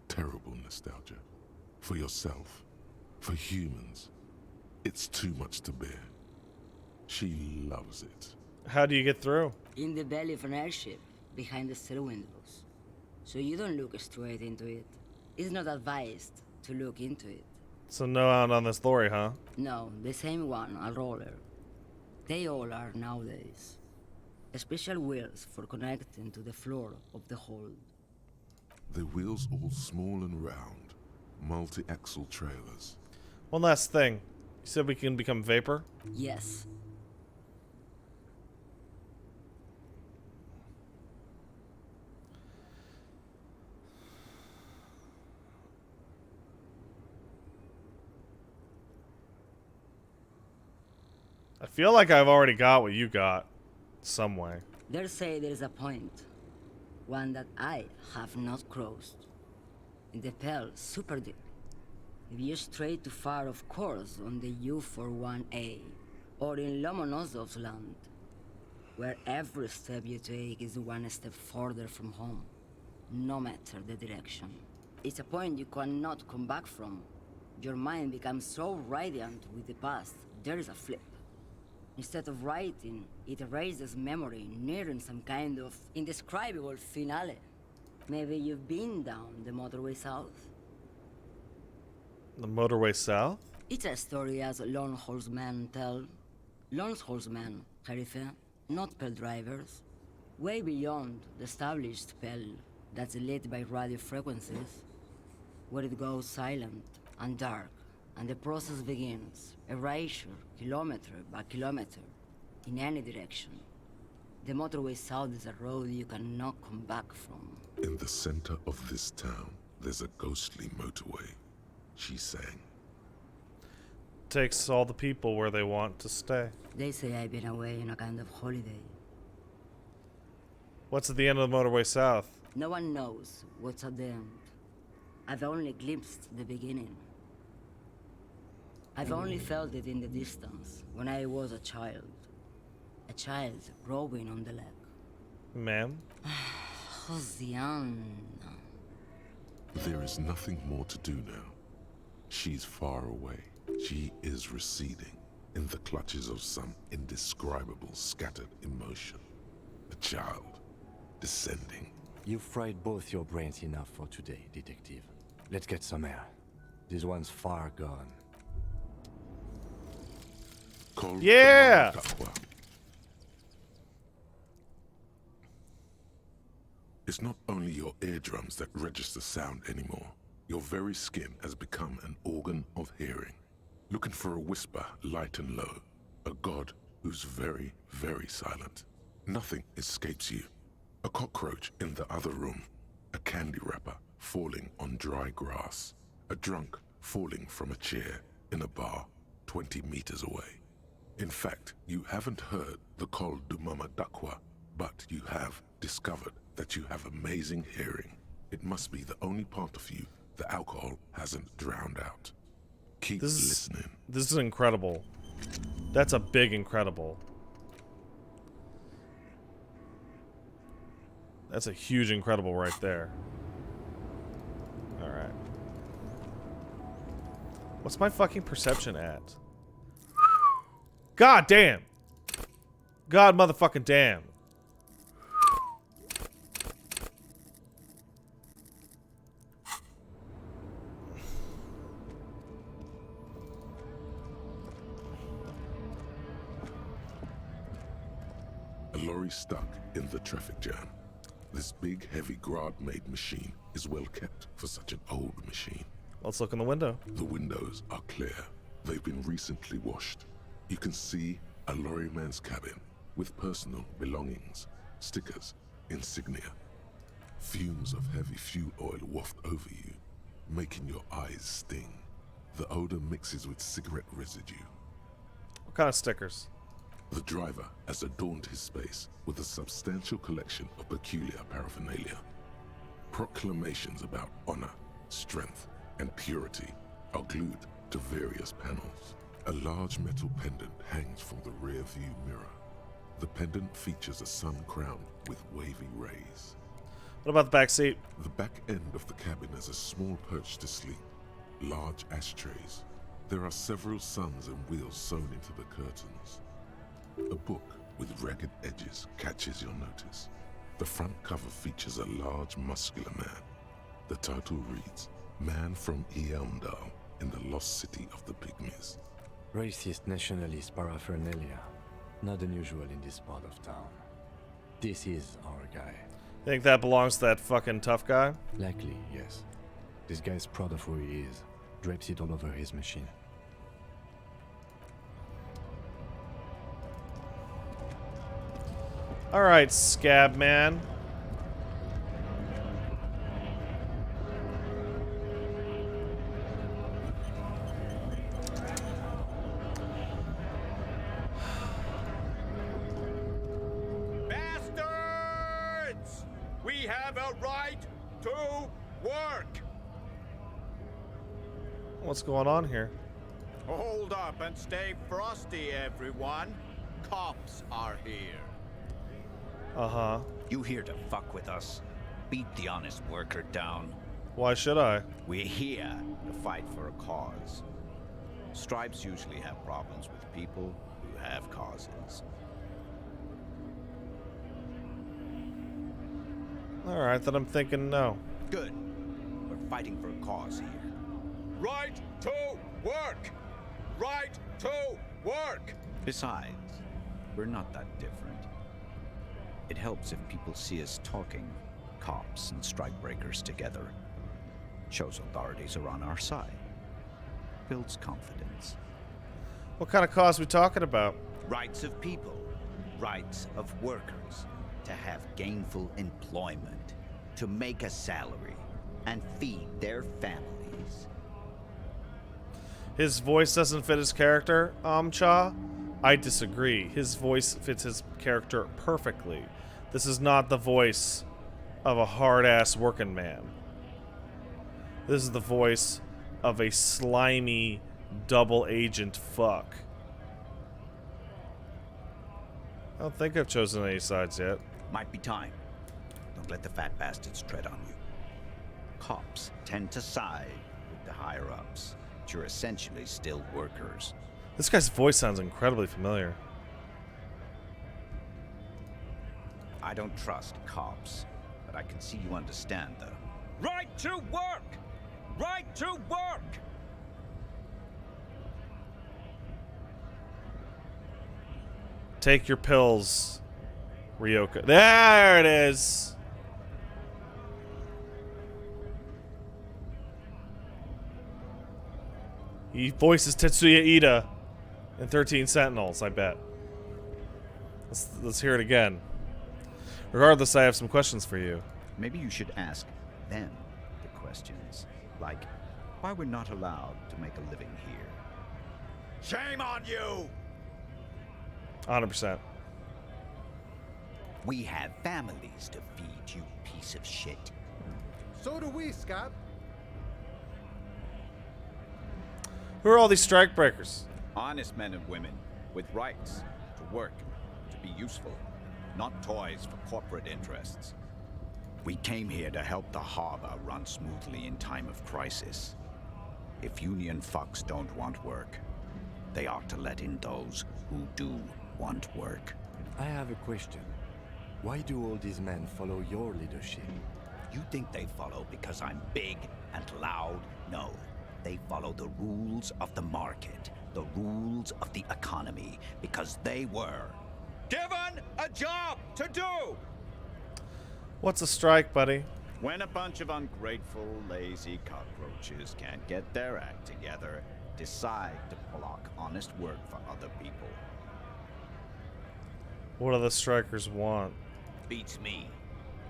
Terrible nostalgia. For yourself. For humans. It's too much to bear. She loves it. How do you get through? In the belly of an airship, behind the cell windows. So you don't look straight into it. It's not advised to look into it. So no out on this lorry, huh? No, the same one, a roller. They all are nowadays. Special wheels for connecting to the floor of the hold. The wheels all small and round. Multi-axle trailers. One last thing. You said we can become vapor? Yes. I feel like I've already got what you got. Some way. They say there is a point. One that I have not crossed. In the Pale, super deep. If you stray too far, of course, on the U41A. Or in Lomonosov's land. Where every step you take is one step further from home. No matter the direction. It's a point you cannot come back from. Your mind becomes so radiant with the past, there is a flip. Instead of writing, it erases memory, nearing some kind of indescribable finale. Maybe you've been down the motorway south? The motorway south? It's a story as lone horsemen tell. Lone horsemen, Sheriff, not Pale drivers. Way beyond the established Pale that's lit by radio frequencies. Where it goes silent and dark. And the process begins, erasure, kilometer by kilometer, in any direction. The motorway south is a road you cannot come back from. In the center of this town, there's a ghostly motorway, she sang. Takes all the people where they want to stay. They say I've been away on a kind of holiday. What's at the end of the motorway south? No one knows what's at the end. I've only glimpsed the beginning. I've only felt it in the distance, when I was a child. A child growing on the lake. Ma'am? Josiane. There is nothing more to do now. She's far away. She is receding, in the clutches of some indescribable scattered emotion. A child, descending. You've fried both your brains enough for today, detective. Let's get some air. This one's far gone. Yeah! It's not only your eardrums that register sound anymore. Your very skin has become an organ of hearing. Looking for a whisper, light and low. A god who's very, very silent. Nothing escapes you. A cockroach in the other room. A candy wrapper falling on dry grass. A drunk falling from a chair in a bar 20 meters away. In fact, you haven't heard the Col du Mamadakwa, but you have discovered that you have amazing hearing. It must be the only part of you the alcohol hasn't drowned out. Keep listening. This is incredible. That's a big incredible. That's a huge incredible right there. Alright. What's my fucking perception at? God damn! God motherfucking damn. A lorry stuck in the traffic jam. This big, heavy Grad-made machine is well kept for such an old machine. Let's look in the window. The windows are clear. They've been recently washed. You can see a lorryman's cabin with personal belongings, stickers, insignia. Fumes of heavy fuel oil waft over you. making your eyes sting. The odor mixes with cigarette residue. What kind of stickers? The driver has adorned his space with a substantial collection of peculiar paraphernalia. Proclamations about honor, strength, and purity are glued to various panels. A large metal pendant hangs from the rear view mirror. The pendant features a sun crown with wavy rays. What about the back seat? The back end of the cabin has a small perch to sleep, large ashtrays. There are several suns and wheels sewn into the curtains. A book with ragged edges catches your notice. The front cover features a large, muscular man. The title reads, Man from Eamdal in the Lost City of the Pygmies. Racist nationalist paraphernalia. Not unusual in this part of town. This is our guy. Think that belongs to that fucking tough guy? Likely, yes. This guy's proud of who he is. Drapes it all over his machine. Alright, Scab Man. Bastards! We have a right to work! What's going on here? Hold up and stay frosty, everyone. Cops are here. Uh-huh. You here to fuck with us? Beat the honest worker down. Why should I? We're here to fight for a cause. Stripes usually have problems with people who have causes. Alright, then I'm thinking no. Good. We're fighting for a cause here. Right to work! Right to work! Besides, we're not that different. It helps if people see us talking, cops and strikebreakers together. Shows authorities are on our side. Builds confidence. What kind of cause we talking about? Rights of people. Rights of workers. To have gainful employment. To make a salary. And feed their families. His voice doesn't fit his character, Cha? I disagree. His voice fits his character perfectly. This is not the voice of a hard-ass working man. This is the voice of a slimy double agent fuck. I don't think I've chosen any sides yet. Might be time. Don't let the fat bastards tread on you. Cops tend to side with the higher-ups, but you're essentially still workers. This guy's voice sounds incredibly familiar. I don't trust cops, but I can see you understand the Right to work! Right to work! Take your pills, Ryoka. There it is! He voices Tetsuya Ida in 13 Sentinels, I bet. Let's hear it again. Regardless, I have some questions for you. Maybe you should ask them the questions. Like, why we're not allowed to make a living here. Shame on you! 100%. We have families to feed, you piece of shit. So do we, Scott. Who are all these strikebreakers? Honest men and women with rights to work, to be useful, not toys for corporate interests. We came here to help the harbor run smoothly in time of crisis. If union fucks don't want work, they ought to let in those who do want work. I have a question. Why do all these men follow your leadership? You think they follow because I'm big and loud? No. They follow the rules of the market, the rules of the economy, because they were given a job to do! What's a strike, buddy? When a bunch of ungrateful, lazy cockroaches can't get their act together, decide to block honest work for other people. What do the strikers want? Beats me.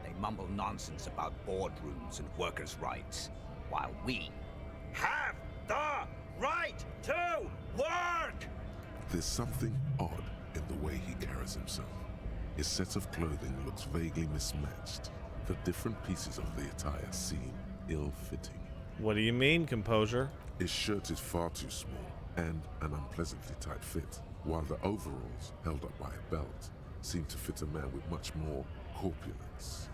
They mumble nonsense about boardrooms and workers' rights. while we have the right to work! There's something odd in the way he carries himself. His set of clothing looks vaguely mismatched. The different pieces of the attire seem ill-fitting. What do you mean, composure? His shirt is far too small and an unpleasantly tight fit, while the overalls, held up by a belt, seem to fit a man with much more corpulence.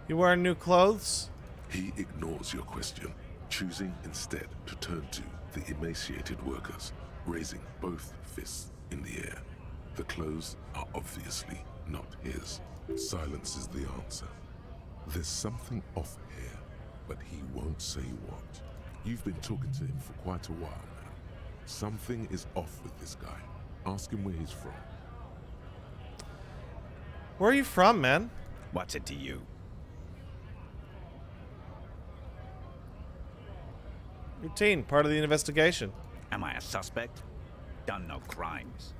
You wearing new clothes? He ignores your question, choosing instead to turn to the emaciated workers, raising both fists in the air. The clothes are obviously not his. Silence is the answer. There's something off here, but he won't say what. You've been talking to him for quite a while now. Something is off with this guy. Ask him where he's from. Where are you from, man? What's it to you? Routine, part of the investigation. Am I a suspect? Done no crimes.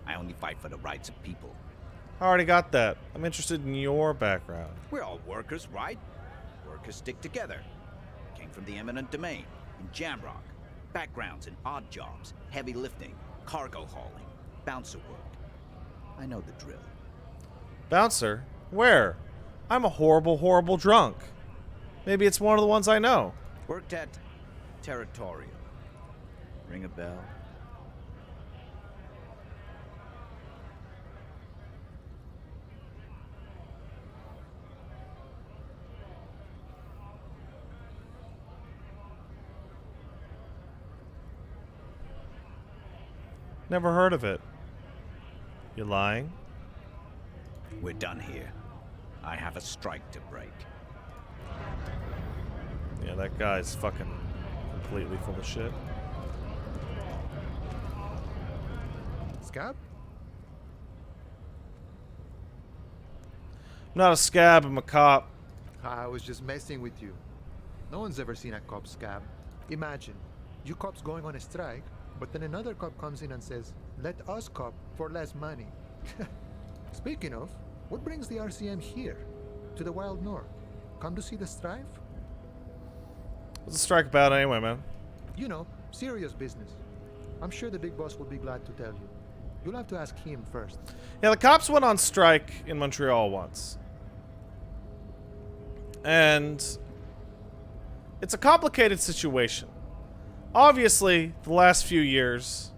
I only fight for the rights of people. I already got that. I'm interested in your background. We're all workers, right? Workers stick together. Came from the eminent domain, in Jamrock. Backgrounds in odd jobs, heavy lifting, cargo hauling, bouncer work. I know the drill. Bouncer? Where? I'm a horrible, horrible drunk. Maybe it's one of the ones I know. Worked at Territorial. Ring a bell? Never heard of it. You lying? We're done here. I have a strike to break. Yeah, that guy's fucking completely full of shit. Scab? I'm not a scab, I'm a cop. I was just messing with you. No one's ever seen a cop scab. Imagine, you cops going on a strike, but then another cop comes in and says, let us cop for less money. Speaking of, what brings the RCM here? To the Wild North? Come to see the strife? What's the strike about anyway, man? You know, serious business. I'm sure the big boss will be glad to tell you. You'll have to ask him first. Yeah, the cops went on strike in Montreal once. And it's a complicated situation. Obviously, the last few years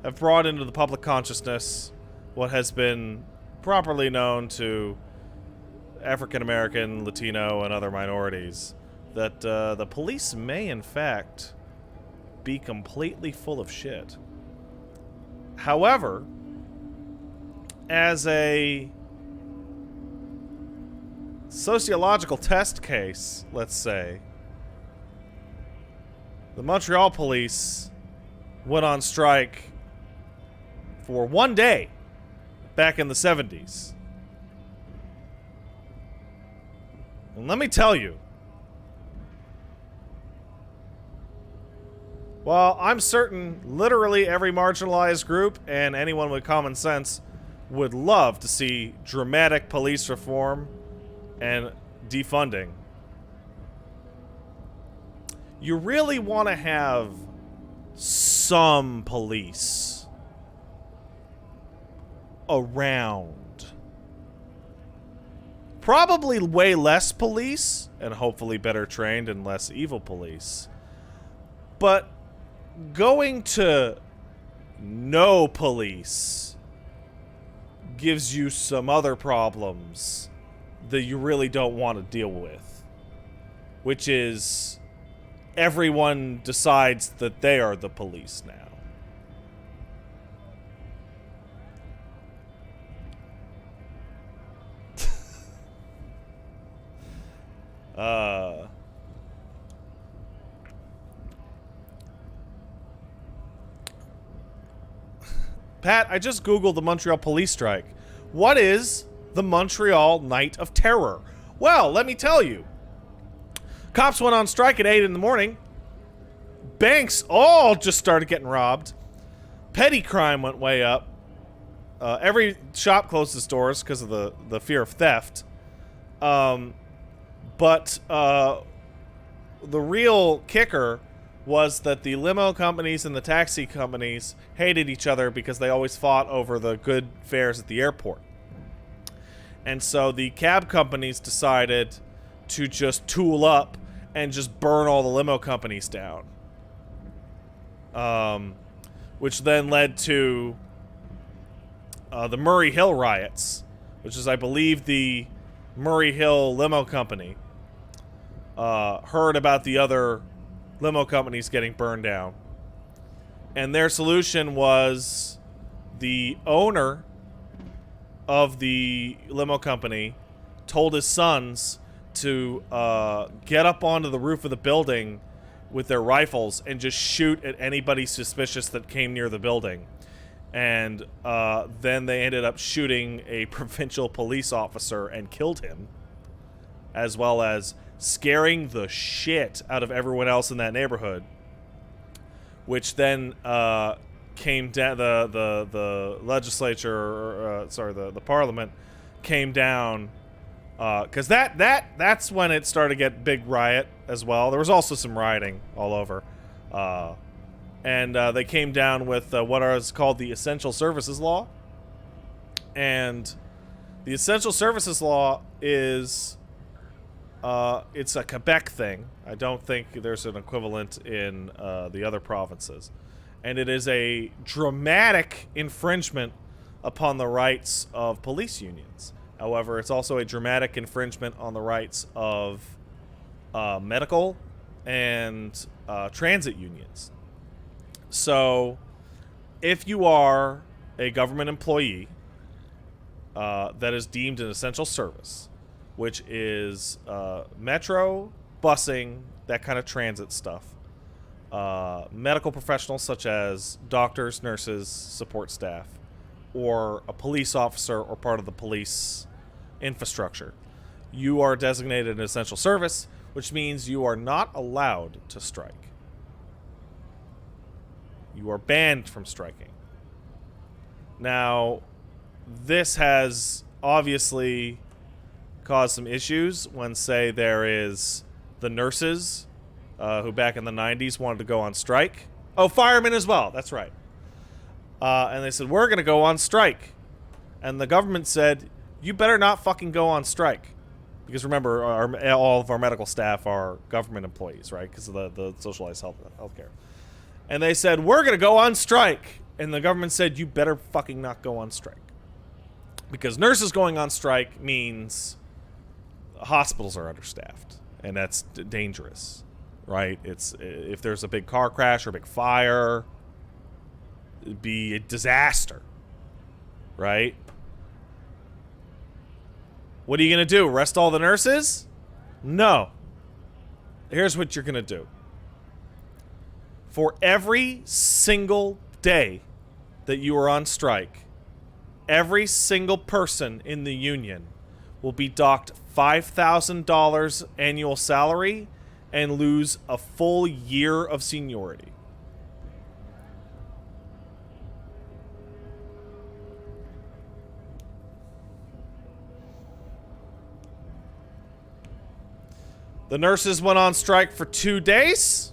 have brought into the public consciousness what has been properly known to African American, Latino, and other minorities, that the police may, in fact, be completely full of shit. However, as a sociological test case, let's say, the Montreal police went on strike for one day back in the 70s. And let me tell you, while I'm certain literally every marginalized group and anyone with common sense would love to see dramatic police reform and defunding, you really want to have some police around. Probably way less police, and hopefully better trained and less evil police. But going to no police gives you some other problems that you really don't want to deal with. Which is, everyone decides that they are the police now. Pat, I just googled the Montreal police strike. What is the Montreal Night of Terror? Well, let me tell you. Cops went on strike at 8 in the morning. Banks all just started getting robbed. Petty crime went way up. Every shop closed its doors because of the fear of theft. But the real kicker was that the limo companies and the taxi companies hated each other because they always fought over the good fares at the airport. And so the cab companies decided to just tool up and just burn all the limo companies down. Which then led to the Murray Hill riots, which is, I believe, the Murray Hill limo company heard about the other limo companies getting burned down. And their solution was the owner of the limo company told his sons to get up onto the roof of the building with their rifles and just shoot at anybody suspicious that came near the building. And then they ended up shooting a provincial police officer and killed him, as well as scaring the shit out of everyone else in that neighborhood, which then came down. The legislature, the parliament, came down because that's when it started to get big riot as well. There was also some rioting all over, and they came down with what is called the Essential Services Law. And the Essential Services Law is it's a Quebec thing. I don't think there's an equivalent in the other provinces. And it is a dramatic infringement upon the rights of police unions. However, it's also a dramatic infringement on the rights of medical and transit unions. So, if you are a government employee that is deemed an essential service, which is metro, busing, that kind of transit stuff, medical professionals such as doctors, nurses, support staff, or a police officer or part of the police infrastructure, you are designated an essential service, which means you are not allowed to strike. You are banned from striking. Now, this has obviously caused some issues when, say, there is the nurses who back in the 90s wanted to go on strike. Oh, firemen as well. That's right. And they said, we're going to go on strike. And the government said, you better not fucking go on strike. Because remember, all of our medical staff are government employees, right? Because of the socialized healthcare. And they said, we're going to go on strike. And the government said, you better fucking not go on strike. Because nurses going on strike means hospitals are understaffed. And that's dangerous, right? It's if there's a big car crash or a big fire, it'd be a disaster, right? What are you going to do? Arrest all the nurses? No. Here's what you're going to do. For every single day that you are on strike, every single person in the union will be docked $5,000 annual salary and lose a full year of seniority. The nurses went on strike for 2 days.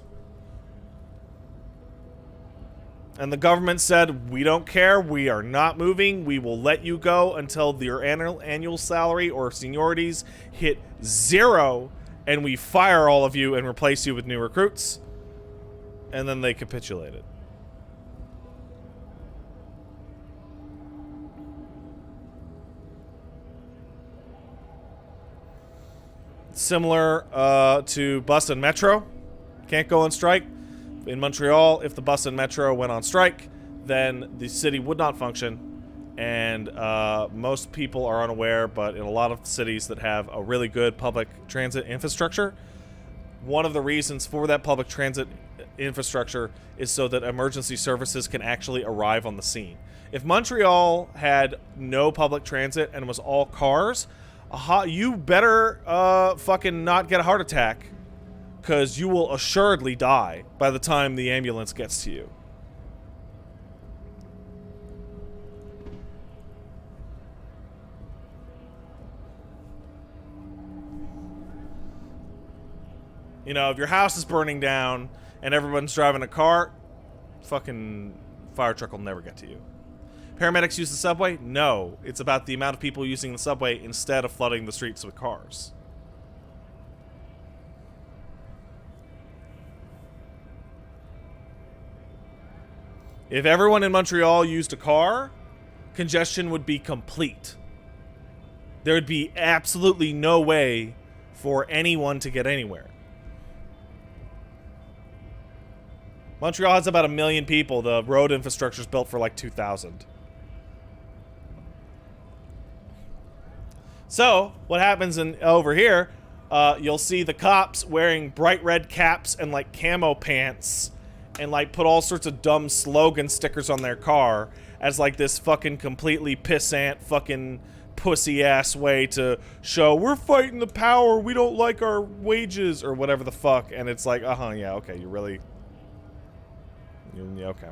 And the government said, we don't care. We are not moving. We will let you go until your annual salary or seniorities hit 0. And we fire all of you and replace you with new recruits. And then they capitulated. Similar to bus and metro. Can't go on strike. In Montreal, if the bus and metro went on strike, then the city would not function. And most people are unaware, but in a lot of cities that have a really good public transit infrastructure, one of the reasons for that public transit infrastructure is so that emergency services can actually arrive on the scene. If Montreal had no public transit and was all cars, you better fucking not get a heart attack, because you will assuredly die by the time the ambulance gets to you. You know, if your house is burning down and everyone's driving a car, fucking fire truck will never get to you. Paramedics use the subway? No. It's about the amount of people using the subway instead of flooding the streets with cars. If everyone in Montreal used a car, congestion would be complete. There would be absolutely no way for anyone to get anywhere. Montreal has about 1 million people. The road infrastructure is built for like 2,000. So, what happens over here, you'll see the cops wearing bright red caps and like camo pants and like put all sorts of dumb slogan stickers on their car as like this fucking completely pissant fucking pussy ass way to show we're fighting the power, we don't like our wages or whatever the fuck. And it's like, yeah, okay, you really... Yeah, okay.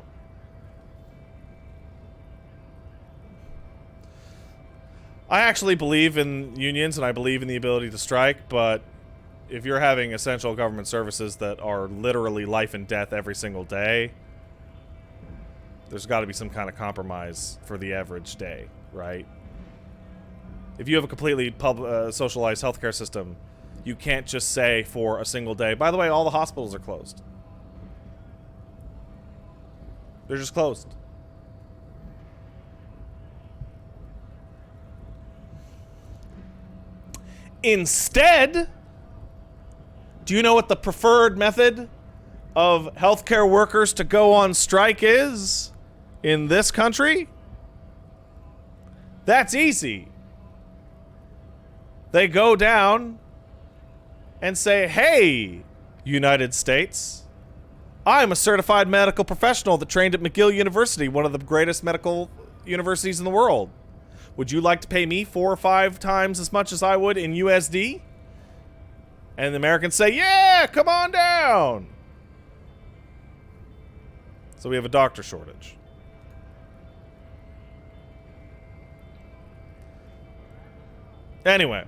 I actually believe in unions and I believe in the ability to strike, but if you're having essential government services that are literally life and death every single day, there's got to be some kind of compromise for the average day, right? If you have a completely socialized healthcare system, you can't just say for a single day, by the way, all the hospitals are closed. They're just closed. Instead, do you know what the preferred method of healthcare workers to go on strike is in this country? That's easy. They go down and say, hey, United States, I'm a certified medical professional that trained at McGill University, one of the greatest medical universities in the world. Would you like to pay me 4 or 5 times as much as I would in USD? And the Americans say, yeah, come on down. So we have a doctor shortage. Anyway,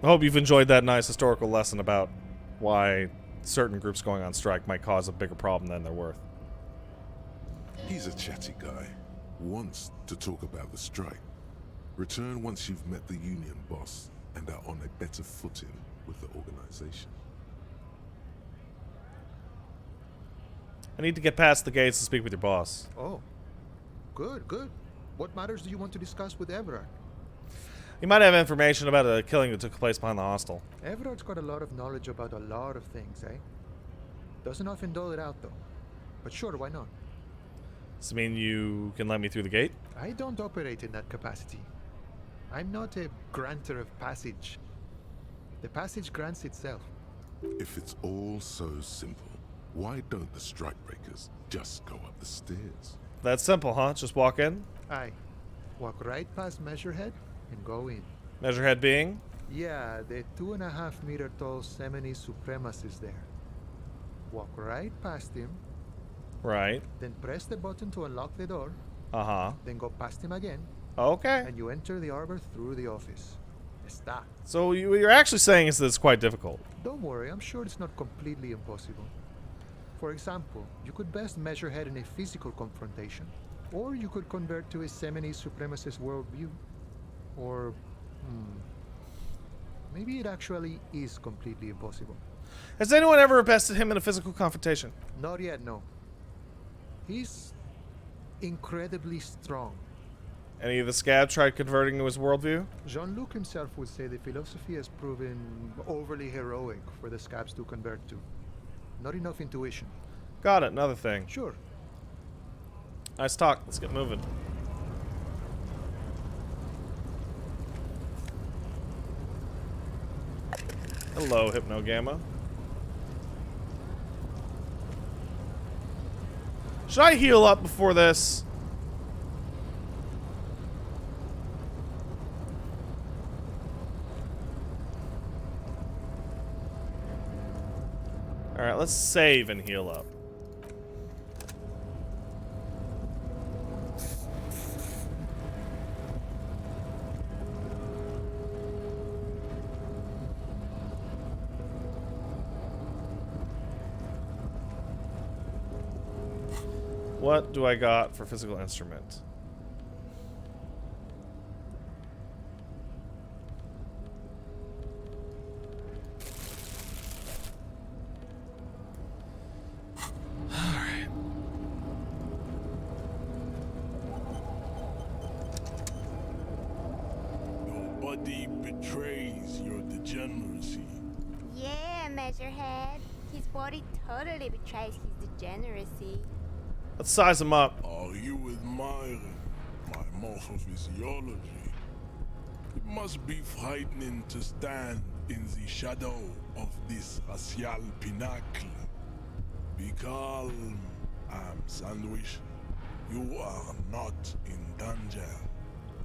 I hope you've enjoyed that nice historical lesson about why certain groups going on strike might cause a bigger problem than they're worth. He's a chatty guy. Wants to talk about the strike. Return once you've met the union boss and are on a better footing with the organization. I need to get past the gates to speak with your boss. Oh, good, good. What matters do you want to discuss with Everard? You might have information about a killing that took place behind the hostel. Everard's got a lot of knowledge about a lot of things, eh? Doesn't often dole it out, though. But sure, why not? Does it mean you can let me through the gate? I don't operate in that capacity. I'm not a granter of passage. The passage grants itself. If it's all so simple, why don't the strikebreakers just go up the stairs? That's simple, huh? Just walk in? Aye. Walk right past Measurehead and go in. Measurehead being? Yeah, the 2.5 meter tall Semini supremacist there. Walk right past him. Right. Then press the button to unlock the door. Uh-huh. Then go past him again. Okay. And you enter the arbor through the office. Está. So what you're actually saying is that it's quite difficult. Don't worry, I'm sure it's not completely impossible. For example, you could best Measurehead in a physical confrontation. Or you could convert to a Semini supremacist worldview. Or, maybe it actually is completely impossible. Has anyone ever bested him in a physical confrontation? Not yet, no. He's incredibly strong. Any of the scabs tried converting to his worldview? Jean-Luc himself would say the philosophy has proven overly heroic for the scabs to convert to. Not enough intuition. Got it, another thing. Sure. Nice talk, let's get moving. Hello, Hypno Gamma. Should I heal up before this? Alright, let's save and heal up. What do I got for physical instrument? Body betrays your degeneracy. Yeah, Measurehead. His body totally betrays his degeneracy. Let's size him up. Are you admiring my morphophysiology? It must be frightening to stand in the shadow of this racial pinnacle. Be calm, Sandwich. You are not in danger.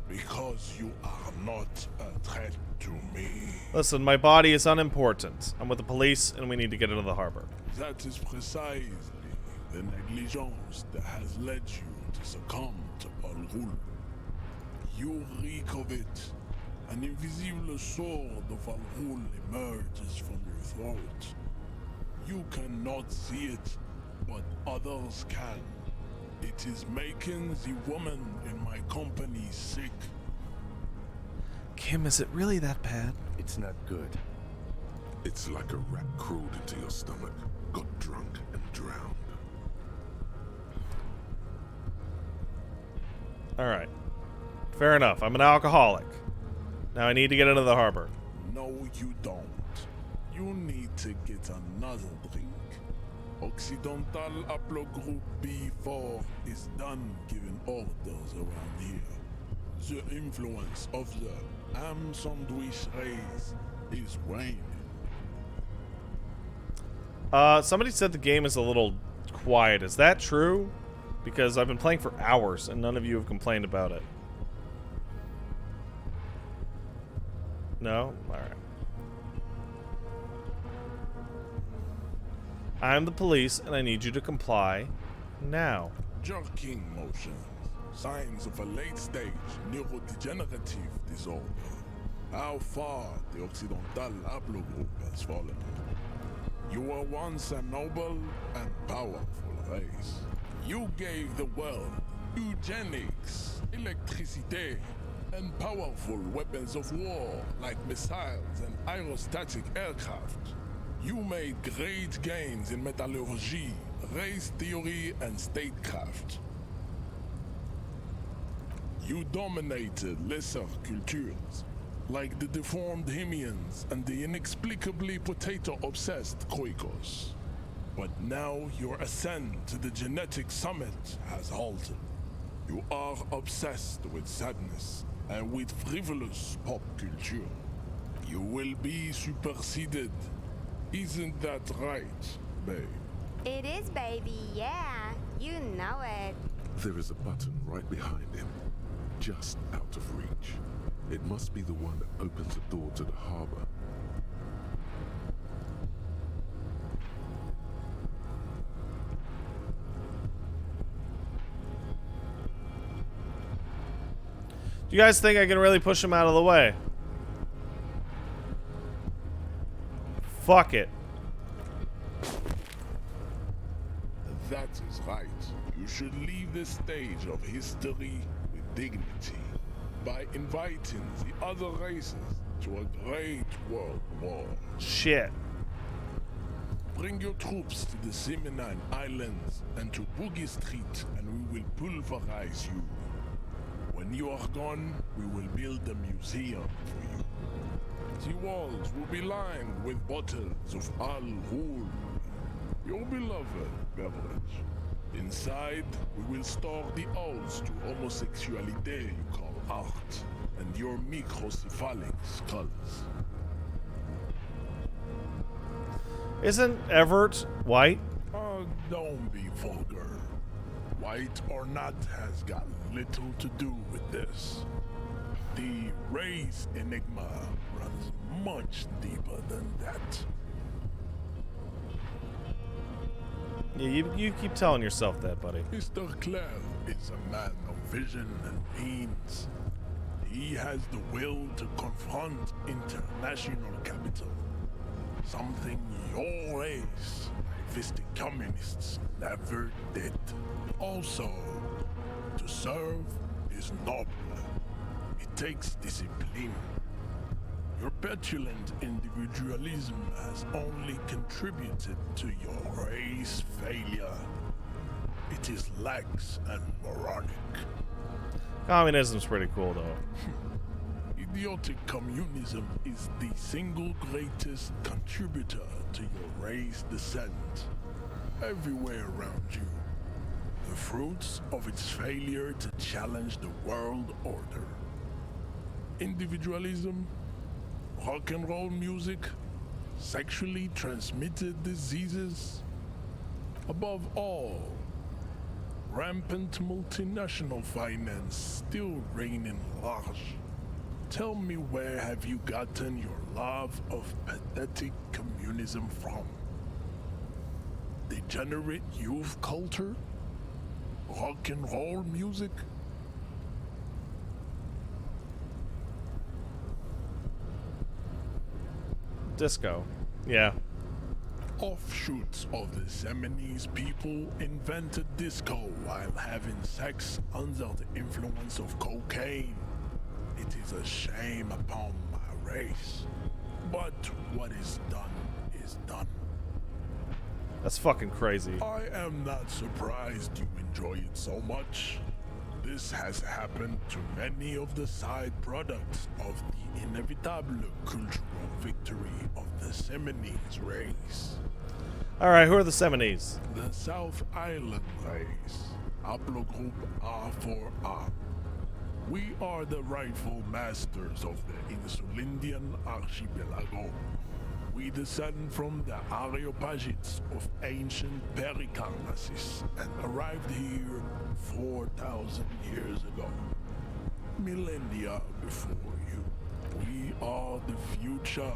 Because you are not a threat to me. Listen, my body is unimportant. I'm with the police and we need to get into the harbor. That is precisely the negligence that has led you to succumb to Al Ghul. You reek of it. An invisible sword of Al Ghul emerges from your throat. You cannot see it, but others can. It is making the woman in my company sick. Kim, is it really that bad? It's not good. It's like a rat crawled into your stomach, got drunk and drowned. Alright. Fair enough. I'm an alcoholic. Now I need to get into the harbor. No, you don't. You need to get another drink. Occidental Haplogroup B4 is done giving orders around here. The influence of the Sandwich race is waning. Somebody said the game is a little quiet. Is that true? Because I've been playing for hours and none of you have complained about it. No? Alright. I'm the police, and I need you to comply now. Jerking motions. Signs of a late-stage neurodegenerative disorder. How far the Occidental Haplogroup has fallen. You were once a noble and powerful race. You gave the world eugenics, electricity, and powerful weapons of war like missiles and aerostatic aircraft. You made great gains in metallurgy, race theory, and statecraft. You dominated lesser cultures, like the deformed Hemians and the inexplicably potato-obsessed Khoikos. But now your ascent to the genetic summit has halted. You are obsessed with sadness and with frivolous pop culture. You will be superseded. Isn't that right, babe? It is, baby, yeah. You know it. There is a button right behind him, just out of reach. It must be the one that opens the door to the harbor. Do you guys think I can really push him out of the way? Fuck it. That is right. You should leave the stage of history with dignity by inviting the other races to a great world war. Shit. Bring your troops to the Seminine Islands and to Boogie Street, and we will pulverize you. When you are gone, we will build a museum for you. The walls will be lined with bottles of Al Ghul, your beloved beverage. Inside, we will store the odes to homosexuality you call art, and your microcephalic skulls. Isn't Everett white? Oh, don't be vulgar. White or not has got little to do with this. The race enigma runs much deeper than that. Yeah, you keep telling yourself that, buddy. Mr. Clare is a man of vision and means. He has the will to confront international capital. Something your race, my pacifistic communists never did. Also, to serve is noble. It takes discipline. Your petulant individualism has only contributed to your race failure. It is lax and moronic. Communism's pretty cool, though. Idiotic communism is the single greatest contributor to your race descent. Everywhere around you, the fruits of its failure to challenge the world order. Individualism, rock and roll music, sexually transmitted diseases. Above all, rampant multinational finance still reigning large. Tell me, where have you gotten your love of pathetic communism from? Degenerate youth culture? Rock and roll music? Disco. Yeah. Offshoots of the Seminoles people invented disco while having sex under the influence of cocaine. It is a shame upon my race. But what is done is done. That's fucking crazy. I am not surprised you enjoy it so much. This has happened to many of the side products of the inevitable cultural victory of the Seminoles race. Alright, who are the Seminoles? The South Island race. Haplogroup A4A. We are the rightful masters of the Insulindian archipelago. We descend from the Areopagites of ancient Pericarnassus and arrived here 4,000 years ago. Millennia before you. We are the future.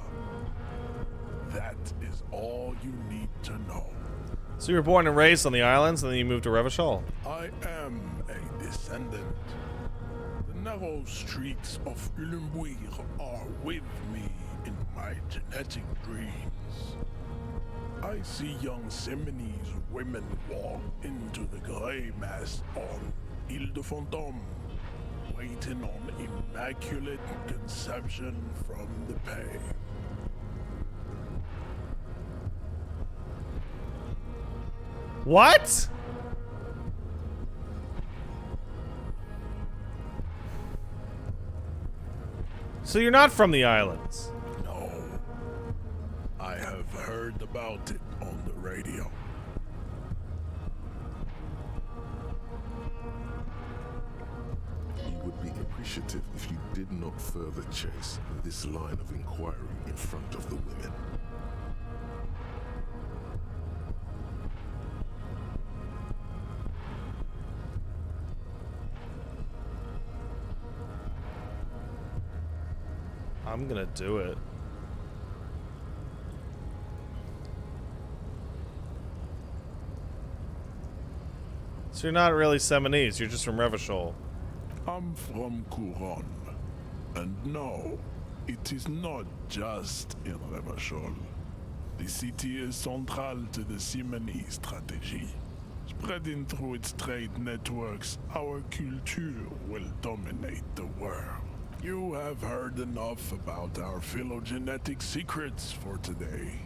That is all you need to know. So you were born and raised on the islands, and then you moved to Revachol. I am a descendant. The narrow streets of Ulumbuir are with me in my genetic dreams. I see young Seminoles women walk into the grey mass on Ile de Fantôme, waiting on immaculate conception from the pay. What? So you're not from the islands? No. I have heard about it on the radio. We would be appreciative if you did not further chase this line of inquiry in front of the women. I'm gonna do it. So you're not really Seminoles, you're just from Revachol. I'm from Couronne. And no, it is not just in Revachol. The city is central to the Seminoles strategy. Spreading through its trade networks, our culture will dominate the world. You have heard enough about our phylogenetic secrets for today.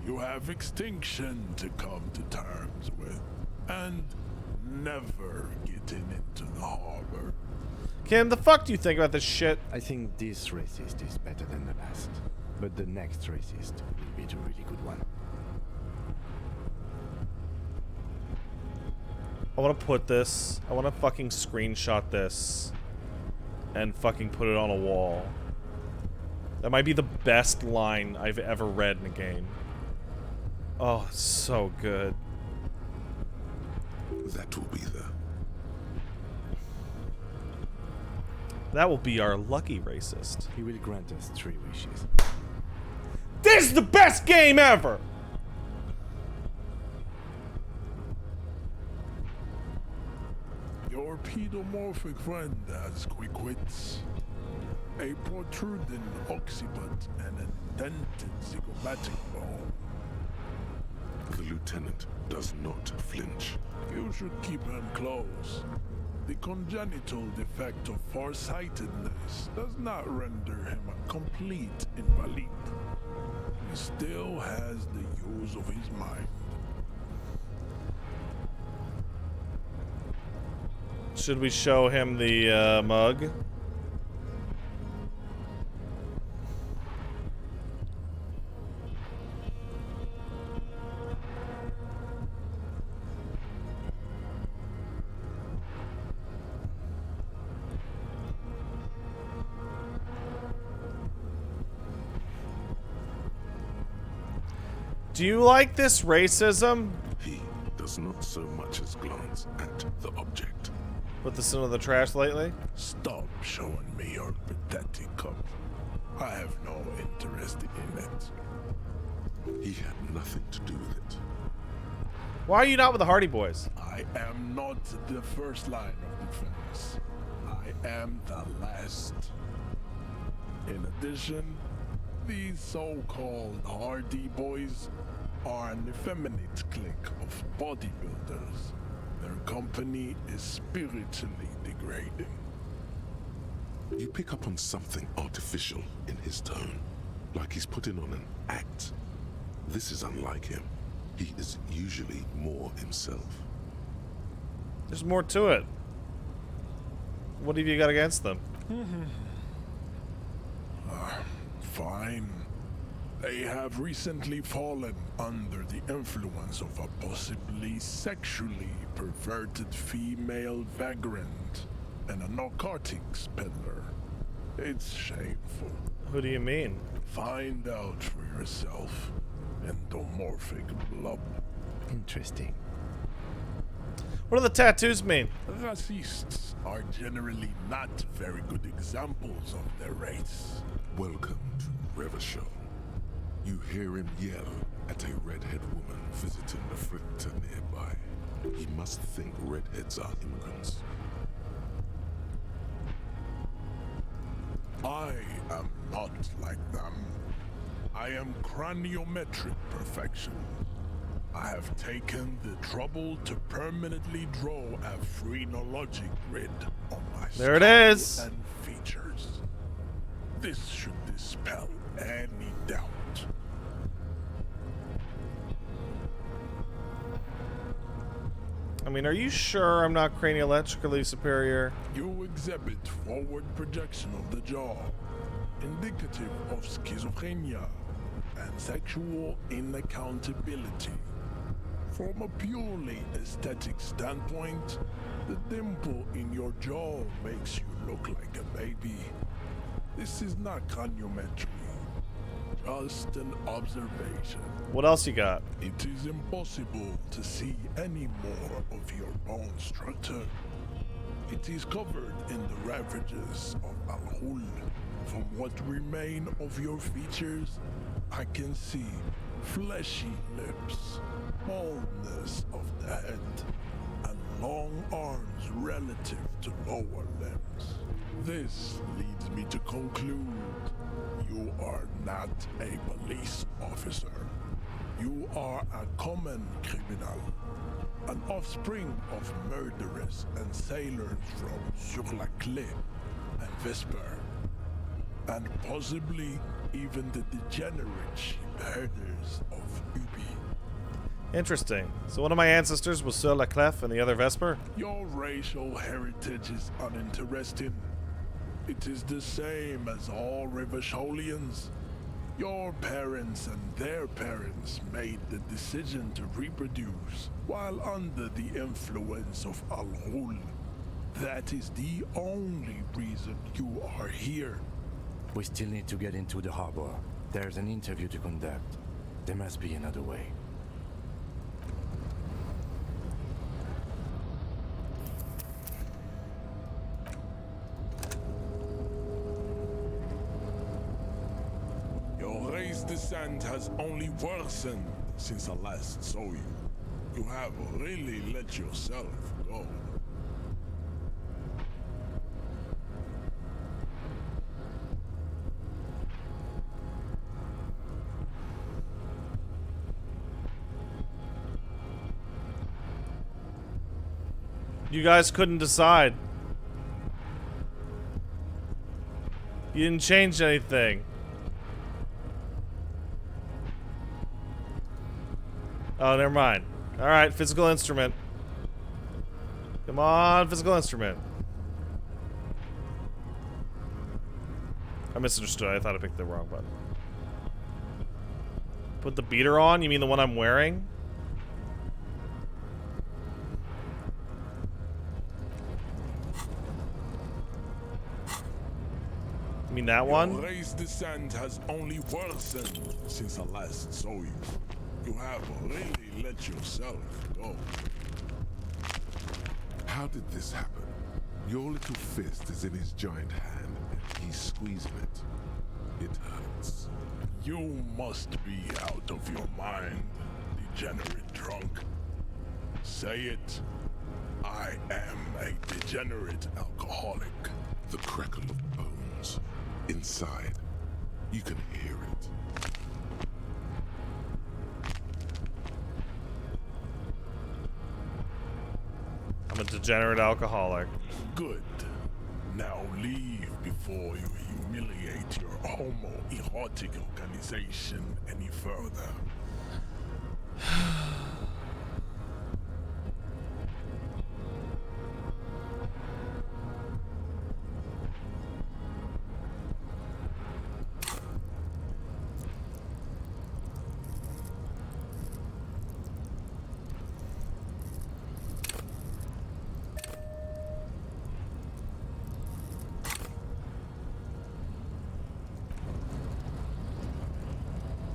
You have extinction to come to terms with, and never getting into the harbor. Kim, the fuck do you think about this shit? I think this racist is better than the last, but the next racist will be the really good one. I want to put this, I want to fucking screenshot this and fucking put it on a wall. That might be the best line I've ever read in a game. Oh, it's so good. That will be the... That will be our lucky racist. He will grant us 3 wishes. This is the best game ever! Your pedomorphic friend has quick wits, a protruding occiput, and a dented zygomatic bone. The lieutenant does not flinch. You should keep him close. The congenital defect of farsightedness does not render him a complete invalid. He still has the use of his mind. Should we show him the mug? Do you like this racism? He does not so much as glance at the object. Put this into the trash lately? Stop showing me your pathetic cup. I have no interest in it. He had nothing to do with it. Why are you not with the Hardy Boys? I am not the first line of defense. I am the last. In addition, these so-called Hardy Boys are an effeminate clique of bodybuilders. Their company is spiritually degrading. You pick up on something artificial in his tone, like he's putting on an act. This is unlike him. He is usually more himself. There's more to it. What have you got against them? Fine. They have recently fallen under the influence of a possibly sexually perverted female vagrant and a narcotics peddler. It's shameful. Who do you mean? Find out for yourself. Endomorphic blob. Interesting. What do the tattoos mean? Racists are generally not very good examples of their race. Welcome to Revachol. You hear him yell at a redhead woman visiting the fritter nearby. He must think redheads are immigrants. I am not like them. I am craniometric perfection. I have taken the trouble to permanently draw a phrenologic grid on my There it skull is. and features. This should dispel any doubt. I mean, are you sure I'm not craniometrically superior? You exhibit forward projection of the jaw, indicative of schizophrenia and sexual inaccountability. From a purely aesthetic standpoint, the dimple in your jaw makes you look like a baby. This is not craniometry, just an observation. What else you got? It is impossible to see any more of your bone structure. It is covered in the ravages of Al-Hul. From what remain of your features, I can see fleshy lips, baldness of the head, and long arms relative to lower limbs. This leads me to conclude you are not a police officer. You are a common criminal, an offspring of murderers and sailors from Sur la Clé and Vesper, and possibly even the degenerate sheep herders of Ubi. Interesting. So one of my ancestors was Sur la Clef and the other Vesper? Your racial heritage is uninteresting. It is the same as all Revacholians. Your parents and their parents made the decision to reproduce while under the influence of Al-Hul. That is the only reason you are here. We still need to get into the harbor. There's an interview to conduct. There must be another way. Your race descent has only worsened since I last saw you. You have really let yourself go. You guys couldn't decide. You didn't change anything. Oh, never mind. Alright, physical instrument. Come on, physical instrument. I misunderstood. I thought I picked the wrong button. Put the beater on? You mean the one I'm wearing? You mean that one? Your race descent has only worsened since I last saw you. You have really let yourself go. How did this happen? Your little fist is in his giant hand, and he's squeezing it. It hurts. You must be out of your mind, degenerate drunk. Say it. I am a degenerate alcoholic. The crackle of bones. Inside. You can hear it. I'm a degenerate alcoholic. Good. Now leave before you humiliate your homoerotic organization any further.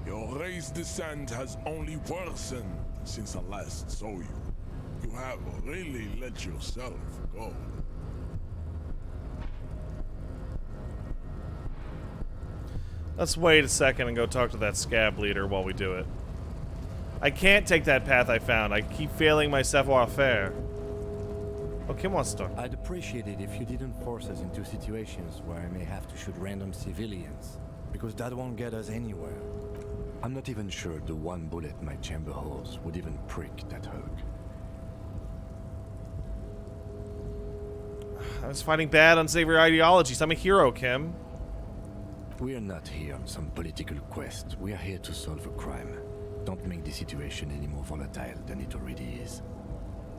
Your race descent has only worsened since I last saw you. You have really let yourself go. Let's wait a second and go talk to that scab leader while we do it. I can't take that path I found. I keep failing my savoir-faire. Oh, Kim wants to talk. I'd appreciate it if you didn't force us into situations where I may have to shoot random civilians, because that won't get us anywhere. I'm not even sure the one bullet my chamber holds would even prick that hook. I was fighting bad, unsavory ideologies. I'm a hero, Kim. We are not here on some political quest. We are here to solve a crime. Don't make the situation any more volatile than it already is.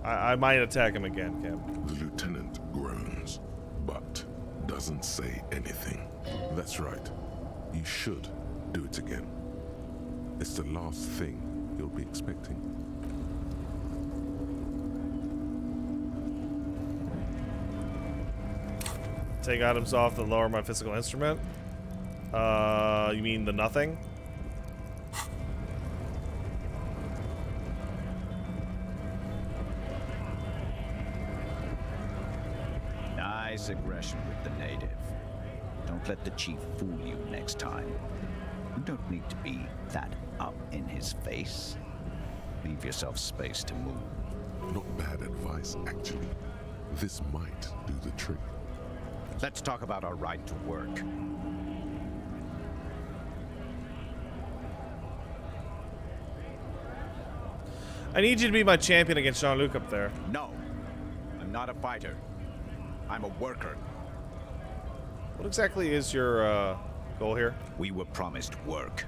I might attack him again, Kim. The lieutenant groans, but doesn't say anything. That's right. You should do it again. It's the last thing you'll be expecting. Take items off to lower my physical instrument? You mean the nothing? Nice aggression with the native. Don't let the chief fool you next time. You don't need to be that up in his face. Leave yourself space to move. Not bad advice, actually. This might do the trick. Let's talk about our right to work. I need you to be my champion against Jean-Luc up there. No, I'm not a fighter. I'm a worker. What exactly is your goal here? We were promised work.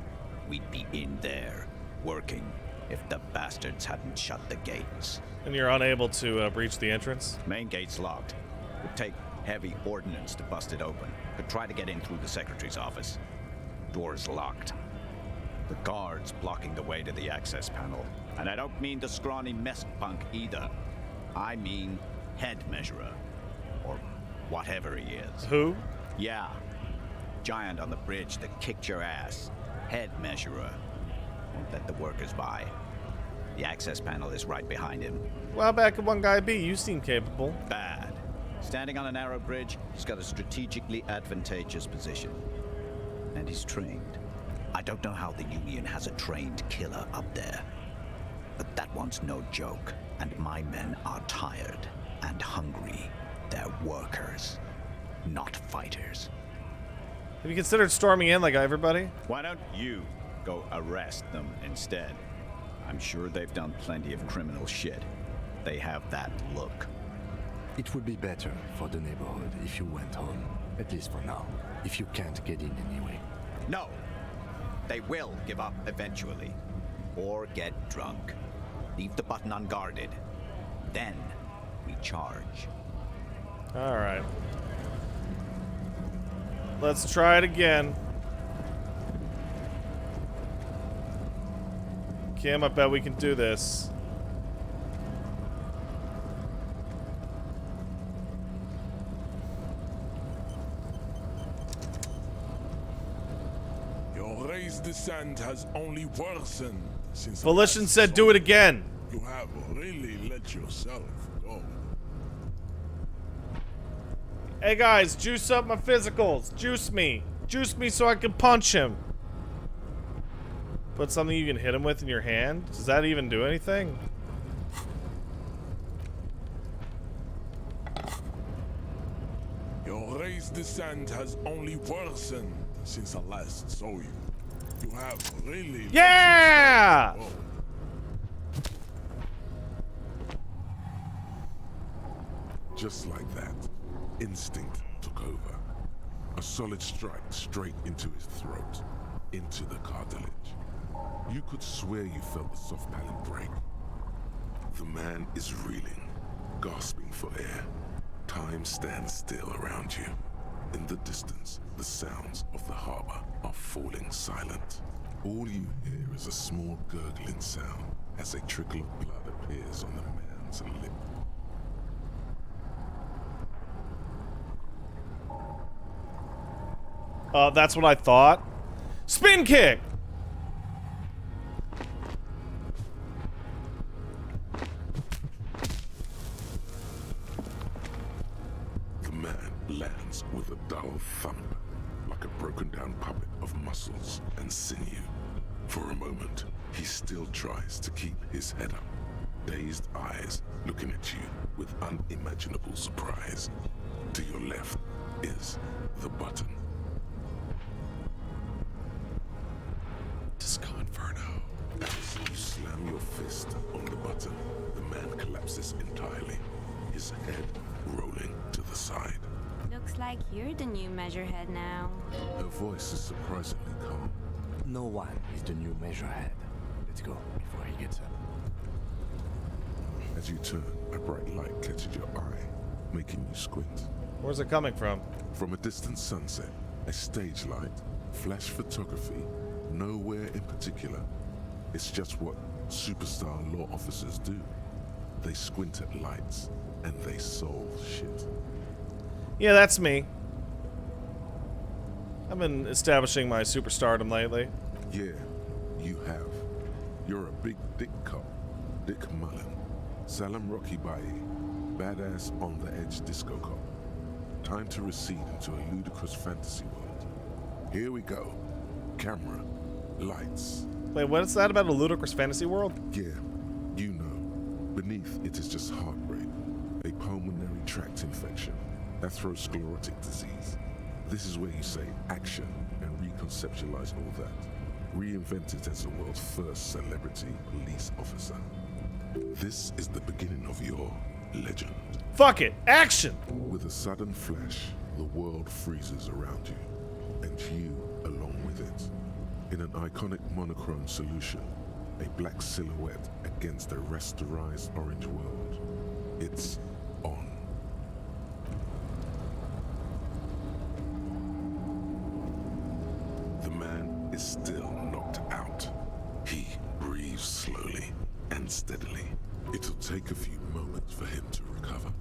We'd be in there, working, if the bastards hadn't shut the gates. And you're unable to breach the entrance? Main gate's locked. Would take heavy ordnance to bust it open. Could try to get in through the secretary's office. Door's locked. The guard's blocking the way to the access panel. And I don't mean the scrawny mess punk either. I mean head measurer. Or whatever he is. Who? Yeah. Giant on the bridge that kicked your ass. Head measurer. Won't let the workers by. The access panel is right behind him. Well, back at one guy B, you seem capable. Bad. Standing on a narrow bridge, he's got a strategically advantageous position. And he's trained. I don't know how the Union has a trained killer up there. But that one's no joke. And my men are tired and hungry. They're workers, not fighters. Have you considered storming in like everybody? Why don't you go arrest them instead? I'm sure they've done plenty of criminal shit. They have that look. It would be better for the neighborhood if you went home, at least for now, if you can't get in anyway. No! They will give up eventually. Or get drunk. Leave the button unguarded. Then we charge. Alright. Let's try it again. Kim, I bet we can do this. Your raised descent has only worsened since. Volition said do it again. You have really let yourself go. Hey guys, juice up my physicals. Juice me. Juice me so I can punch him. Put something you can hit him with in your hand? Does that even do anything? Your raised descent has only worsened since I last saw you. You have really. Yeah! Just like that, instinct took over. A solid strike straight into his throat, into the cartilage. You could swear you felt the soft palate break. The man is reeling, gasping for air. Time stands still around you. In the distance, the sounds of the harbor are falling silent. All you hear is a small gurgling sound as a trickle of blood appears on the man's lip. That's what I thought. Spin kick! The man lands with a dull thump, like a broken down puppet of muscles and sinew. For a moment, he still tries to keep his head up, dazed eyes looking at you with unimaginable surprise. To your left is the button. Disco Inferno. As you slam your fist on the button, the man collapses entirely, his head rolling to the side. Looks like you're the new measurehead now. Her voice is surprisingly calm. No one is the new measurehead. Let's go before he gets up. As you turn, a bright light catches your eye, making you squint. Where's it coming from? From a distant sunset, a stage light, flash photography, nowhere in particular. It's just what superstar law officers do. They squint at lights, and they solve shit. Yeah, that's me. I've been establishing my superstardom lately. Yeah, you have. You're a big dick cop. Dick Mullen. Salam Rocky Baye. Badass on the edge disco cop. Time to recede into a ludicrous fantasy world. Here we go. Camera. Lights. Wait, what is that about a ludicrous fantasy world? Yeah, you know. Beneath it is just heartbreak. A pulmonary tract infection. Atherosclerotic disease. This is where you say action and reconceptualize all that. Reinvent it as the world's first celebrity police officer. This is the beginning of your legend. Fuck it! Action! With a sudden flash, the world freezes around you, and you along with it. In an iconic monochrome solution, a black silhouette against a rasterized orange world. It's on. The man is still knocked out. He breathes slowly and steadily. It'll take a few moments for him to recover.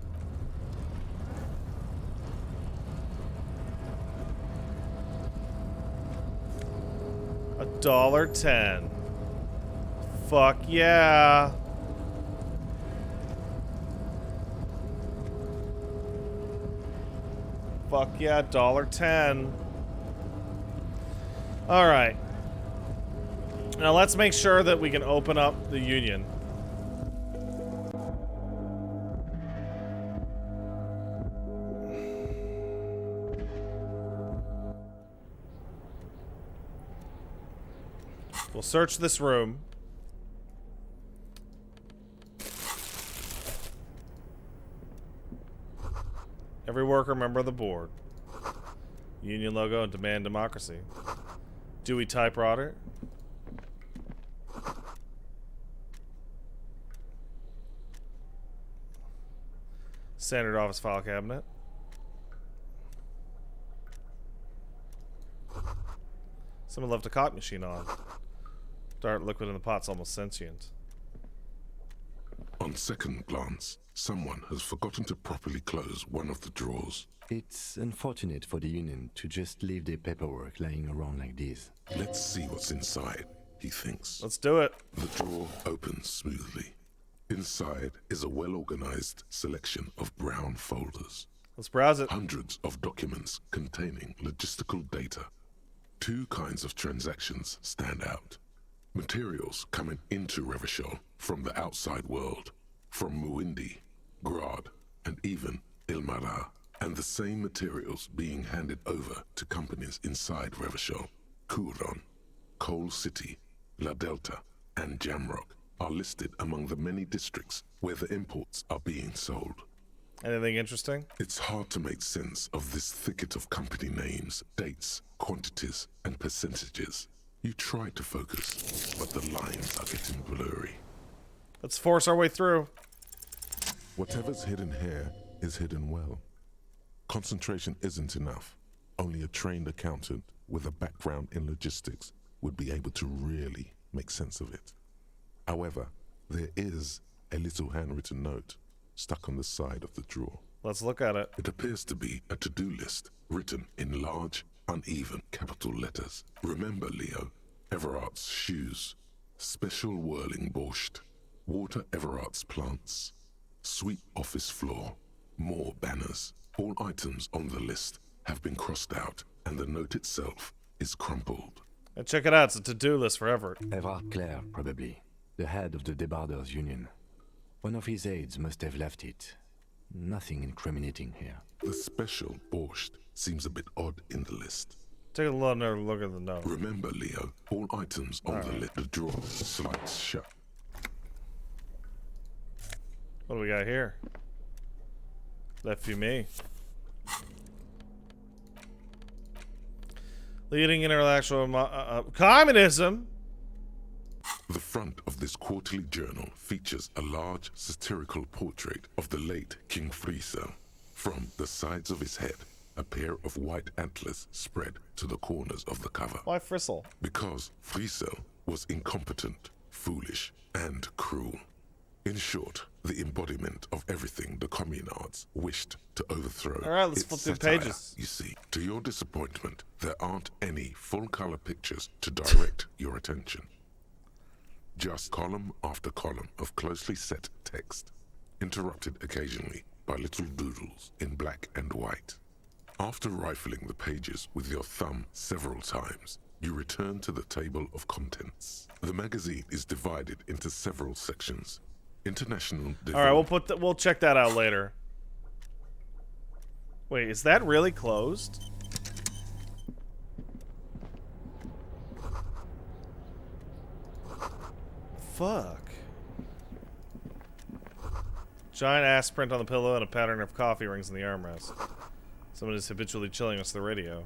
$1.10. Fuck yeah. Fuck yeah, $1.10. Alright. Now let's make sure that we can open up the Union. We'll search this room. Every worker member of the board. Union logo and demand democracy. Dewey typewriter. Standard office file cabinet. Someone left a copy machine on. Dark liquid in the pot's almost sentient. On second glance, someone has forgotten to properly close one of the drawers. It's unfortunate for the Union to just leave their paperwork lying around like this. Let's see what's inside, he thinks. Let's do it. The drawer opens smoothly. Inside is a well-organized selection of brown folders. Let's browse it. Hundreds of documents containing logistical data. Two kinds of transactions stand out. Materials coming into Revachol from the outside world, from Muindi, Grad, and even Ilmara, and the same materials being handed over to companies inside Revachol. Kuron, Coal City, La Delta, and Jamrock are listed among the many districts where the imports are being sold. Anything interesting? It's hard to make sense of this thicket of company names, dates, quantities, and percentages. You try to focus, but the lines are getting blurry. Let's force our way through. Whatever's hidden here is hidden well. Concentration isn't enough. Only a trained accountant with a background in logistics would be able to really make sense of it. However, there is a little handwritten note stuck on the side of the drawer. Let's look at it. It appears to be a to-do list written in large, uneven capital letters. Remember, Leo, Everard's shoes, special whirling borscht, water Everard's plants, sweep office floor, more banners. All items on the list have been crossed out, and the note itself is crumpled. And check it out, it's a to-do list for Everard. Everard Clare, probably. The head of the Debarders Union. One of his aides must have left it. Nothing incriminating here. The special borscht seems a bit odd in the list. Take another look at the note. Remember, Leo, all items on the list, the drawer slides shut. What do we got here? Le Fumée. Leading intellectual communism. The front of this quarterly journal features a large satirical portrait of the late King Friesel. From the sides of his head, a pair of white antlers spread to the corners of the cover. Why Friesel? Because Friesel was incompetent, foolish, and cruel. In short, the embodiment of everything the communards wished to overthrow. All right, let's It's flip through satire, pages. You see, to your disappointment, there aren't any full-color pictures to direct your attention. Just column after column of closely set text, interrupted occasionally by little doodles in black and white. After rifling the pages with your thumb several times, you return to the table of contents. The magazine is divided into several sections. International. All right, we'll check that out later. Wait, is that really closed? Fuck. Giant ass print on the pillow and a pattern of coffee rings in the armrest. Someone is habitually chilling us to the radio,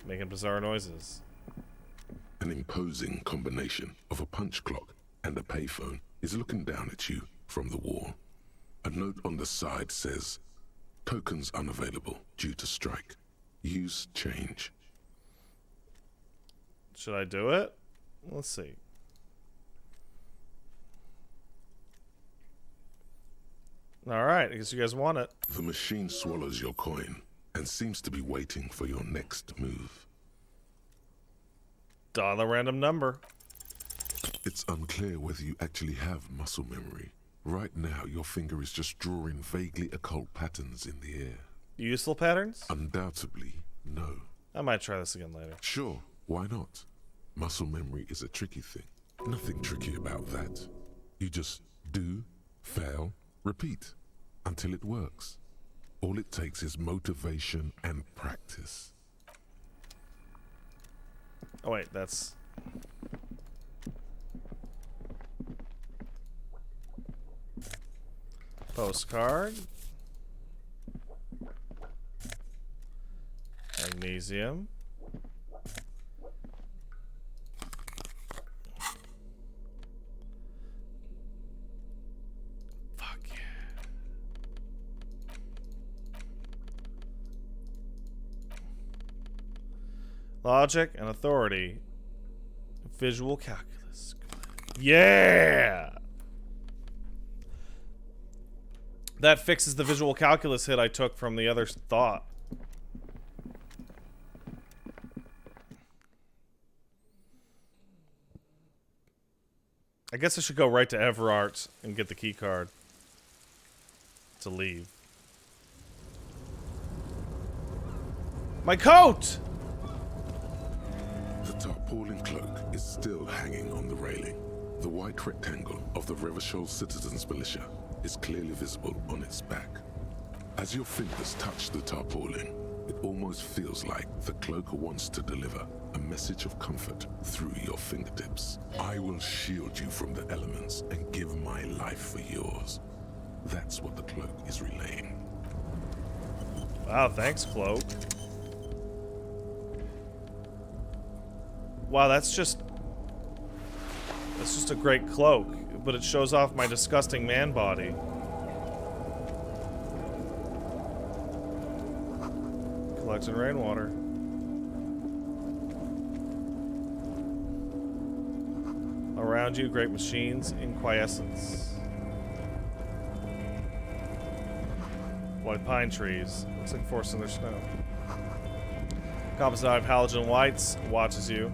making bizarre noises. An imposing combination of a punch clock and a payphone is looking down at you from the wall. A note on the side says, "Tokens unavailable due to strike. Use change." Should I do it? Let's see. Alright, I guess you guys want it. The machine swallows your coin and seems to be waiting for your next move. Dial a random number. It's unclear whether you actually have muscle memory. Right now, your finger is just drawing vaguely occult patterns in the air. Useful patterns? Undoubtedly, no. I might try this again later. Sure, why not? Muscle memory is a tricky thing. Nothing tricky about that. You just do, fail, repeat until it works. All it takes is motivation and practice. Oh wait, that's... Postcard. Magnesium. Fuck yeah. Logic and authority. Visual calculus. Yeah! That fixes the visual calculus hit I took from the other thought. I guess I should go right to Everart and get the key card to leave. My coat! The tarpaulin cloak is still hanging on the railing. The white rectangle of the Revachol Citizens Militia is clearly visible on its back. As your fingers touch the tarpaulin, it almost feels like the cloak wants to deliver a message of comfort through your fingertips. I will shield you from the elements and give my life for yours. That's what the cloak is relaying. Wow, thanks, cloak. Wow, that's just a great cloak, but it shows off my disgusting man body. Collecting rainwater. Around you, great machines in quiescence. White pine trees. Looks like forcing their snow. Composite of halogen whites watches you.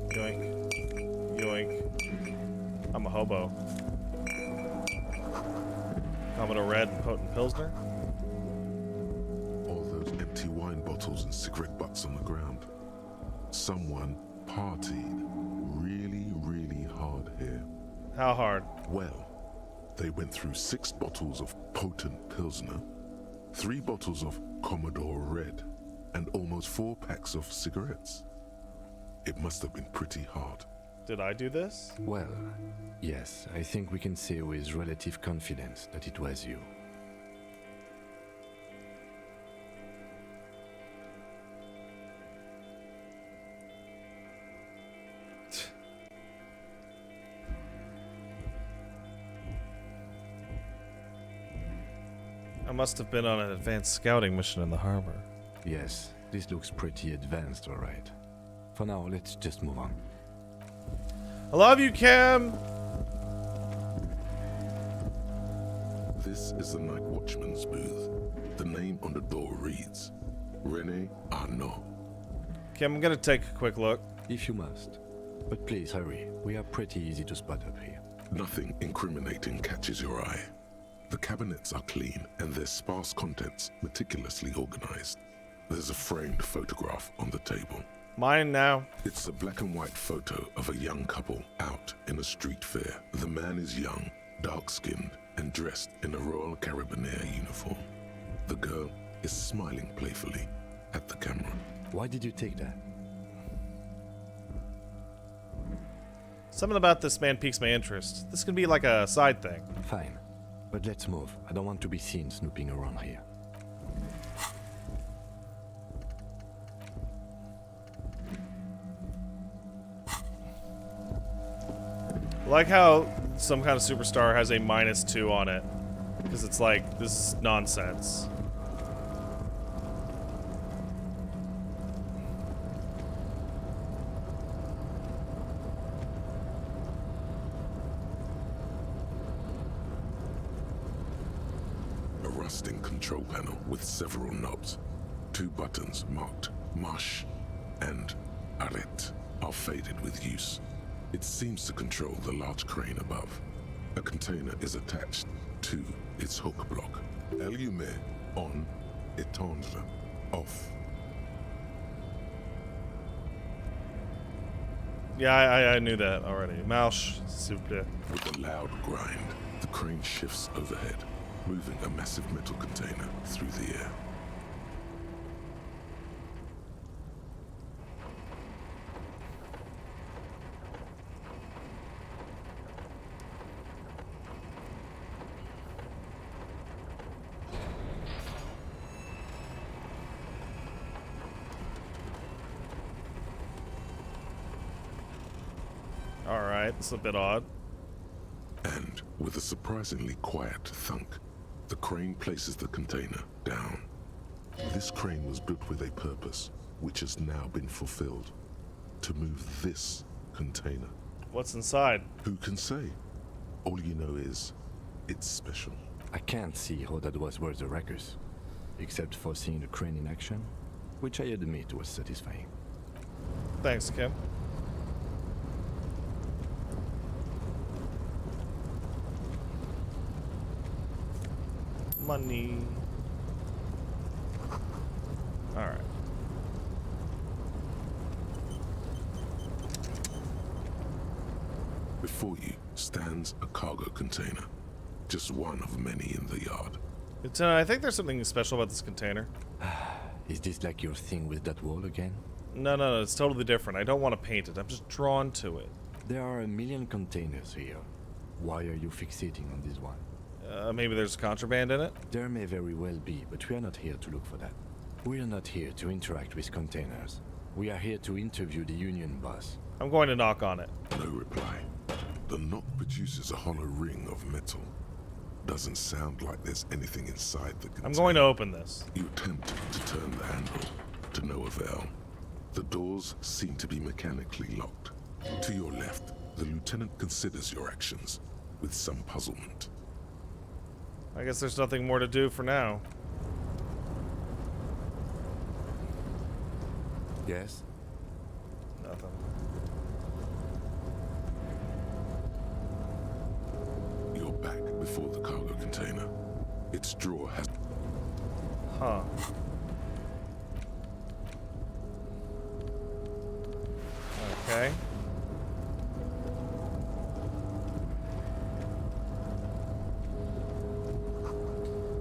Yoink. Yoink. I'm a hobo. Commodore Red Potent Pilsner. All those empty wine bottles and cigarette butts on the ground. Someone partied really, really hard here. How hard? Well, they went through 6 bottles of Potent Pilsner, 3 bottles of Commodore Red, and almost 4 packs of cigarettes. It must have been pretty hard. Did I do this? Well, yes, I think we can say with relative confidence that it was you. I must have been on an advanced scouting mission in the harbor. Yes, this looks pretty advanced, all right. For now, let's just move on. I love you, Kim! This is the night watchman's booth. The name on the door reads, René Arnaud. Kim, I'm gonna take a quick look. If you must. But please hurry, we are pretty easy to spot up here. Nothing incriminating catches your eye. The cabinets are clean and their sparse contents meticulously organized. There's a framed photograph on the table. Mine now. It's a black and white photo of a young couple out in a street fair. The man is young, dark-skinned, and dressed in a Royal Carabinieri uniform. The girl is smiling playfully at the camera. Why did you take that? Something about this man piques my interest. This can be like a side thing. Fine. But let's move. I don't want to be seen snooping around here. I like how some kind of superstar has a -2 on it. Because it's like, this is nonsense. A rusting control panel with several knobs. 2 buttons marked Marche and Arrête are faded with use. It seems to control the large crane above. A container is attached to its hook block. Allumer on, éteindre off. Yeah, I knew that already. Marche, s'il vous plaît. With a loud grind, the crane shifts overhead, moving a massive metal container through the air. Alright, it's a bit odd. And with a surprisingly quiet thunk, the crane places the container down. This crane was built with a purpose, which has now been fulfilled. To move this container. What's inside? Who can say? All you know is, it's special. I can't see how that was worth the wreckers, except for seeing the crane in action, which I admit was satisfying. Thanks, Kim. Money. Alright. Before you stands a cargo container. Just one of many in the yard. Lieutenant, I think there's something special about this container. Is this like your thing with that wall again? No, it's totally different. I don't want to paint it. I'm just drawn to it. There are a million containers here. Why are you fixating on this one? Maybe there's contraband in it? There may very well be, but we are not here to look for that. We are not here to interact with containers. We are here to interview the Union boss. I'm going to knock on it. No reply. The knock produces a hollow ring of metal. Doesn't sound like there's anything inside the container. I'm going to open this. You attempt to turn the handle, to no avail. The doors seem to be mechanically locked. To your left, the lieutenant considers your actions with some puzzlement. I guess there's nothing more to do for now. Yes? Nothing. You're back before the cargo container. Its drawer has... Huh. Okay.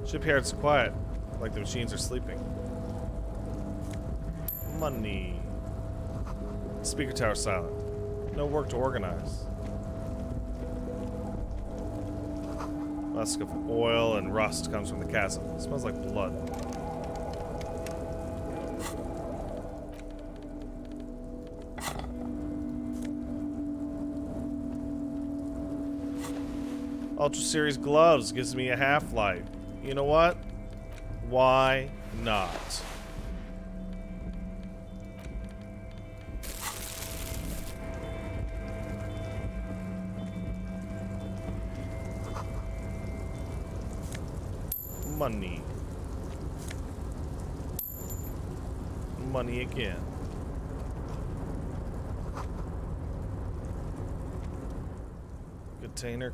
Shipyard's quiet, like the machines are sleeping. Money. Speaker tower silent. No work to organize. Musk of oil and rust comes from the chasm. It smells like blood. Ultra Series gloves gives me a half-life. You know what? Why not? Money. Money again.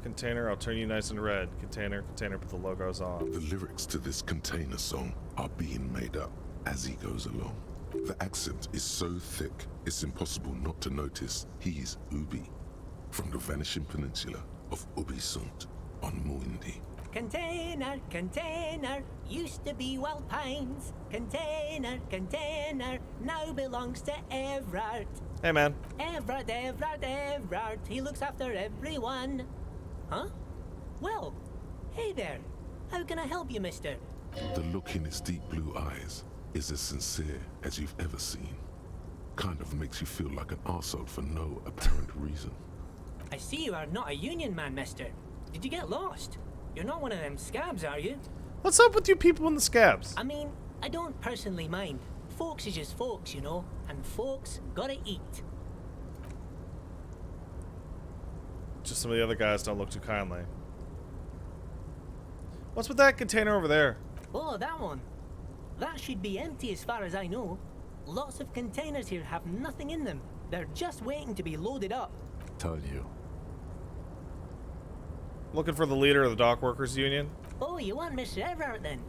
Container, I'll turn you nice and red. Container, put the logos on. The lyrics to this container song are being made up as he goes along. The accent is so thick, it's impossible not to notice he's Ubi, from the vanishing peninsula of Ubisund on Muindi. Container, used to be Wild Pines. Container, now belongs to Everard. Hey, man. Everard, he looks after everyone. Huh? Well, hey there. How can I help you, mister? The look in his deep blue eyes is as sincere as you've ever seen. Kind of makes you feel like an arsehole for no apparent reason. I see you are not a union man, mister. Did you get lost? You're not one of them scabs, are you? What's up with you people in the scabs? I mean, I don't personally mind. Folks is just folks, you know, and folks gotta eat. Just some of the other guys don't look too kindly. What's with that container over there? Oh, that one. That should be empty as far as I know. Lots of containers here have nothing in them. They're just waiting to be loaded up. Told you. Looking for the leader of the dock workers union? Oh, you want Mr. Everard then?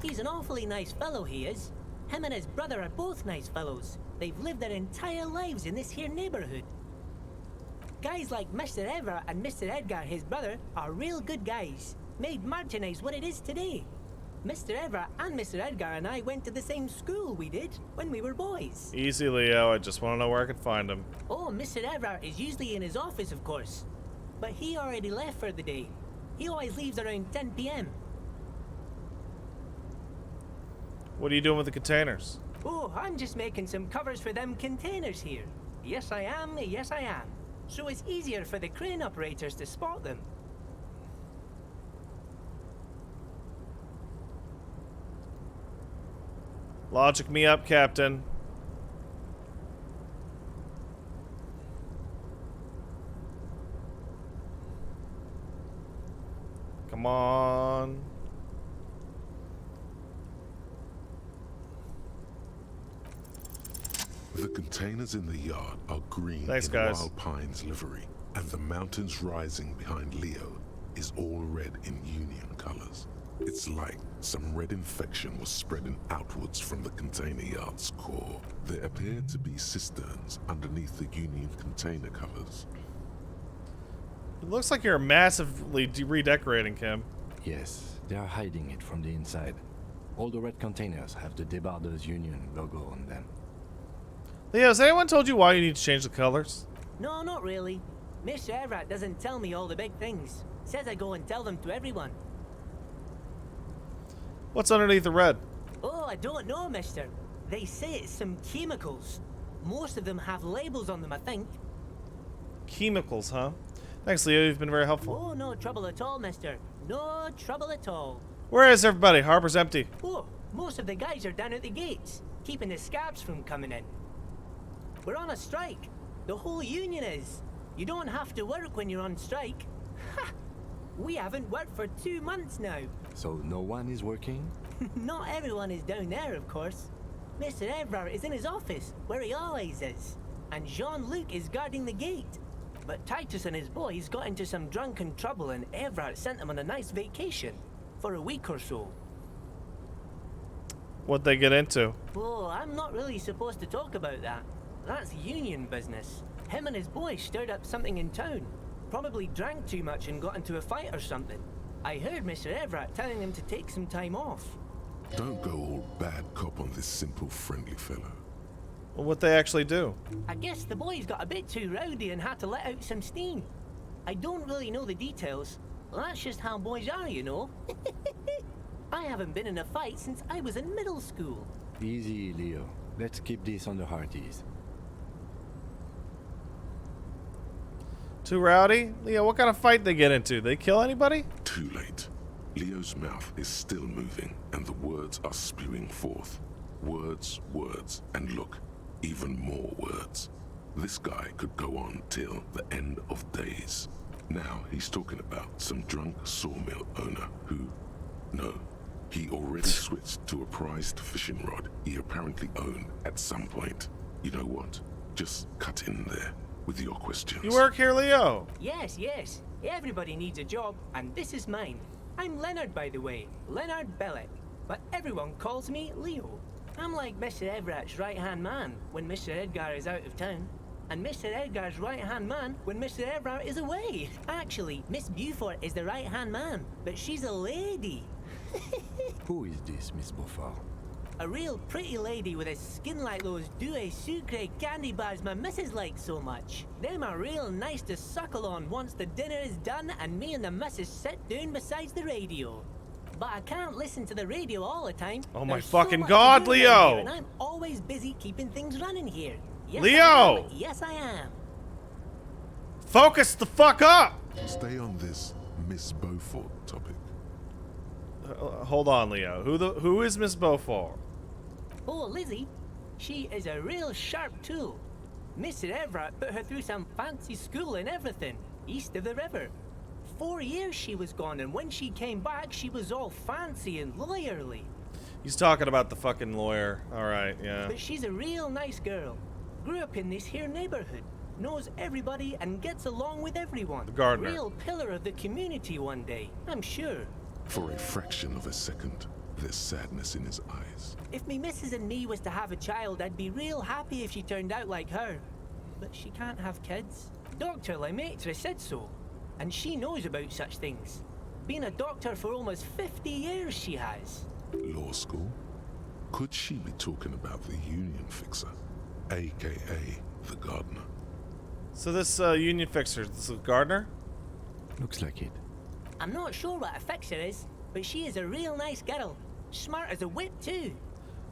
He's an awfully nice fellow, he is. Him and his brother are both nice fellows. They've lived their entire lives in this here neighborhood. Guys like Mr. Everard and Mr. Edgar, his brother, are real good guys. Made Martinez what it is today. Mr. Everard and Mr. Edgar and I went to the same school we did when we were boys. Easy, Leo. I just want to know where I can find him. Oh, Mr. Everard is usually in his office, of course. But he already left for the day. He always leaves around 10 p.m. What are you doing with the containers? Oh, I'm just making some covers for them containers here. Yes, I am. so it's easier for the crane operators to spot them. Logic me up, Captain. Come on. The containers in the yard are green Thanks, in guys. Wild Pine's livery, and the mountains rising behind Leo is all red in Union colors. It's like some red infection was spreading outwards from the container yard's core. There appear to be cisterns underneath the Union container colors. It looks like you're massively redecorating, Kim. Yes, they are hiding it from the inside. All the red containers have the Debarders Union logo on them. Leo, has anyone told you why you need to change the colors? No, not really. Mr. Everett doesn't tell me all the big things. Says I go and tell them to everyone. What's underneath the red? Oh, I don't know, mister. They say it's some chemicals. Most of them have labels on them, I think. Chemicals, huh? Thanks, Leo. You've been very helpful. Oh, no trouble at all, mister. No trouble at all. Where is everybody? Harbor's empty. Oh, most of the guys are down at the gates, keeping the scabs from coming in. We're on a strike. The whole union is. You don't have to work when you're on strike. Ha! We haven't worked for 2 months now. So no one is working? Not everyone is down there, of course. Mr. Everard is in his office, where he always is. And Jean-Luc is guarding the gate. But Titus and his boys got into some drunken trouble and Everard sent them on a nice vacation. For a week or so. What'd they get into? Oh, I'm not really supposed to talk about that. That's union business. Him and his boys stirred up something in town. Probably drank too much and got into a fight or something. I heard Mr. Everett telling them to take some time off. Don't go all bad cop on this simple, friendly fellow. Well, what'd they actually do? I guess the boys got a bit too rowdy and had to let out some steam. I don't really know the details. That's just how boys are, you know. I haven't been in a fight since I was in middle school. Easy, Leo. Let's keep this on the hearties. Too rowdy? Leo, what kind of fight they get into? They kill anybody? Too late. Leo's mouth is still moving, and the words are spewing forth. Words, words, and look, even more words. This guy could go on till the end of days. Now he's talking about some drunk sawmill owner who... No, he already switched to a prized fishing rod he apparently owned at some point. You know what? Just cut in there with your questions. You work here, Leo? Yes, yes. Everybody needs a job, and this is mine. I'm Leonard, by the way. Leonard Bellick. But everyone calls me Leo. I'm like Mr. Everett's right-hand man when Mr. Edgar is out of town. And Mr. Edgar's right-hand man when Mr. Everett is away. Actually, Miss Beaufort is the right-hand man, but she's a lady. Who is this, Miss Beaufort? A real pretty lady with a skin like those Douai Sucre candy bars my missus likes so much. Them are real nice to suckle on once the dinner is done and me and the missus sit down beside the radio. But I can't listen to the radio all the time. Oh my There's fucking much God, to do around Leo! here, and I'm always busy keeping things running here. Yes, Leo! I am. Yes, I am. Focus the fuck up! Stay on this Miss Beaufort topic. Hold on, Leo. Who is Miss Beaufort? Oh, Lizzie, she is a real sharp tool. Mr. Everett put her through some fancy school and everything, east of the river. 4 years she was gone, and when she came back, she was all fancy and lawyerly. He's talking about the fucking lawyer. Alright, yeah. But she's a real nice girl. Grew up in this here neighborhood. Knows everybody and gets along with everyone. The gardener. Real pillar of the community one day, I'm sure. For a fraction of a second, there's sadness in his eyes. If me missus and me was to have a child, I'd be real happy if she turned out like her. But she can't have kids. Dr. Lemaitre said so. And she knows about such things. Been a doctor for almost 50 years she has. Law school? Could she be talking about the union fixer, aka the gardener? So this union fixer, this is Gardner? Looks like it. I'm not sure what a fixer is, but she is a real nice girl. Smart as a whip too.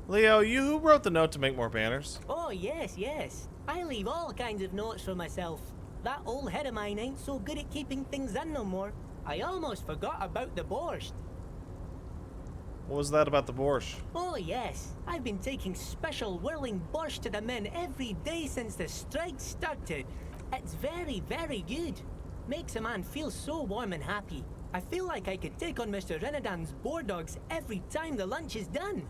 Leo, who wrote the note to make more banners? Oh yes, yes. I leave all kinds of notes for myself. That old head of mine ain't so good at keeping things in no more. I almost forgot about the borscht. What was that about the borscht? Oh yes, I've been taking special whirling borscht to the men every day since the strike started. It's very, very good. Makes a man feel so warm and happy. I feel like I could take on Mr. Renadan's boar dogs every time the lunch is done.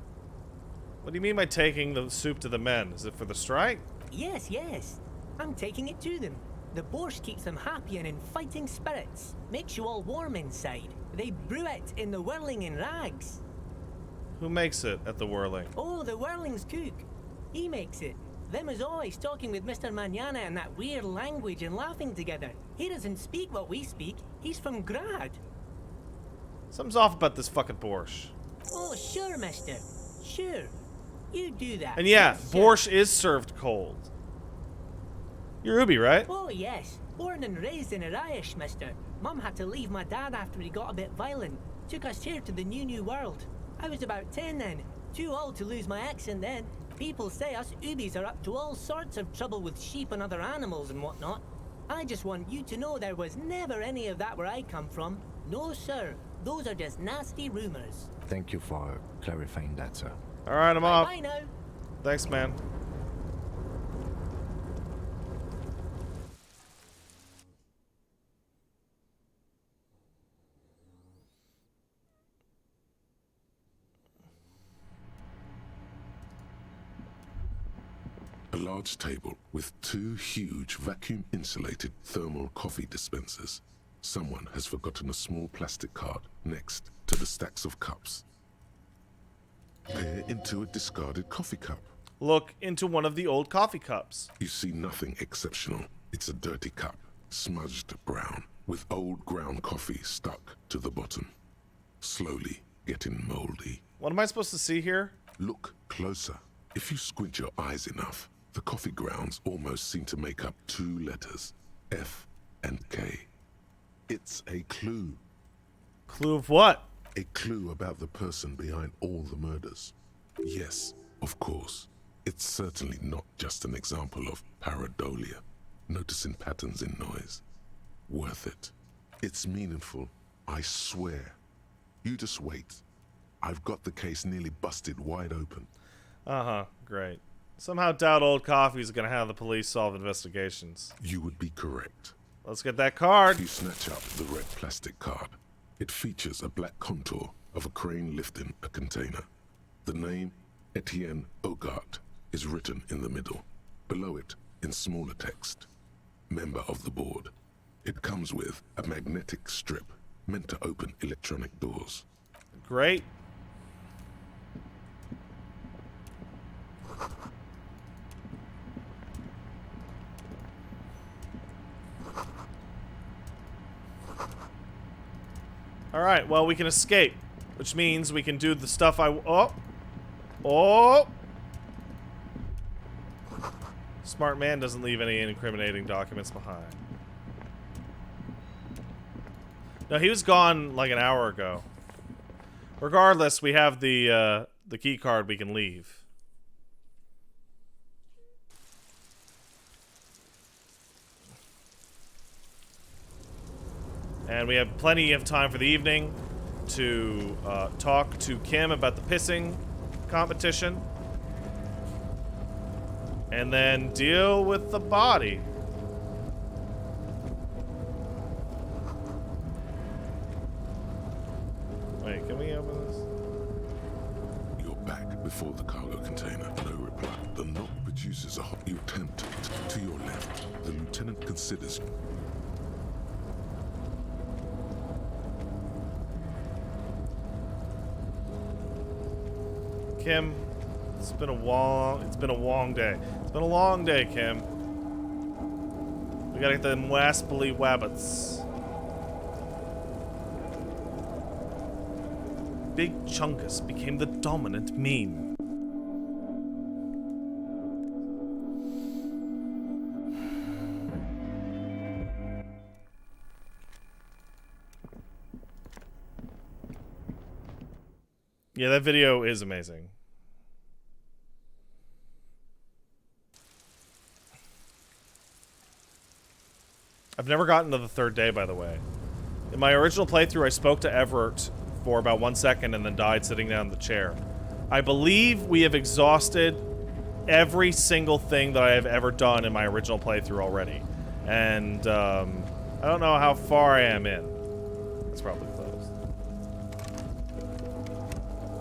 What do you mean by taking the soup to the men? Is it for the strike? Yes, yes. I'm taking it to them. The borscht keeps them happy and in fighting spirits. Makes you all warm inside. They brew it in the whirling in rags. Who makes it at the whirling? Oh, the whirling's cook. He makes it. Them is always talking with Mr. Manana in that weird language and laughing together. He doesn't speak what we speak. He's from Grad. Something's off about this fucking borscht. Oh, sure, mister. Sure. You do that. And yeah, Yes, borscht is served cold. You're Ubi, right? Oh, yes. Born and raised in Arish, mister. Mum had to leave my dad after he got a bit violent. Took us here to the new world. I was about 10 then. Too old to lose my accent then. People say us Ubis are up to all sorts of trouble with sheep and other animals and whatnot. I just want you to know there was never any of that where I come from. No, sir. Those are just nasty rumors. Thank you for clarifying that, sir. All right, I'm off. Bye now. Thanks, man. A large table with 2 huge vacuum-insulated thermal coffee dispensers. Someone has forgotten a small plastic card next to the stacks of cups. Peer into a discarded coffee cup. Look into one of the old coffee cups. You see nothing exceptional. It's a dirty cup, smudged brown, with old ground coffee stuck to the bottom. Slowly getting moldy. What am I supposed to see here? Look closer. If you squint your eyes enough, the coffee grounds almost seem to make up 2 letters, F and K. It's a clue. Clue of what? A clue about the person behind all the murders. Yes, of course. It's certainly not just an example of pareidolia, noticing patterns in noise. Worth it. It's meaningful, I swear. You just wait. I've got the case nearly busted wide open. Uh-huh, great. Somehow doubt old coffee's gonna have the police solve investigations. You would be correct. Let's get that card. You snatch up the red plastic card. It features a black contour of a crane lifting a container. The name, Etienne Ogart, is written in the middle. Below it, in smaller text, member of the board. It comes with a magnetic strip meant to open electronic doors. Great. Alright, well, we can escape, which means we can do the stuff Oh! Smart man doesn't leave any incriminating documents behind. No, he was gone like an hour ago. Regardless, we have the key card we can leave. And we have plenty of time for the evening to talk to Kim about the pissing competition. And then deal with the body. Wait, can we open this? You're back before the cargo container. No reply. The knock produces a hot. You attempt to your left. The lieutenant considers. Kim, it's been a long day. It's been a long day, Kim. We gotta get the waspily wabbits. Big Chungus became the dominant meme. Yeah, that video is amazing. I've never gotten to the third day, by the way. In my original playthrough, I spoke to Everett for about 1 second and then died sitting down in the chair. I believe we have exhausted every single thing that I have ever done in my original playthrough already. And, I don't know how far I am in. It's probably close.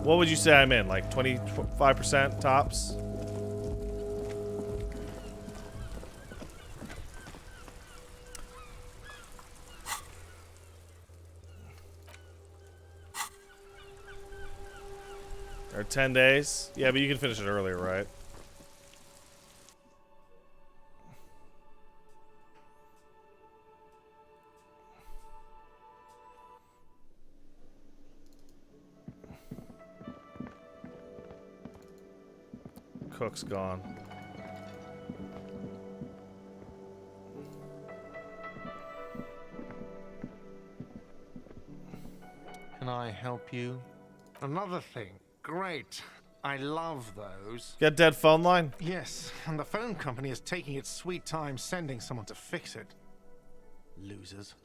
What would you say I'm in? Like 25% tops? Or 10 days? Yeah, but you can finish it earlier, right? Cook's gone. Can I help you? Another thing. Great. I love those. Get dead phone line? Yes, and the phone company is taking its sweet time sending someone to fix it. Losers.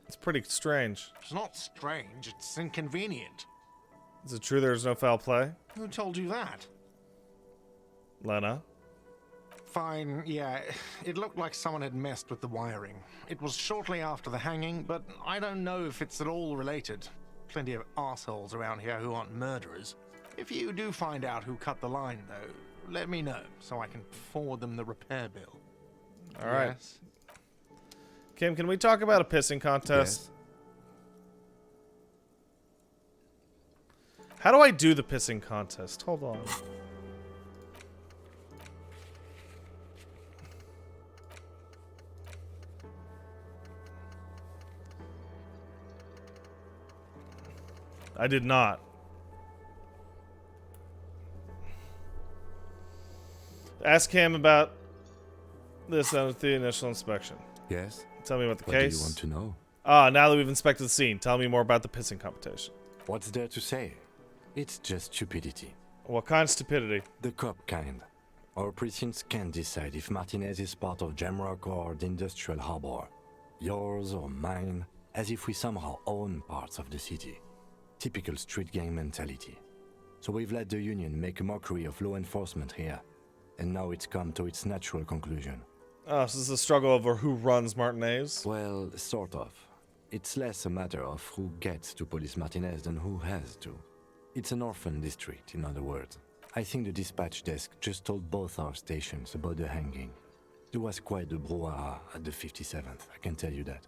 It's pretty strange. It's not strange, it's inconvenient. Is it true there's no foul play? Who told you that? Lena? Fine, yeah. It looked like someone had messed with the wiring. It was shortly after the hanging, but I don't know if it's at all related. Plenty of assholes around here who aren't murderers. If you do find out who cut the line, though, let me know so I can forward them the repair bill. All right. Yes? Kim, can we talk about a pissing contest? Yes. How do I do the pissing contest? Hold on. I did not. Ask him about this at the initial inspection. Yes? Tell me about the What case. do you want to know? Ah, now that we've inspected the scene, tell me more about the pissing competition. What's there to say? It's just stupidity. What kind of stupidity? The cop kind. Our precincts can't decide if Martinez is part of Jamrock or the Industrial Harbor. Yours or mine, as if we somehow own parts of the city. Typical street gang mentality. So we've let the Union make a mockery of law enforcement here. And now it's come to its natural conclusion. Oh, so this is a struggle over who runs Martinez? Well, sort of. It's less a matter of who gets to police Martinez than who has to. It's an orphan district, in other words. I think the dispatch desk just told both our stations about the hanging. There was quite the brouhaha at the 57th, I can tell you that.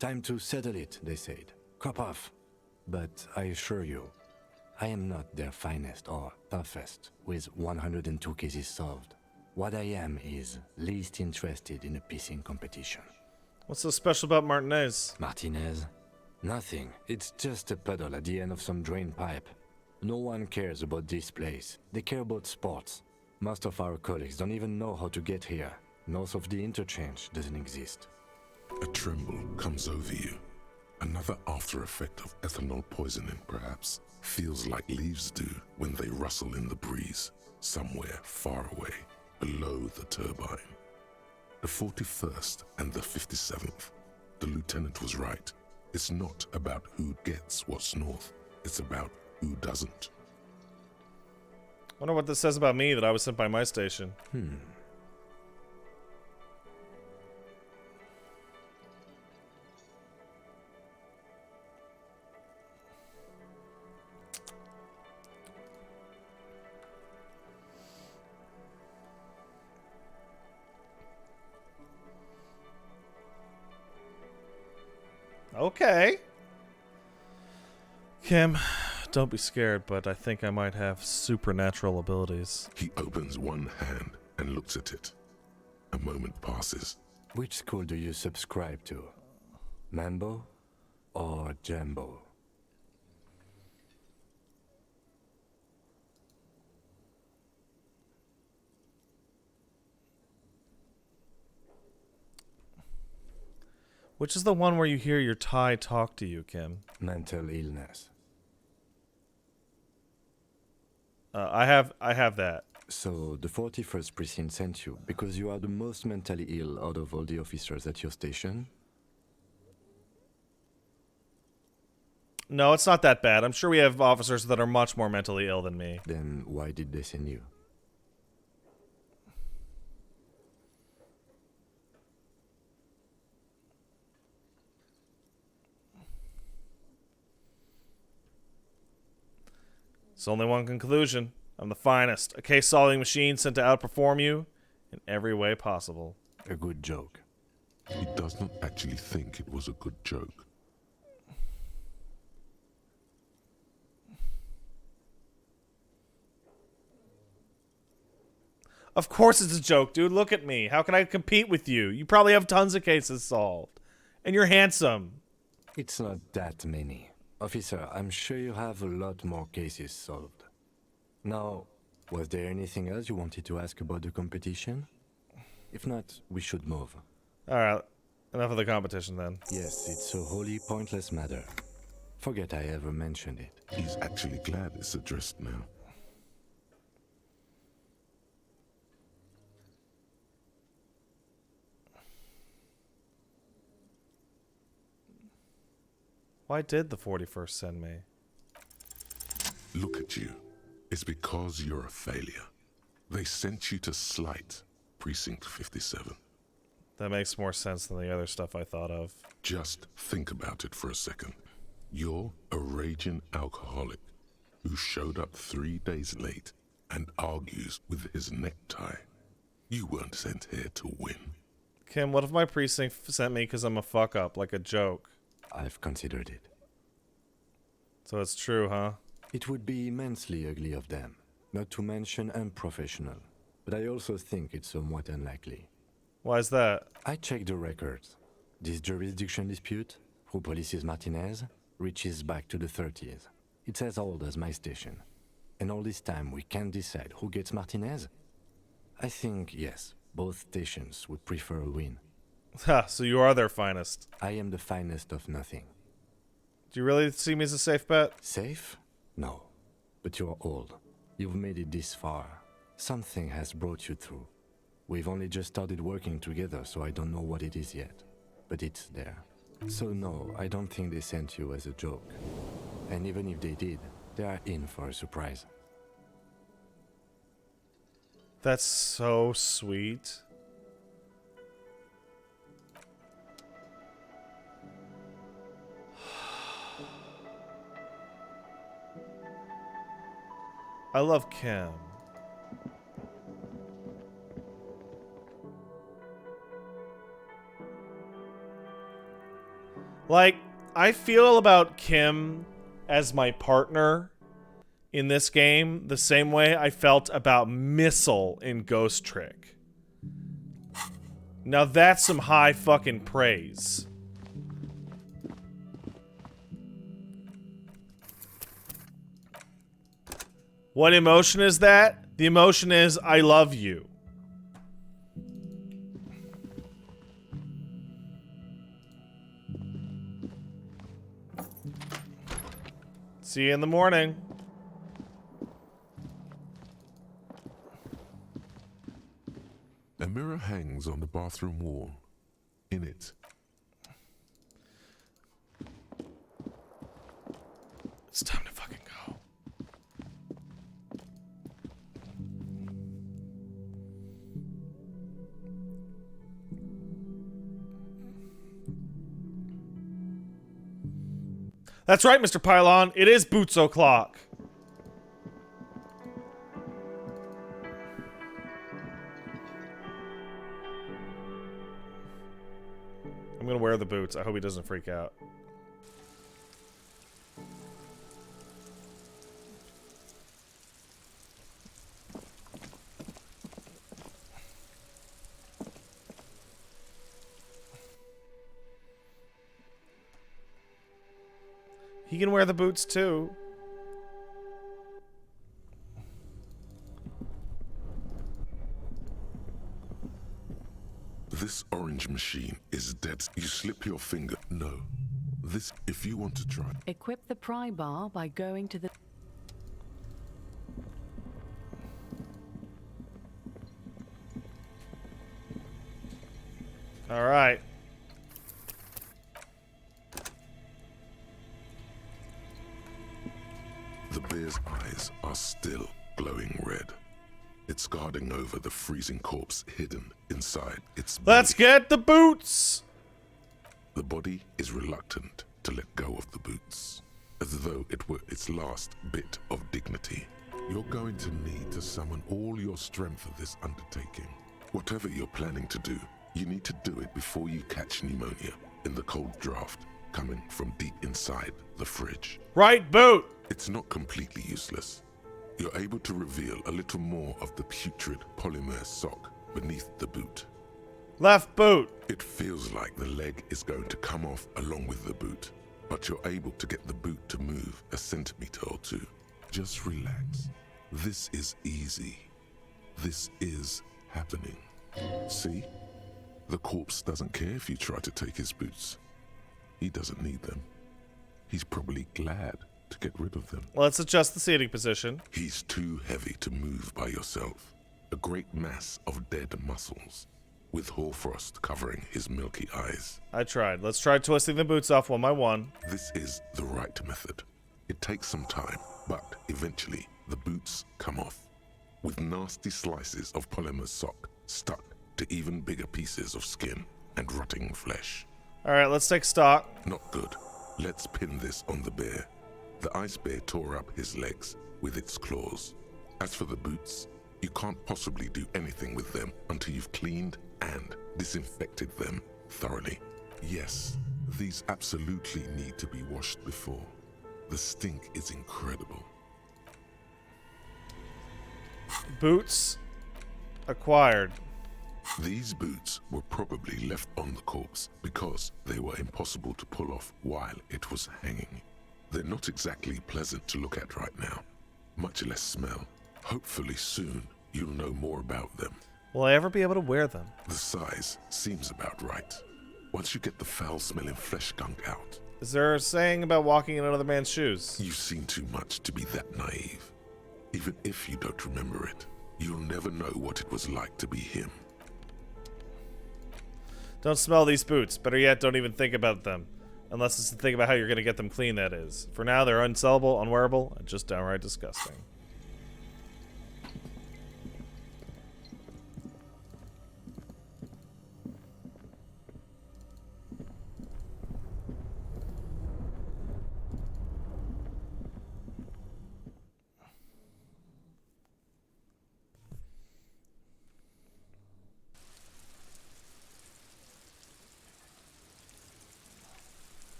Time to settle it, they said. Cop off. But I assure you, I am not their finest or toughest, with 102 cases solved. What I am is least interested in a pissing competition. What's so special about Martinez? Martinez? Nothing. It's just a puddle at the end of some drain pipe. No one cares about this place. They care about sports. Most of our colleagues don't even know how to get here. North of the interchange doesn't exist. A tremble comes over you. Another after effect of ethanol poisoning, perhaps. Feels like leaves do when they rustle in the breeze, somewhere far away, below the turbine. The 41st and the 57th. The lieutenant was right. It's not about who gets what's north. It's about who doesn't. Wonder what this says about me that I was sent by my station. Okay. Kim, don't be scared, but I think I might have supernatural abilities. He opens one hand and looks at it. A moment passes. Which school do you subscribe to? Mambo or Jambo? Which is the one where you hear your Thai talk to you, Kim? Mental illness. I have that. So, the 41st Precinct sent you because you are the most mentally ill out of all the officers at your station? No, it's not that bad. I'm sure we have officers that are much more mentally ill than me. Then why did they send you? It's only one conclusion. I'm the finest. A case-solving machine sent to outperform you in every way possible. A good joke. He does not actually think it was a good joke. Of course it's a joke, dude. Look at me. How can I compete with you? You probably have tons of cases solved. And you're handsome. It's not that many. Officer, I'm sure you have a lot more cases solved. Now, was there anything else you wanted to ask about the competition? If not, we should move. Alright, enough of the competition then. Yes, it's a wholly pointless matter. Forget I ever mentioned it. He's actually glad it's addressed now. Why did the 41st send me? Look at you. It's because you're a failure. They sent you to slight Precinct 57. That makes more sense than the other stuff I thought of. Just think about it for a second. You're a raging alcoholic who showed up 3 days late and argues with his necktie. You weren't sent here to win. Kim, what if my precinct sent me because I'm a fuck-up, like a joke? I've considered it. So it's true, huh? It would be immensely ugly of them, not to mention unprofessional. But I also think it's somewhat unlikely. Why is that? I checked the records. This jurisdiction dispute, who polices Martinez, reaches back to the 30s. It's as old as my station. And all this time we can't decide who gets Martinez? I think, yes, both stations would prefer a win. Ha, so you are their finest. I am the finest of nothing. Do you really see me as a safe bet? Safe? No. But you're old. You've made it this far. Something has brought you through. We've only just started working together, so I don't know what it is yet. But it's there. So no, I don't think they sent you as a joke. And even if they did, they are in for a surprise. That's so sweet. I love Kim. Like, I feel about Kim as my partner in this game the same way I felt about Missile in Ghost Trick. Now that's some high fucking praise. What emotion is that? The emotion is, I love you. See you in the morning. A mirror hangs on the bathroom wall. In it, it's time to fucking go. That's right, Mr. Pylon. It is Boots o'clock. I'm gonna wear the boots. I hope he doesn't freak out. He can wear the boots too. this orange machine is dead. You slip your finger. No. This, if you want to try. Equip the pry bar by going to the... All right. The bear's eyes are still glowing red. It's guarding over the freezing corpse hidden inside its belly. Let's get the boots! The body is reluctant to let go of the boots, as though it were its last bit of dignity. You're going to need to summon all your strength for this undertaking. Whatever you're planning to do, you need to do it before you catch pneumonia in the cold draft coming from deep inside the fridge. Right boot! It's not completely useless. You're able to reveal a little more of the putrid polymer sock beneath the boot. Left boot! It feels like the leg is going to come off along with the boot, but you're able to get the boot to move a centimeter or two. Just relax. This is easy. This is happening. See? The corpse doesn't care if you try to take his boots. He doesn't need them. He's probably glad to get rid of them. Let's adjust the seating position. He's too heavy to move by yourself. A great mass of dead muscles, with hoarfrost covering his milky eyes. I tried. Let's try twisting the boots off one by one. This is the right method. It takes some time, but eventually the boots come off, with nasty slices of polymer sock stuck to even bigger pieces of skin and rotting flesh. Alright, let's take stock. Not good. Let's pin this on the bear. The ice bear tore up his legs with its claws. As for the boots, you can't possibly do anything with them until you've cleaned and disinfected them thoroughly. Yes, these absolutely need to be washed before. The stink is incredible. Boots acquired. These boots were probably left on the corpse because they were impossible to pull off while it was hanging. They're not exactly pleasant to look at right now, much less smell. Hopefully soon you'll know more about them. Will I ever be able to wear them? The size seems about right. Once you get the foul-smelling flesh gunk out. Is there a saying about walking in another man's shoes? You've seen too much to be that naive. Even if you don't remember it, you'll never know what it was like to be him. Don't smell these boots. Better yet, don't even think about them. Unless it's to think about how you're going to get them clean, that is. For now, they're unsellable, unwearable, and just downright disgusting.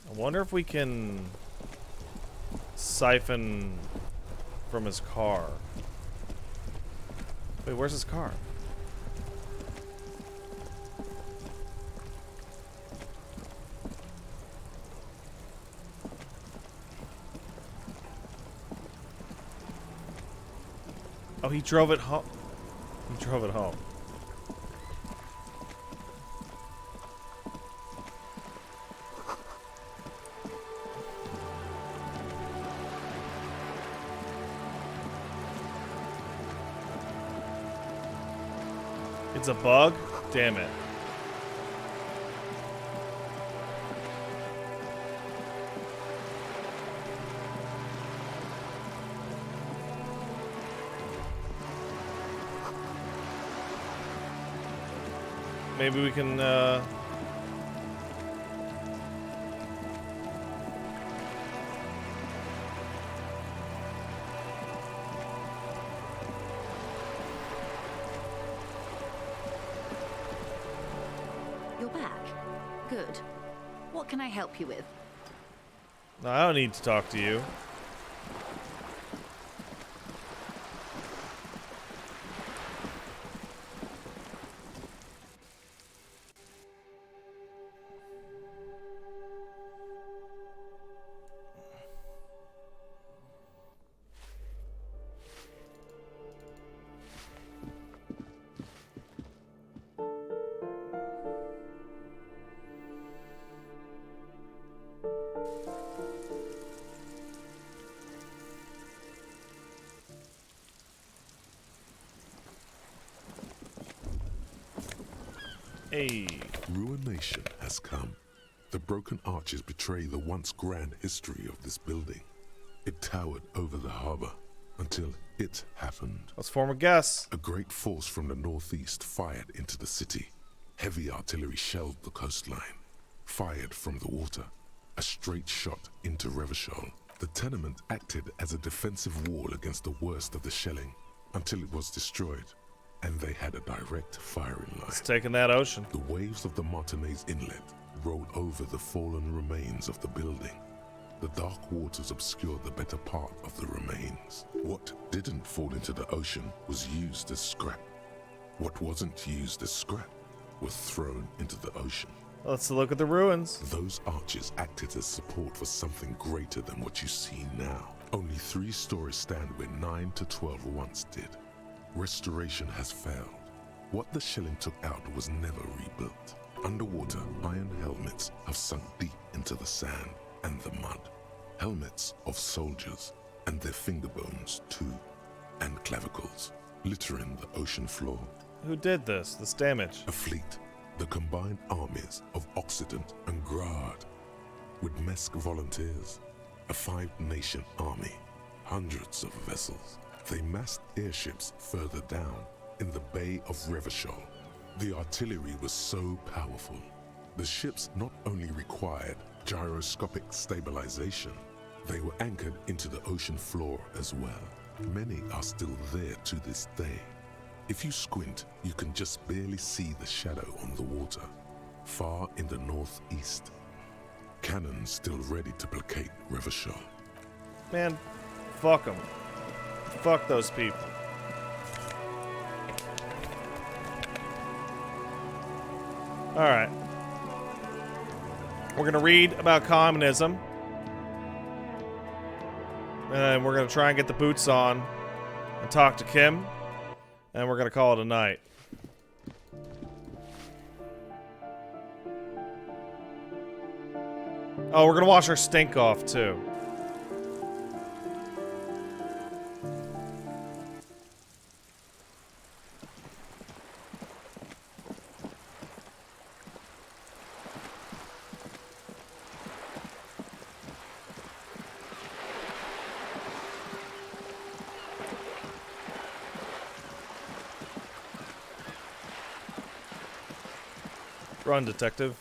I wonder if we can siphon from his car. Wait, where's his car? Oh, he drove it home. He drove it home. It's a bug? Damn it. Maybe we can, You're back. Good. What can I help you with? No, I don't need to talk to you. Hey. Ruination has come. The broken arches betray the once grand history of this building. It towered over the harbor until it happened. Let's form a guess. A great force from the northeast fired into the city. Heavy artillery shelled the coastline. Fired from the water. A straight shot into Revachol. The tenement acted as a defensive wall against the worst of the shelling until it was destroyed, and they had a direct firing line. It's taking that ocean. The waves of the Martinez Inlet rolled over the fallen remains of the building. The dark waters obscured the better part of the remains. What didn't fall into the ocean was used as scrap. What wasn't used as scrap was thrown into the ocean. Let's look at the ruins. Those arches acted as support for something greater than what you see now. Only 3 stories stand where 9 to 12 once did. Restoration has failed. What the shelling took out was never rebuilt. Underwater, iron helmets have sunk deep into the sand and the mud. Helmets of soldiers, and their finger bones too, and clavicles, littering the ocean floor. Who did this damage? A fleet, the combined armies of Occident and Grad, with Mesk volunteers, a 5-nation army, hundreds of vessels. They massed airships further down in the Bay of Revachol. The artillery was so powerful. The ships not only required gyroscopic stabilization, they were anchored into the ocean floor as well. Many are still there to this day. If you squint, you can just barely see the shadow on the water, far in the northeast. Cannons still ready to placate Revachol. Man, fuck them. Fuck those people. Alright. We're gonna read about communism. And we're gonna try and get the boots on and talk to Kim. And we're gonna call it a night. Oh, we're gonna wash our stink off too. Run, detective.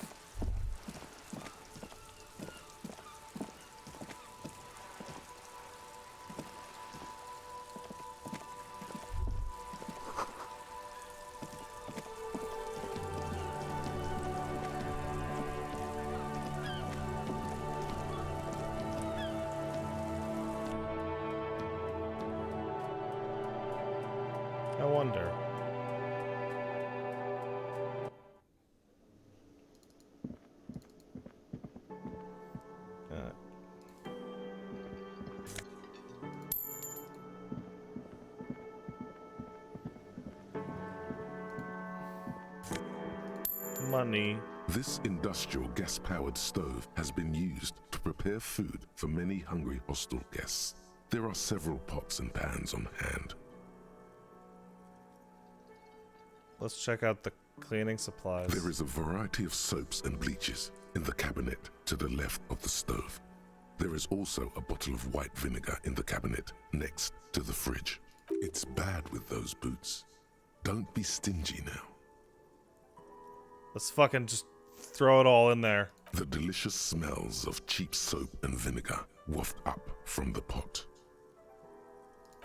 I wonder. Money. This industrial gas-powered stove has been used to prepare food for many hungry hostel guests. There are several pots and pans on hand. Let's check out the cleaning supplies. There is a variety of soaps and bleaches in the cabinet to the left of the stove. There is also a bottle of white vinegar in the cabinet next to the fridge. It's bad with those boots. Don't be stingy now. Let's fucking just throw it all in there. The delicious smells of cheap soap and vinegar waft up from the pot.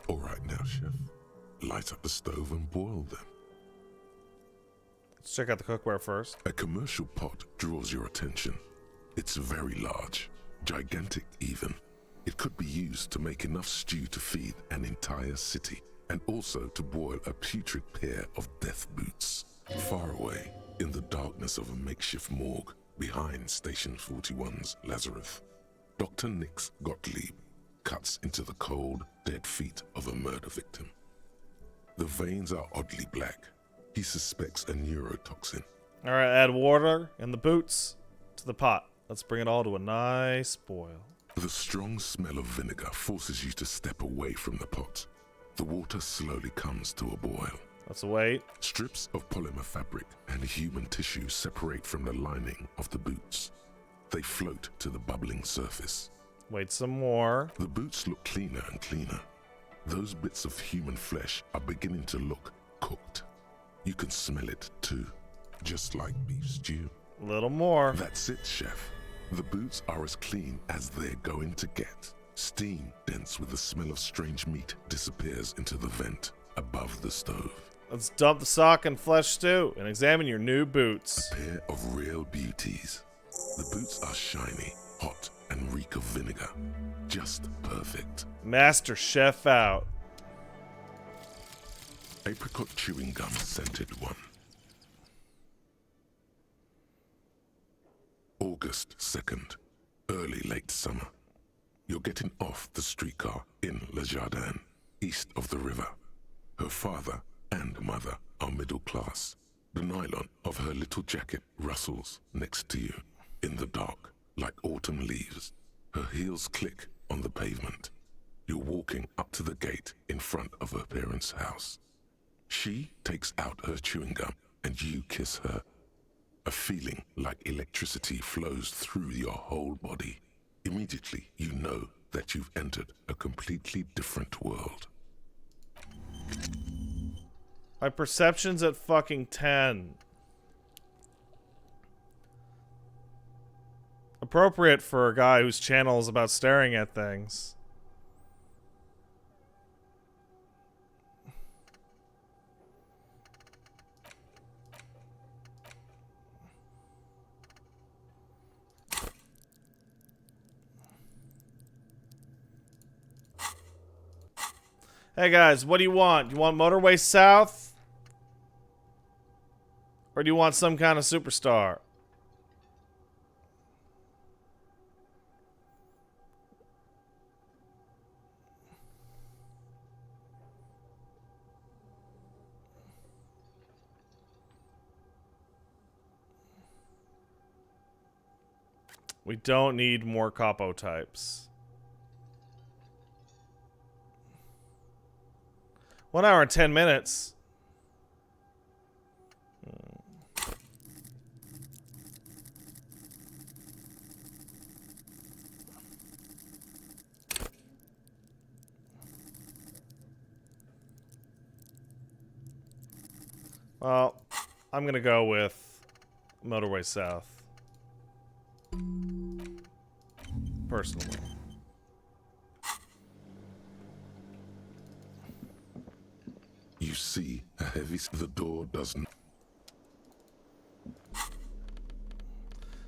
All right now, chef. Light up the stove and boil them. Let's check out the cookware first. A commercial pot draws your attention. It's very large, gigantic even. It could be used to make enough stew to feed an entire city, and also to boil a putrid pair of death boots. Far away, in the darkness of a makeshift morgue behind Station 41's Lazarus, Dr. Nix Gottlieb cuts into the cold, dead feet of a murder victim. The veins are oddly black. He suspects a neurotoxin. All right, add water and the boots to the pot. Let's bring it all to a nice boil. The strong smell of vinegar forces you to step away from the pot. The water slowly comes to a boil. Let's wait. Strips of polymer fabric and human tissue separate from the lining of the boots. They float to the bubbling surface. Wait some more. The boots look cleaner and cleaner. Those bits of human flesh are beginning to look cooked. You can smell it too, just like beef stew. A little more. That's it, chef. The boots are as clean as they're going to get. Steam, dense with the smell of strange meat, disappears into the vent above the stove. Let's dump the sock and flesh stew and examine your new boots. A pair of real beauties. The boots are shiny, hot, and reek of vinegar. Just perfect. Master chef out. Apricot chewing gum scented one. August 2nd, early late summer. You're getting off the streetcar in Le Jardin, east of the river. Her father and mother are middle class. The nylon of her little jacket rustles next to you in the dark like autumn leaves. Her heels click on the pavement. You're walking up to the gate in front of her parents' house. She takes out her chewing gum and you kiss her. A feeling like electricity flows through your whole body. Immediately, you know that you've entered a completely different world. My perception's at fucking 10. Appropriate for a guy whose channel is about staring at things. Hey guys, what do you want? You want Motorway South? Or do you want some kind of superstar? We don't need more capo types. 1 hour and 10 minutes. Well, I'm gonna go with Motorway South. Personally. You see a heavy... The door doesn't...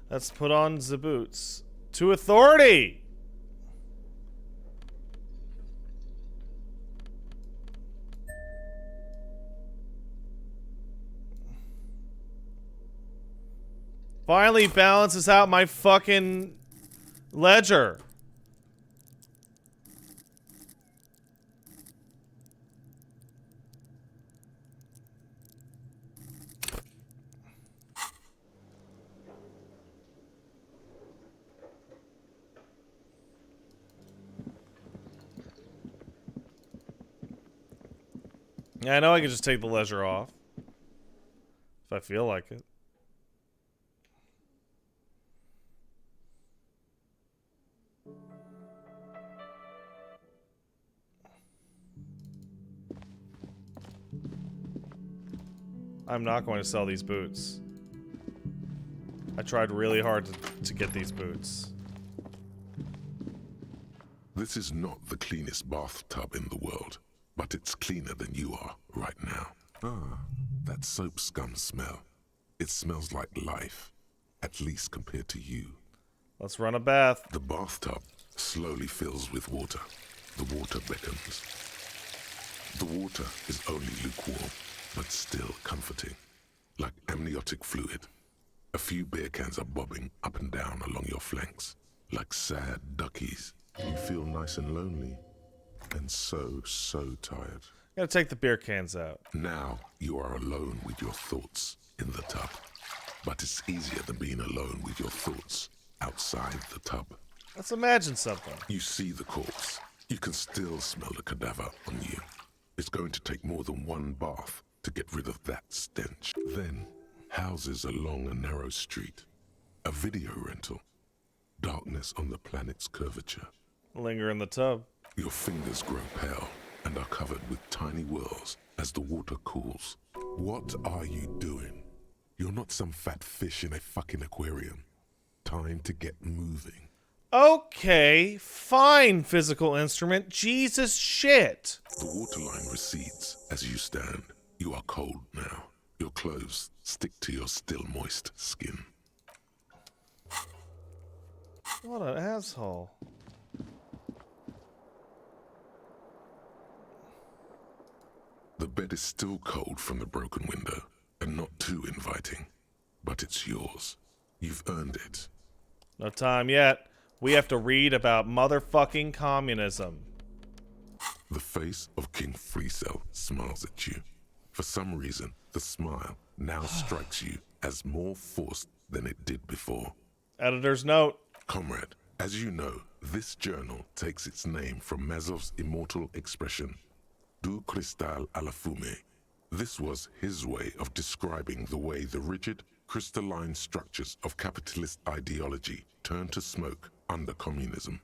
Let's put on the boots. To authority! Finally balances out my fucking ledger. Yeah, I know I can just take the ledger off. If I feel like it. I'm not going to sell these boots. I tried really hard to get these boots. This is not the cleanest bathtub in the world, but it's cleaner than you are right now. Ah, that soap scum smell. It smells like life, at least compared to you. Let's run a bath. The bathtub slowly fills with water. The water beckons. The water is only lukewarm, but still comforting, like amniotic fluid. A few beer cans are bobbing up and down along your flanks, like sad duckies. You feel nice and lonely, and so tired. Gotta take the beer cans out. Now you are alone with your thoughts in the tub. But it's easier than being alone with your thoughts outside the tub. Let's imagine something. You see the corpse. You can still smell the cadaver on you. It's going to take more than one bath to get rid of that stench. Then, houses along a narrow street, a video rental, darkness on the planet's curvature. Linger in the tub. Your fingers grow pale and are covered with tiny whirls as the water cools. What are you doing? You're not some fat fish in a fucking aquarium. Time to get moving. Okay, fine, physical instrument. Jesus shit. The waterline recedes as you stand. You are cold now. Your clothes stick to your still moist skin. What an asshole. The bed is still cold from the broken window, and not too inviting. But it's yours. You've earned it. No time yet. We have to read about motherfucking communism. The face of King Freecell smiles at you. For some reason, the smile now strikes you as more forced than it did before. Editor's note. Comrade, as you know, this journal takes its name from Mazov's immortal expression, Du cristal à la fumée. This was his way of describing the way the rigid, crystalline structures of capitalist ideology turn to smoke under communism.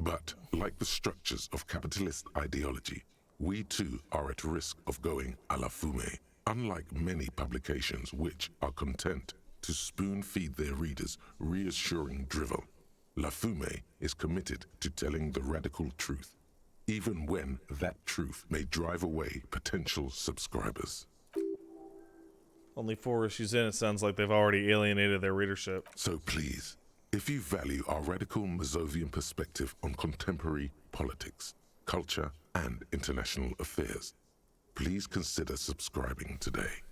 But, like the structures of capitalist ideology, we too are at risk of going à la fumée, unlike many publications which are content to spoon-feed their readers reassuring drivel. La Fumée is committed to telling the radical truth, even when that truth may drive away potential subscribers. Only 4 issues in, it sounds like they've already alienated their readership. So please, if you value our radical Mazovian perspective on contemporary politics, culture, and international affairs, please consider subscribing today.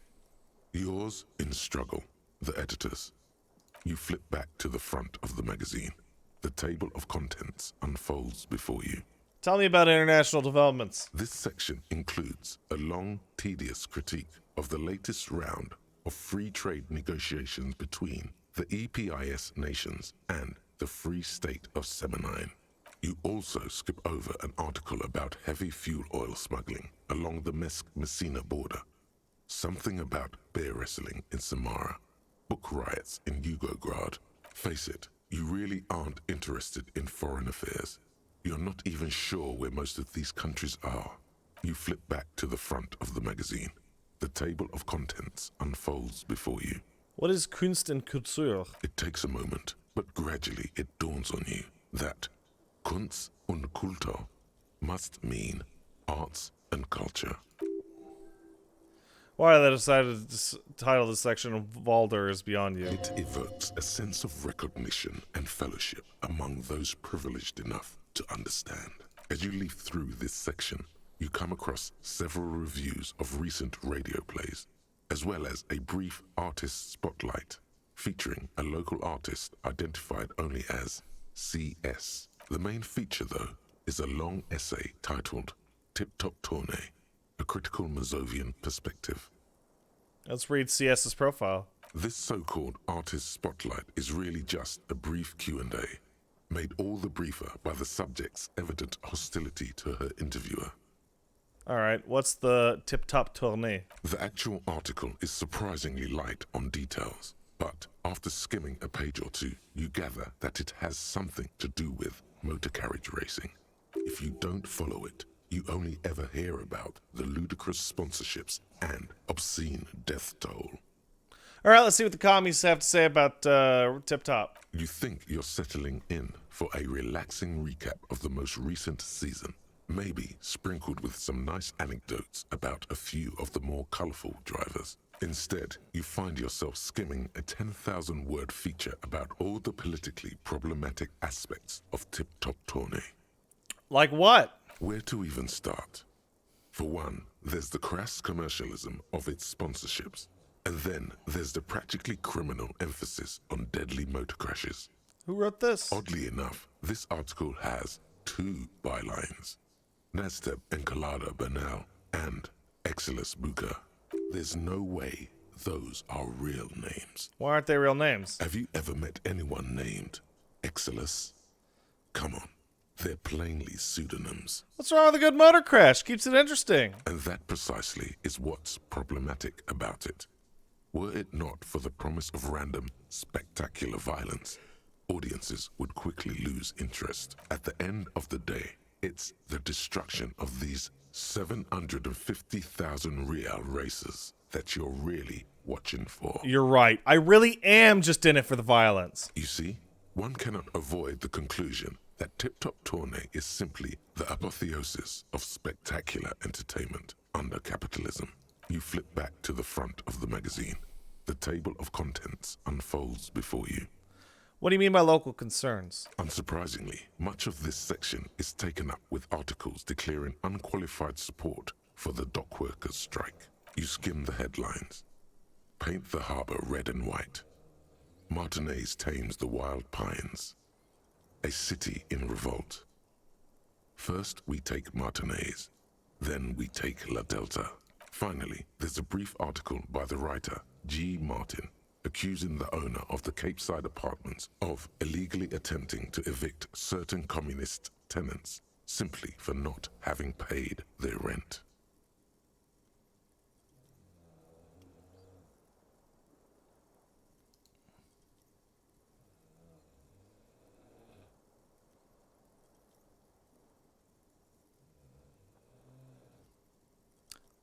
Yours in struggle, the editors. You flip back to the front of the magazine. The table of contents unfolds before you. Tell me about international developments. This section includes a long, tedious critique of the latest round of free trade negotiations between the EPIS nations and the Free State of Semenine. You also skip over an article about heavy fuel oil smuggling along the Messina border, something about bear wrestling in Samara, book riots in Yugograd. Face it, you really aren't interested in foreign affairs. You're not even sure where most of these countries are. You flip back to the front of the magazine. The table of contents unfolds before you. What is Kunst und Kultur? It takes a moment, but gradually it dawns on you that Kunst und Kultur must mean arts and culture. Why they decided to title this section of Valder is beyond you. It evokes a sense of recognition and fellowship among those privileged enough to understand. As you leaf through this section, you come across several reviews of recent radio plays, as well as a brief artist spotlight featuring a local artist identified only as CS. The main feature, though, is a long essay titled Tip Top Tournée, a critical Mazovian perspective. Let's read CS's profile. This so-called artist spotlight is really just a brief Q&A, made all the briefer by the subject's evident hostility to her interviewer. Alright, what's the tip-top tournée? The actual article is surprisingly light on details, but after skimming a page or two, you gather that it has something to do with motor carriage racing. If you don't follow it, you only ever hear about the ludicrous sponsorships and obscene death toll. Alright, let's see what the commies have to say about Tip Top. You think you're settling in for a relaxing recap of the most recent season, maybe sprinkled with some nice anecdotes about a few of the more colorful drivers. Instead, you find yourself skimming a 10,000-word feature about all the politically problematic aspects of Tip Top Tournée. Like what? Where to even start? For one, there's the crass commercialism of its sponsorships. And then there's the practically criminal emphasis on deadly motor crashes. Who wrote this? Oddly enough, this article has 2 bylines. Nasteb Encolada Bernal and Exilus Buka. There's no way those are real names. Why aren't they real names? Have you ever met anyone named Exilus? Come on, They're plainly pseudonyms. What's wrong with a good motor crash? Keeps it interesting. And that precisely is what's problematic about it. Were it not for the promise of random, spectacular violence, audiences would quickly lose interest. At the end of the day, it's the destruction of these 750,000 real races that you're really watching for. You're right. I really am just in it for the violence. You see, one cannot avoid the conclusion that Tip Top Tourney is simply the apotheosis of spectacular entertainment under capitalism. You flip back to the front of the magazine. The table of contents unfolds before you. What do you mean by local concerns? Unsurprisingly, much of this section is taken up with articles declaring unqualified support for the dock workers' strike. You skim the headlines. Paint the harbor red and white. Martinez tames the wild pines. A city in revolt. First, we take Martinez. Then we take La Delta. Finally, there's a brief article by the writer, G. Martin, accusing the owner of the Cape Side apartments of illegally attempting to evict certain communist tenants simply for not having paid their rent.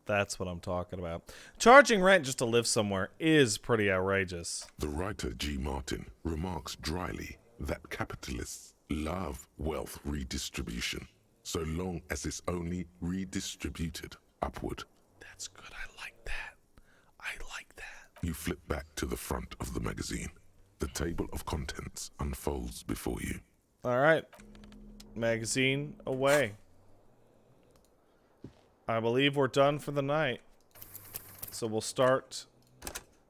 That's what I'm talking about. Charging rent just to live somewhere is pretty outrageous. The writer G. Martin remarks dryly that capitalists love wealth redistribution, so long as it's only redistributed upward. That's good. I like that. I like that. You flip back to the front of the magazine. The table of contents unfolds before you. All right. Magazine away. I believe we're done for the night. So we'll start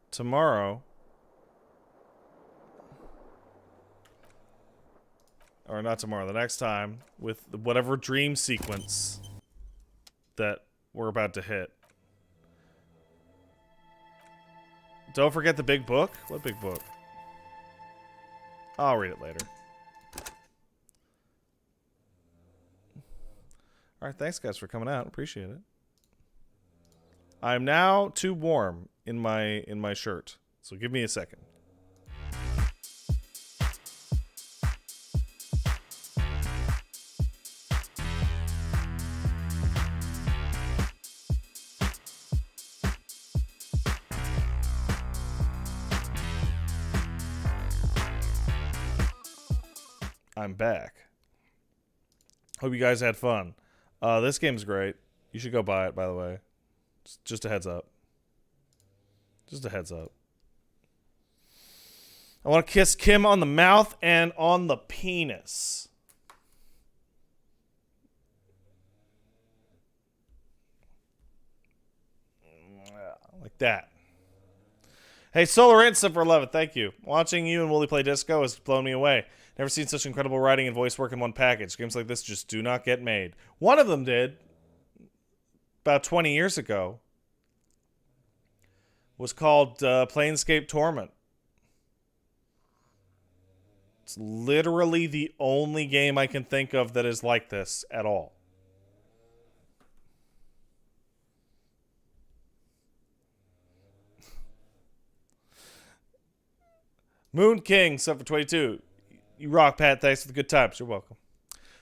tomorrow. Or not tomorrow, the next time, with whatever dream sequence that we're about to hit. Don't forget the big book. What big book? I'll read it later. All right, thanks guys for coming out. Appreciate it. I'm now too warm in my shirt, so give me a second. I'm back. Hope you guys had fun. This game's great. You should go buy it, by the way. Just a heads up. Just a heads up. I want to kiss Kim on the mouth and on the penis. Like that. Hey, Solar Instant for 11. Thank you. Watching you and Wooly play Disco has blown me away. Never seen such incredible writing and voice work in one package. Games like this just do not get made. One of them did. About 20 years ago. Was called Planescape Torment. It's literally the only game I can think of that is like this at all. Moon King, sub for 22. You rock, Pat. Thanks for the good times. You're welcome.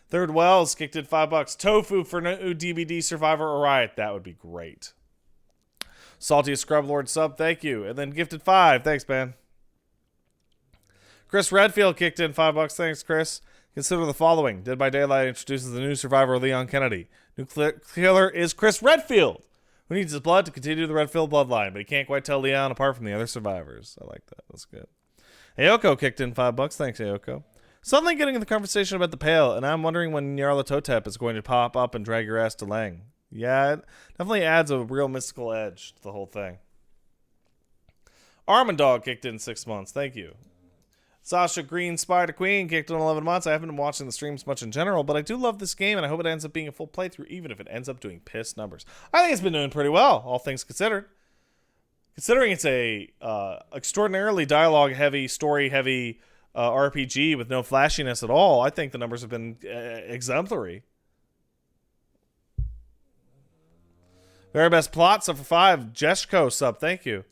Third Wells kicked in $5. Tofu for new DBD Survivor or Riot. That would be great. Salty Scrub Lord sub. Thank you. And then gifted 5. Thanks, man. Chris Redfield kicked in $5. Thanks, Chris. Consider the following. Dead by Daylight introduces the new survivor, Leon Kennedy. New killer is Chris Redfield, who needs his blood to continue the Redfield bloodline, but he can't quite tell Leon apart from the other survivors. I like that. That's good. Ayoko kicked in $5. Thanks, Ayoko. Suddenly getting in the conversation about the Pale, and I'm wondering when Nyarlathotep is going to pop up and drag your ass to Lang. Yeah, it definitely adds a real mystical edge to the whole thing. Armandog kicked in 6 months. Thank you. Sasha Green Spider Queen kicked in 11 months. I haven't been watching the streams much in general, but I do love this game, and I hope it ends up being a full playthrough, even if it ends up doing piss numbers. I think it's been doing pretty well, all things considered. Considering it's a extraordinarily dialogue-heavy, story-heavy RPG with no flashiness at all. I think the numbers have been exemplary. Very best plot, sub for 5. Jeshko sub, thank you.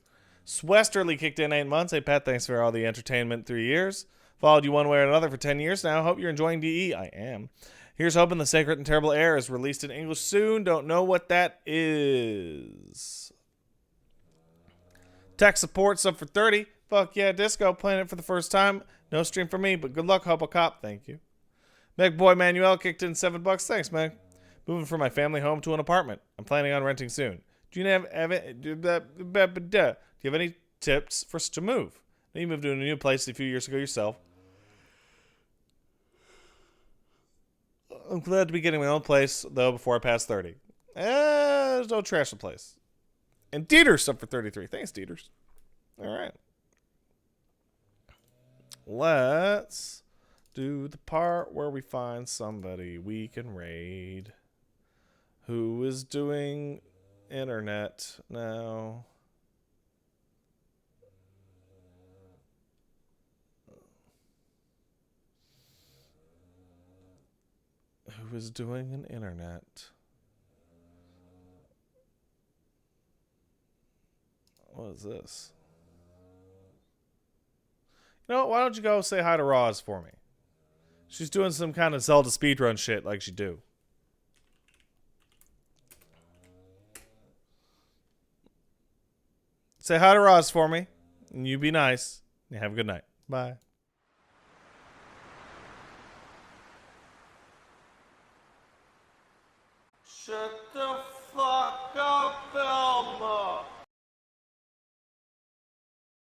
Swesterly kicked in 8 months. Hey, Pat, thanks for all the entertainment 3 years. Followed you one way or another for 10 years now. Hope you're enjoying DE. I am. Here's hoping The Sacred and Terrible Air is released in English soon. Don't know what that is. Tech support sub for 30. Fuck yeah, Disco. Playing it for the first time. No stream for me, but good luck, Hobo Cop. Thank you. Meg Boy Manuel kicked in $7. Thanks, Meg. Moving from my family home to an apartment. I'm planning on renting soon. Do you have any tips for such a move? You moved to a new place a few years ago yourself. I'm glad to be getting my own place, though, before I pass 30. Don't trash the place. And Dieter's up for 33. Thanks, Dieters. All right. Let's do the part where we find somebody we can raid. Who is doing internet now? Who is doing an internet? What is this? You know what? Why don't you go say hi to Roz for me? She's doing some kind of Zelda speedrun shit like she do. Say hi to Roz for me. And you be nice. And have a good night. Bye. Shut the